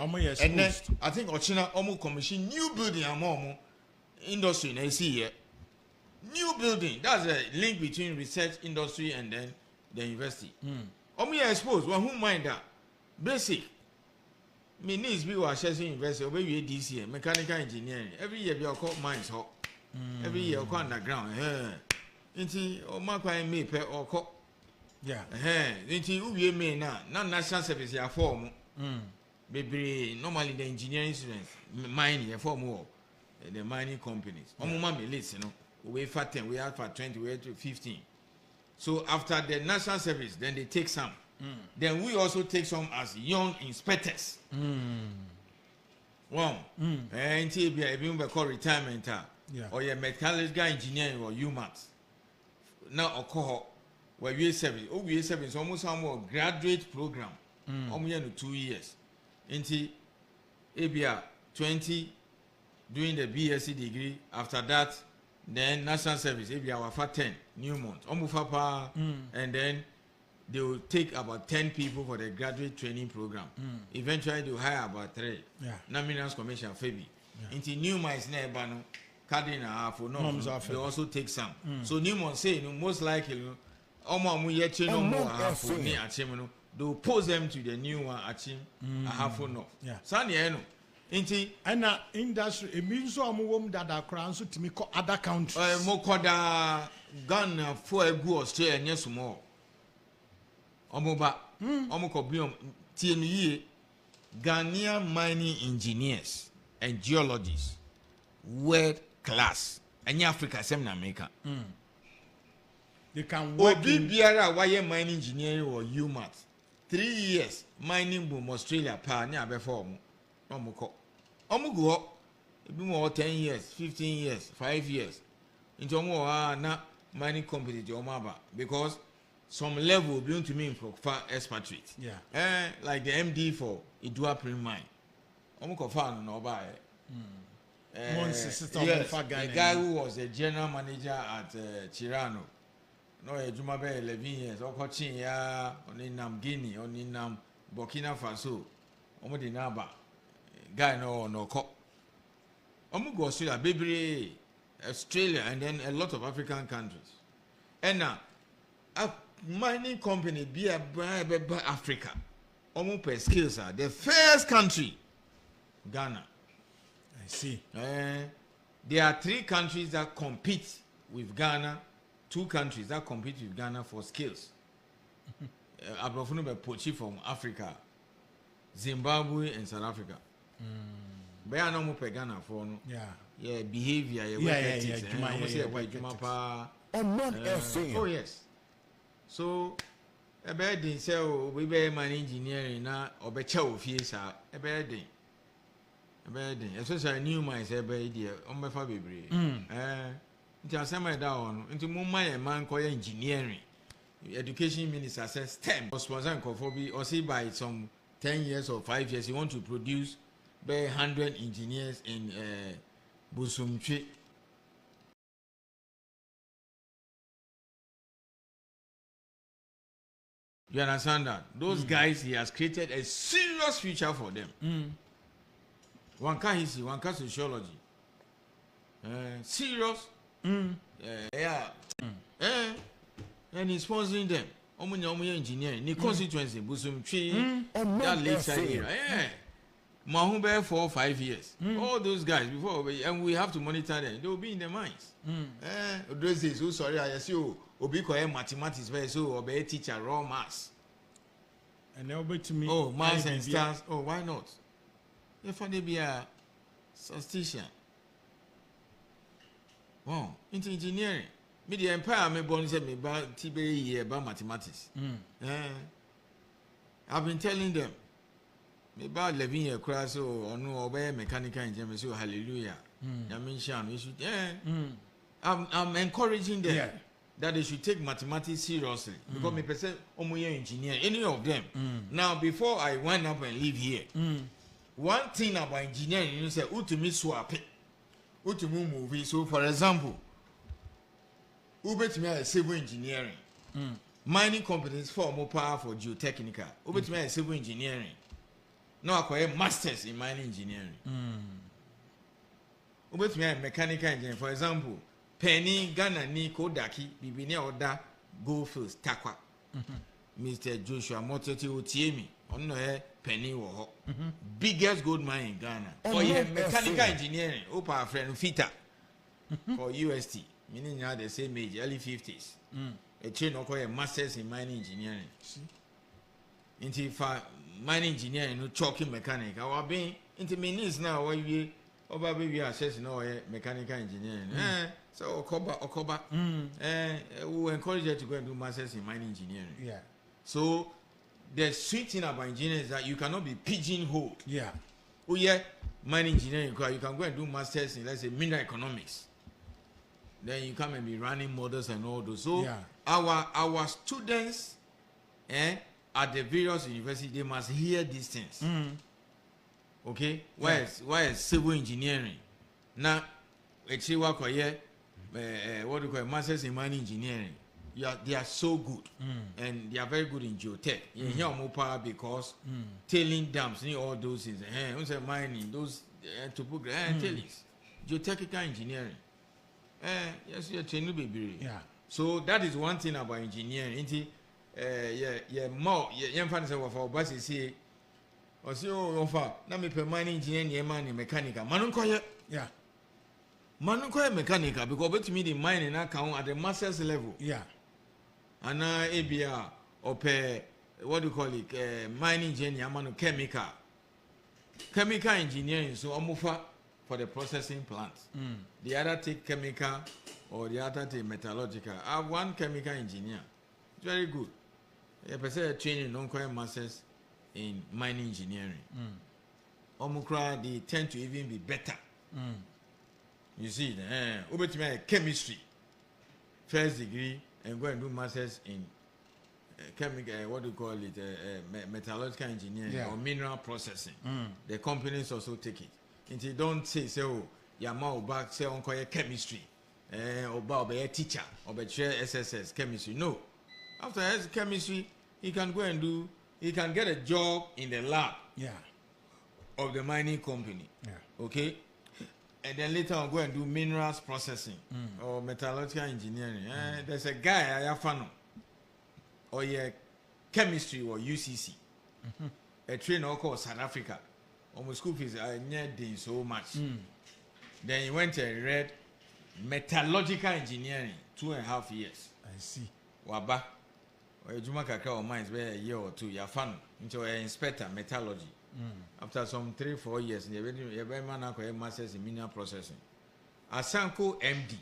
I think Ochina commission new building among industry and see here new building that's a link between research industry and then the university exposed one who mind that basic me needs be was Chelsea University, over here this year, mechanical engineering. Every year we are called mines hot. Every year we underground. Inti o makwa me pe or co. Yeah. Inti uwe me na national service ya form. Baby, normally the engineering students mining ya form more the mining companies. Omuma me list, you know. We for 10, we have for 20, we have to 15. So after the national service, then they take some. Then we also take some as young inspectors. Wow. Until we call retirement or your mechanical engineering or UMAT. Now a cohort where we service. Oh, we service almost some more graduate program. Almost 2 years. Until ABA 20 doing the BSc degree. After that, then national service. ABA our for 10 new month. And then they will take about 10 people for the graduate training program. Eventually, they will hire about 3. Nominals Commission, Fabi. Into Newman is never no cardinal for no. They also take some. So Newman say, most likely, Oman we yet no more half near Achimano. They will pose them to the new one Achim a half no. Sunny, Inti and industry, it means so I'm that are crown so to me other countries. Mokoda Ghana for a good Australia, yes, more. Omoba, Omokobium, TNE, Ghanaian mining engineers and geologists, world class, and Africa, same America. They can work. Obi Biara, why mining engineering or UMAT? 3 years mining boom Australia, pa near before Omoko. Omugo, be more 10 years, 15 years, 5 years. Into more na mining company to Omaba because some level belong to me for far expatriate. Like the MD for Idua Prim Mine. Omuko fan no buy. Yes, the guy who was the general manager at Chirano. No, Jumabe 11 years. Okochin ya oninam Guinea, oninam Burkina Faso. Omodinaba. Guy no co. Omugo Australia, baby Australia, and then a lot of African countries. And now mining company be a Africa. Almost per skills are the first country, Ghana. I see. There are 3 countries that compete with Ghana, 2 countries that compete with Ghana for skills. Abrofunu be pochi from Africa, Zimbabwe and South Africa. But I know more per Ghana for no. Behavior, oh yes. So a bad thing say we be man engineering na obecha ofie a bad thing. Especially new minds a bad idea on my fa bebre. Nti asema da on nti mo man call engineering. Education minister says STEM. Sponsor Kofobi or see by some 10 years or 5 years you want to produce by 100 engineers in Busumchi. You understand that? Those guys, he has created a serious future for them. One can history, one can sociology. Serious. And he's sponsoring them. Omunya engineering. The constituency, Busum Tree, that lakeside area. Mahumbe 4 or 5 years. All those guys before, and we have to monitor them. They will be in the mines. Those days, oh sorry, I see you. Obiko mathematics, so obey teacher raw maths. And they'll be to me. Oh, maths and stars. Oh, why not? If they be a statistician. Wow, into engineering. Me the empire me born say me about TBE about mathematics. I've been telling them. Me about 11 years class or no obey mechanical engineering. So hallelujah. I'm encouraging them that they should take mathematics seriously because me person engineer any of them. Now before I wind up and leave here, one thing about engineering you say utumi swap it, utumi movie. So for example, ubetumi civil engineering, mining companies for more powerful geotechnical. Ubetumi civil engineering. Now I acquire masters in mining engineering. Ubetumi mechanical engineering. For example, Penny Ghana ni Kodaki bibine oda Goldfields Takwa. Mr. Joshua Moteti Otiemi ono penny wo biggest gold mine in Ghana for mechanical engineering opa friend Fita for UST meaning you the same age early 50s a chain of masters in mining engineering into mining engineering no chalking mechanic our being into means now where you over baby access no mechanical engineering so Okoba we encourage you to go and do masters in mining engineering so the sweet thing about engineering is that you cannot be pigeonholed. Oh yeah, mining engineering, you can go and do masters in, let's say, mineral economics. Then you come and be running models and all those. So our students at the various universities, they must hear these things. Okay? Why is civil engineering? Now, actually, what do you call it? Masters in mining engineering. They are so good and they are very good in geotech. You hear more power because tailing dams, all those things. Mining, those tailings, geotechnical engineering. Yes, you're training baby. So that is one thing about engineering. More. Fancy what for buses here. Or see, now me per mining engineering, man, mechanical. Manunko mechanical because bet me the mining account at the master's level. And ABR or what do you call it? Mining engineer, chemical engineering. So amufa for the processing plant. The other take chemical or the other take metallurgical. I have one chemical engineer. It's very good. A person training non-coin masters in mining engineering. Omukra they tend to even be better. You see, chemistry, first degree, and go and do masters in chemical, what do you call it, metallurgical engineering or mineral processing. The companies also take it. And you don't say, oh, Yama back say on chemistry, or be a teacher, or be chair SSS chemistry. No, after chemistry, he can go and do, he can get a job in the lab of the mining company. Okay. And then later on go and do minerals processing or metallurgical engineering. There's a guy I have or chemistry or UCC. A trainer called South Africa. Almost school fees I need so much. Then he went and read metallurgical engineering 2.5 years. I see. Waba. Or Juma Kaka or mines where a year or two you're into an inspector metallurgy. After some 3-4 years, you have masters in mineral processing. Asanko MD,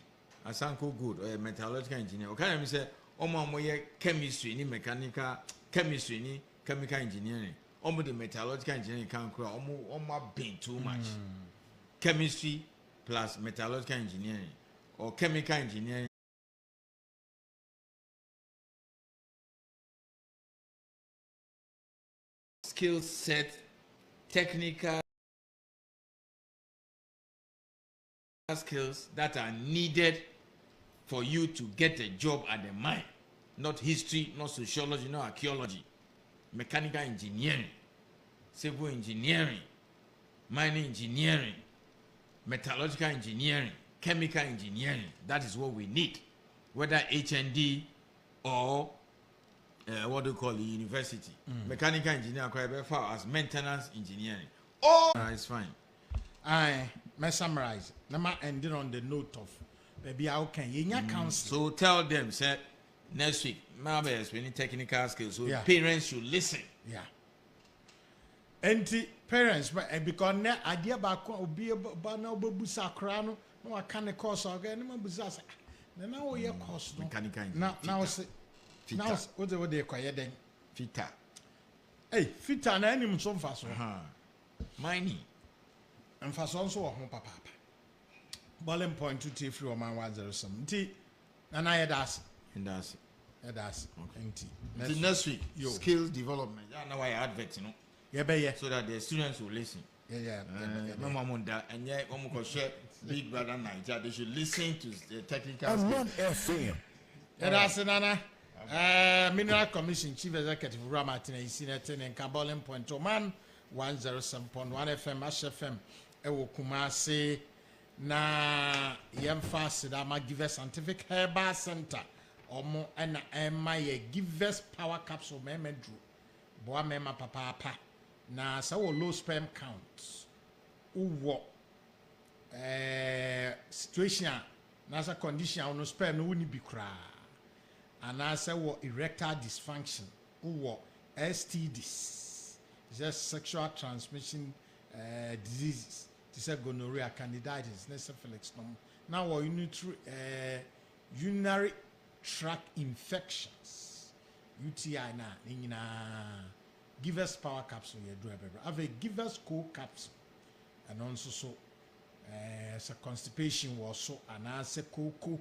Asanko good or a metallurgical engineer. Okay, I say, Oman chemistry, ni mechanical chemistry, ni chemical engineering. Almost the metallurgical engineering can't grow. Almost been too much. Chemistry plus metallurgical engineering or chemical engineering. Skill set. Technical skills that are needed for you to get a job at the mine, not history, not sociology, not archaeology, mechanical engineering, civil engineering, mining engineering, metallurgical engineering, chemical engineering. That is what we need, whether HND or what do you call the university? Mechanical engineer quite far as maintenance engineering. Oh, it's fine. I may summarize. Nama ending on the note of maybe how can you counsel? So tell them, say next week, maybe explaining technical skills. So parents should listen. And parents, but because now idea about be about now busa crano, no I can't course again. No busa. Now we are course mechanical engineering. Now now what they call then Fita. Hey, Fita na any so fast. Mining. And fast also home papa. Balling point to T free Oman 107. T and I had us. And that's okay. Next week, skills development. I know I advert, you know. Yeah. So that the students will listen. And yeah, Big Brother Niger, they should listen to the technical skills. That's Nana. Mineral Commission Chief Executive Ramatin Senator and Kaboling Point Oman 107.1 FM HFM Ewo Kumasi na Yemfa Sidama Give Scientific Herbal Center omo ena ema ye givers power capsule memedru boa mema papa na sa wo low sperm count uwo situation na sa condition no sperm no woni bi kra ana sa wo erectile dysfunction uwo STDs just sexual transmission diseases this is gonorrhea candidiasis syphilis no now wo urinary tract infections UTI na nyina givers power capsule ye do ebebe have a givers co capsule and also so so constipation was so ana se koko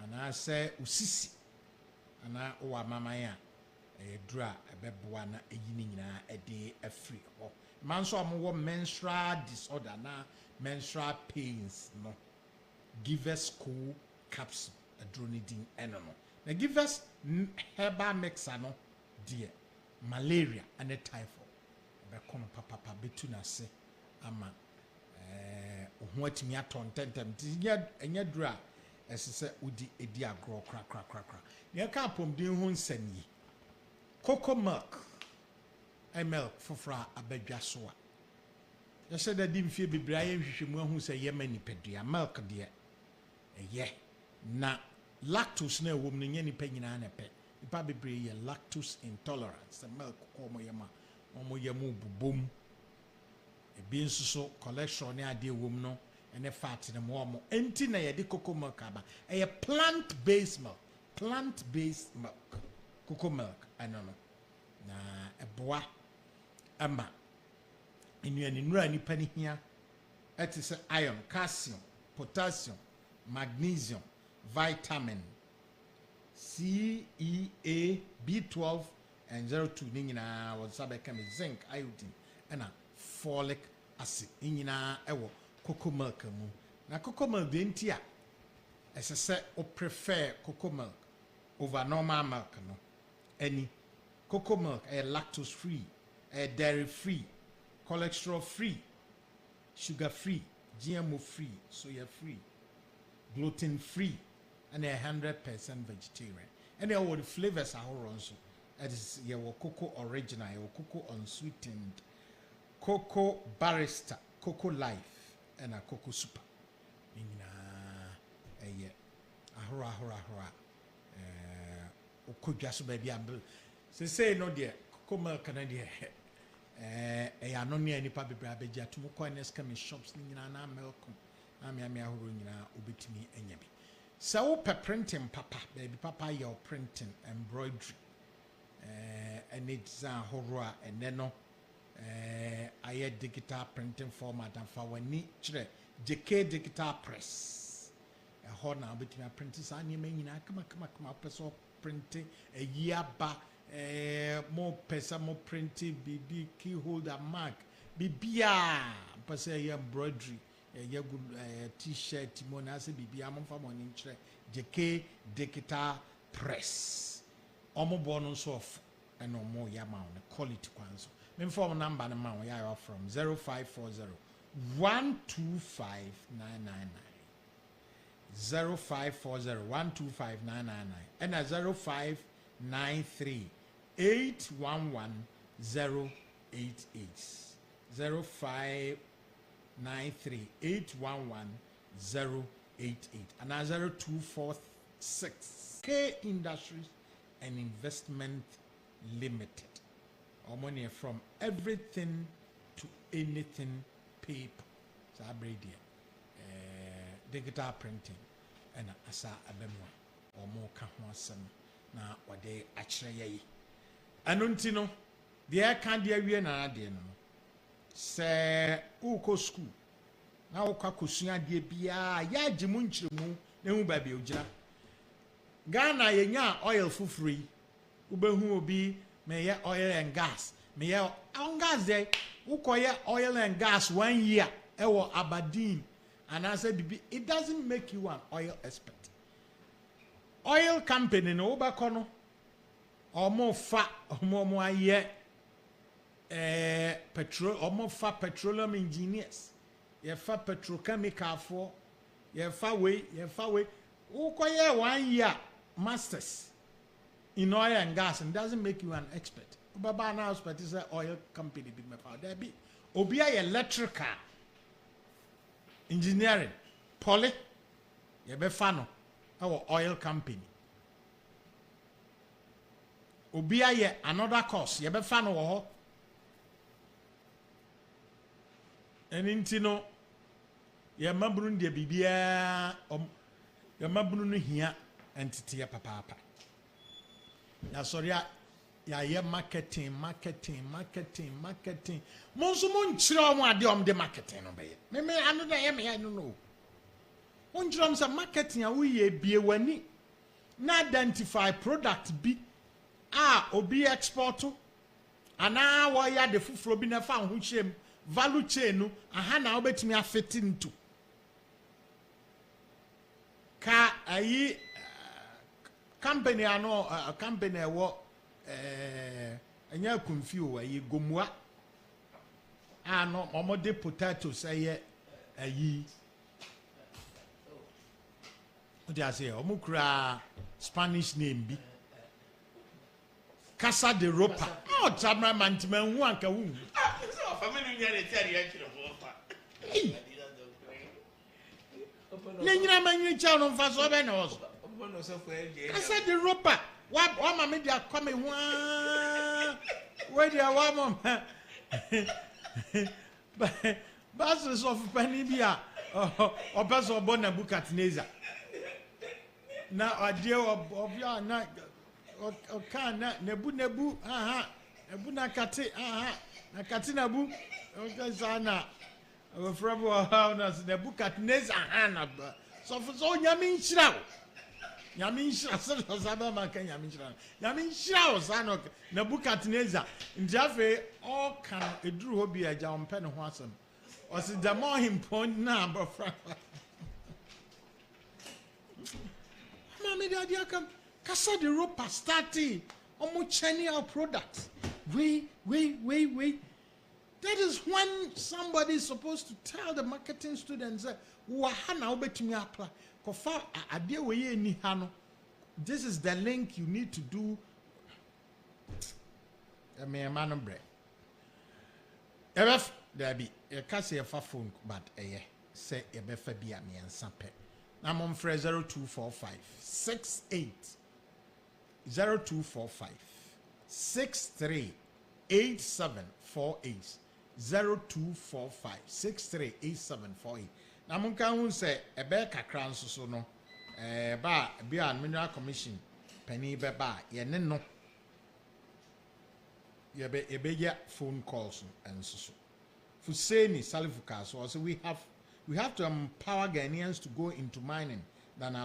ana se usisi ana o mama ya dra ebeboa na eyini nyina ede afri ho man so amwo menstrual disorder na menstrual pains no givers co capsule adronidin eno no na givers herbal mixer no dear malaria and typhoid be kono papa betu na se ama ho atimi aton tentem enya dura esese udi edi agro kra ne ka pom din ho nsani cocoa milk milk fofra abadwa so a ye se da di mfie bibra ye hwehwemu ahu se ye mani pedua milk de ye na lactose na wom no nya ni pa nyina na pe nipa bebre ye lactose intolerance milk ko mo yemu bubom ebi nso so cholesterol ne ade wom no ene fat ne mo enti na ye de cocoa milk aba e plant based milk cocoa milk ano no na eboa ama enuani nura ni pani hia etise iron calcium potassium magnesium vitamin C, E, A, B12 and 02 nyina was sabeka me zinc iodine and folic acid nyina ewo cocoa milk mu na cocoa milk de ntia esese o prefer cocoa milk over normal milk no any cocoa milk lactose free dairy free cholesterol free sugar free GMO free soya free gluten free and 100% vegetarian and all the flavors are all so it is your cocoa original your cocoa unsweetened cocoa barista cocoa life and a cocoa super ahora okodwa so baby am say no there cocoa milk na there ya no ne nipa bebra begia to ko Nescafe shops nyina na milk na me ahoro nyina obetimi anya bi so printing papa baby papa your printing embroidery and it's horror and then no I digital printing format and for wani chire JK digital press a ho na betimi printing sa ne nyina kama person printing a year back more pesa more printing bb key holder mark bibia pesa embroidery good t-shirt mona se bibia mo fa mo ni chire JK digital press omo bono so of and no more yama quality kwanzo me form number na ma ya from 0540 125 999 0540 125 999 and 0593 811 088 0593 811 088 and 0246 K Industries and Investment Limited. Our money from everything to anything paper. So I bring digital printing and asa abemwa or more kahwasam na wade achre yi. Anontino the air can dear we na de no. Se uko school na ukwa kosua de bia ya gimu nchiremu na hu ba bi ogina. Ghana yenya oil free. Ubehu obi me oil and gas. Me on gas there. Ukoye oil and gas 1 year. Ewo Aberdeen. And I said it doesn't make you an oil expert. Oil company no obakono. Or more fat or more year petrol or more fat petroleum engineers. Ye fat petrochemical for ye far way. Ukoye 1 year. masters in oil and gas and doesn't make you an expert. Baba now expert is an oil company be my power. There be Obia electrical engineering, poly, you be fano our oil company. Obia ye another course, you be fano ho. And intino ye mabrun de bibia ye mabrun here entity ya papa. Ya sorry ya marketing. Monso mon chira mo ade om de marketing no be. Me anu da ye me I no know. Mon chira mo say marketing a wo ye bie wani na identify product bi obi export ana wo ya de fufuro bi na fa ho chem value chain no aha na obetimi afit into ka ayi company ano company wo anya confuse ayi gomua no omode potatoes ayi odi ase omukura Spanish name bi Casa de Ropa tamra mantima hu anka hu family nyare tari ya kire fofa nyina manyi cha no mfa so be na oso no so for eje Casa de Ropa wa ma me dia come hu we dia wa mom Basis of Panibia or Basil Bona Bucatneza. Now a dear of your night or can Nebu Nebu, Nebuna Kati, Nakatina Bu, Sana, Frabo House, Nebucatneza, Hannah. So for so Yamin Shroud. Yamin Shroud, Sabamakan Yamin Shroud. Yamin Shroud, Sanok, Nebucatneza. In Jaffe, all can a drew hobby a John Penn Watson. Was it the more important number? Mammy, the idea come. Casa de Ropa starting almost our products. Wait. That is when somebody is supposed to tell the marketing students that Wahana obetumi apply. Kofa idea we ni hano. This is the link you need to do. Me a man of bread. There be a cassia for phone, but say a befa be at me and sampe. I'm on 0245 68 0245 63 8748 0245 63 8748. Namunka who say a bear cacran so no ba be an mineral commission penny beba ye no ye be phone calls and so. Fuseni Salifuka, so we have to empower Ghanaians to go into mining than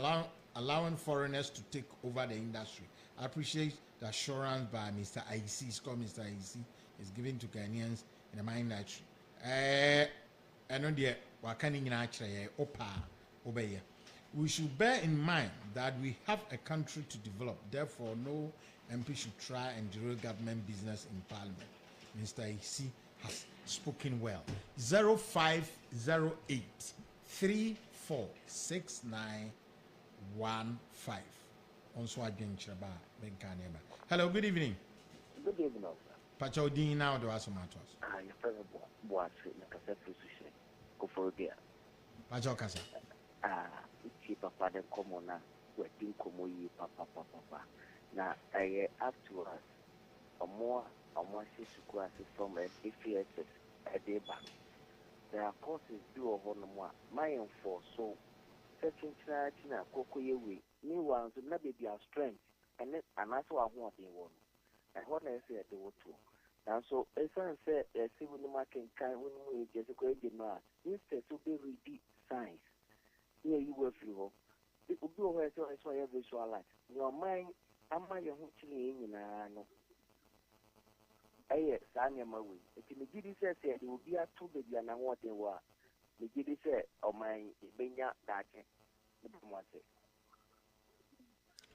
allowing foreigners to take over the industry. I appreciate the assurance by Mr. IC. It's called Mr. IC. Is given to Ghanaians in the mining industry. I know the Wakani actually Opa Obey. We should bear in mind that we have a country to develop. Therefore, no MP should try and derail government business in Parliament. Mr. IC has spoken well. 0508 346915. Also again Chaba Benkaneba. Hello, good evening. Good evening, sir. Pacho Dean now do Asomatos. Your friend was in the cassette position. Go for a Pacho Casa. It's papa the commoner. We're doing Komoyi, papa. Now, I afterwards, or more sister classes from FESS a day back. There are courses due of one more. My info, so searching China, Coco Yewi, new ones will not be our strength, and that's what I want in one. And what I say at the water. And so, as I said, a civil market can win just a great demand. Instead, to be ready science. Here you will feel. It will be always why you visualize. Your mind, am I your hooching in Sanya Mawi. If you did said there will be a 2 baby and I want they were. The Giddy said, oh my, Benya Dake.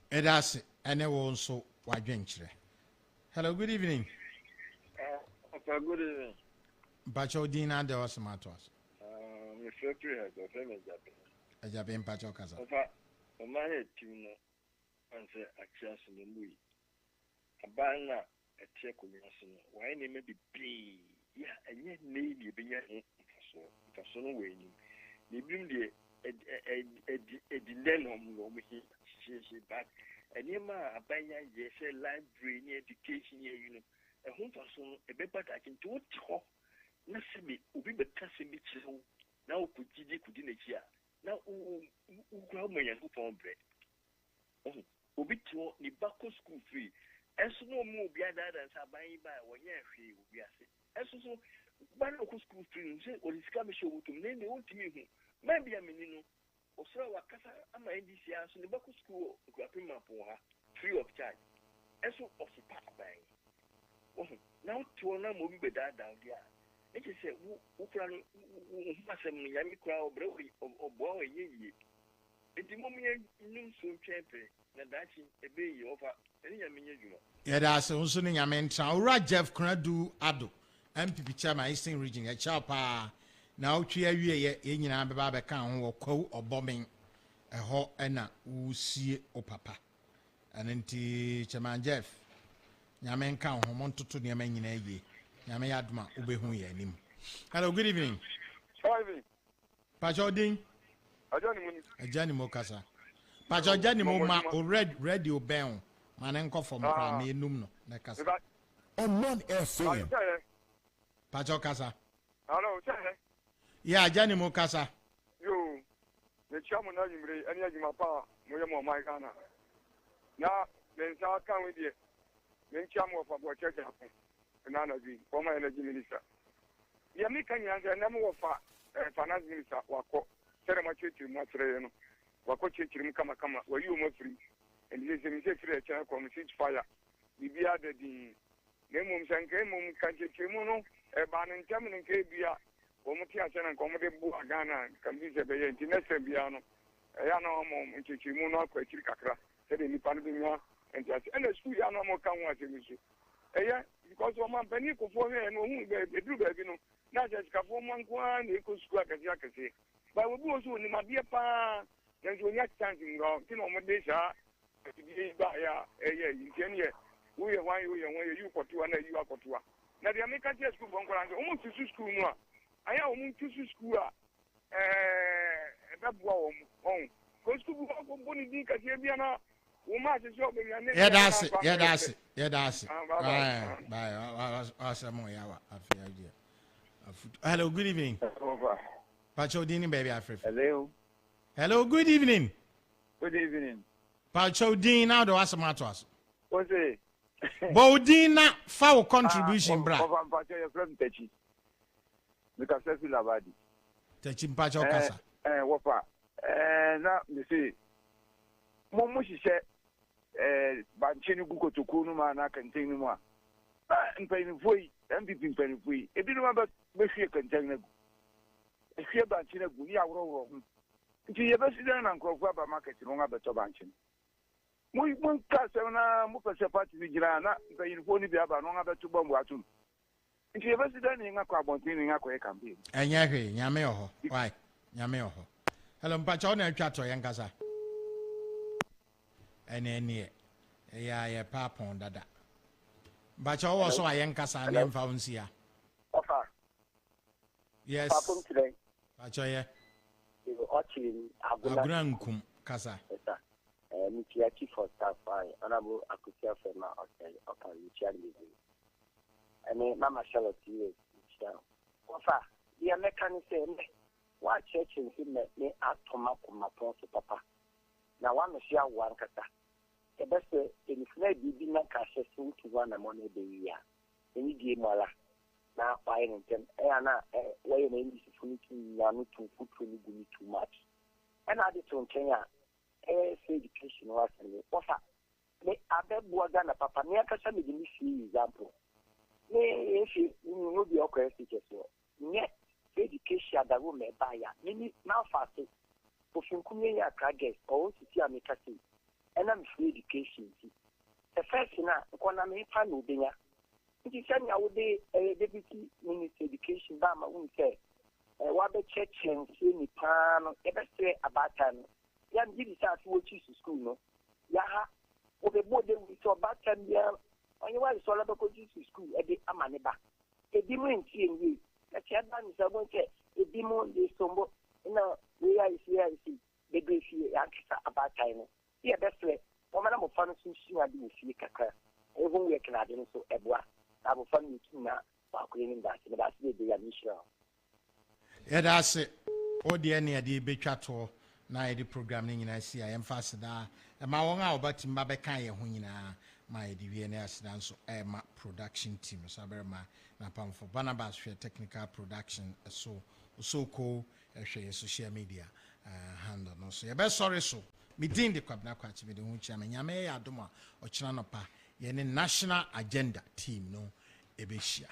That's it. And also, why venture? Hello, good evening. Good evening. Pacho Dina de Osamatos. Mr. Has a family. A Japan Pacho Casa. My head, and say actually no mui abana a check on your son why name be be yeah and yet need you be so no way ni bring the a dilemma no me she back and yema abanya yes library ni education here you know a home person a better I can do it na se bi obi beka se bi kire na okujiji kudi na kia na ukura manya ko pombre obi to ni bako school free enso no mu obi adada sa ban ba wonye hwe obi ase enso so ban ko school free nse oriska me show mutum ne ontimi hu ma bia meni no osra wakasa ama ndc aso ni bako school ko apima po ha free of charge enso osipa ban na to na mo bi bedada dia it is a Ukran Massam Yami crowd, or boy, ye. It's the moment you so champion, Nadachi, a baby over any Yamin. Yeah, that's also in Yamen. Jeff Cradu Ado, MPP Chairman, Eastern Region, a chapa. Now, cheer you in Baba Can or co or bombing a hot enna who see o papa. And then Chairman Jeff Yamen Count, Monto to the Yamen in a year. Yamayadma, Ubehuya, Nim. Hello, good evening. Pajodin. A Johnny Mocasa. Pajodani Moma, or radio bell, Manenko from me Numno, Necasa. Omanfm. Pajocasa. Hello, Yeah, Johnny Mocasa. You, the chairman of any of my power, William Maigana. Now, then, I come with you. Then, chairman of our church. Energy, former energy minister. The American number of finance minister, Wako, Seramachi, Matreno, Wako Chim Kama, where you were free, and this is a free channel committee fire. The Bia the Nemum Sankemum Kanchi Kimono, a ban in German and Kabia, Omotia and Comedy Buagana, can be the Bayant, Biano, Ayano Mom, and Chimono, Quachikakra, said in the Pandemia, and just and a school Yano Mokan was because one penny for me and who do baby no, not just Kafoman one, they could squawk as Yakasi. But we also in my dear pa, and so next time in Medesa, to be by you can hear. We are one you for 2 and you are for 2. Now the American school from almost to school. I am almost to school. That was home. Go school for Bonnie Casiana. Yeah, that's it. Yeah, that's it. Yeah, that's it. Bye. Hello, good evening. Pacho Dini, baby, Hello. Hello, good evening. Good evening. Pacho Dini, now do us matter us. What's it? Bodina, foul contribution, bra. Pacho, your friend Techi. Because I feel about it. Techi Pacho Casa. Wapa. Now, you see, Momushi said, Banchini Guko to Kunuma, and I continue more. And paying for MPP penny free. If you remember, Messia container. If you're Banchina, we are wrong. If you ever sit down and go for a market, you don't have a tobanchin. We won't cast a Mupasapati Vigilana, paying for the Abba, no other 2 bomb. If you ever sit down in a carbon in a quick campaign. And Yameo, why? Yameo. Hello, Pachona Chato Yankasa. And then, yeah, papa on that. But also I am Casa and found here. Yes, Pachoya. You were watching Agrankum Casa. Michiachi for staff, Honorable Akutia Fema, upon Richard Living. I mean, Mamma Charlotte, you Ofa, the American say, what church in him me at Tomaco Mapon to Papa. Now, one share one cata. The best in Fred be not cash to 1 money the year. Any game, now fine and 10. Anna, why name is for me to put too much. And I did to Kenya, education was Ofa. Me Abe Buagana Papa, near Casami, the example. If you know the okay teachers, yet education that will may buy ya. Many now fasting. For Funkumia Krages, or to see Amikasi, and I'm free education. The first thing I want to make fun of Dina. It is saying I would be a deputy minister education, Bama won't say. What the church and see me pan, ever say about time. Yan did it out to school, no? Yaha, obebo de we so back time bia onye wa so la bako to school e de amane ba e di mo nti enwe na tia ba ni so bon che e di mo de sombo na we are see the great akisa about time yeah best way o mana mo fa no sunsun ade ofie kakra e ho we kana de no so eboa na bo fa no tuna ba ko ni ba se ba se de ya mission yeah that's it o de ne de betwa to na ye de program ni nyina si I emphasize da e ma won a obatim ba be kan ye ho nyina ma ye de wie na asida nso e ma production team so aberma na pamfo Barnabas for technical production so ko hwe social media handle no so ye be sorry so me din de kwabna kwachi me de hu chia me nyame ya adom a ochina no pa ye ne national agenda team no ebe hia.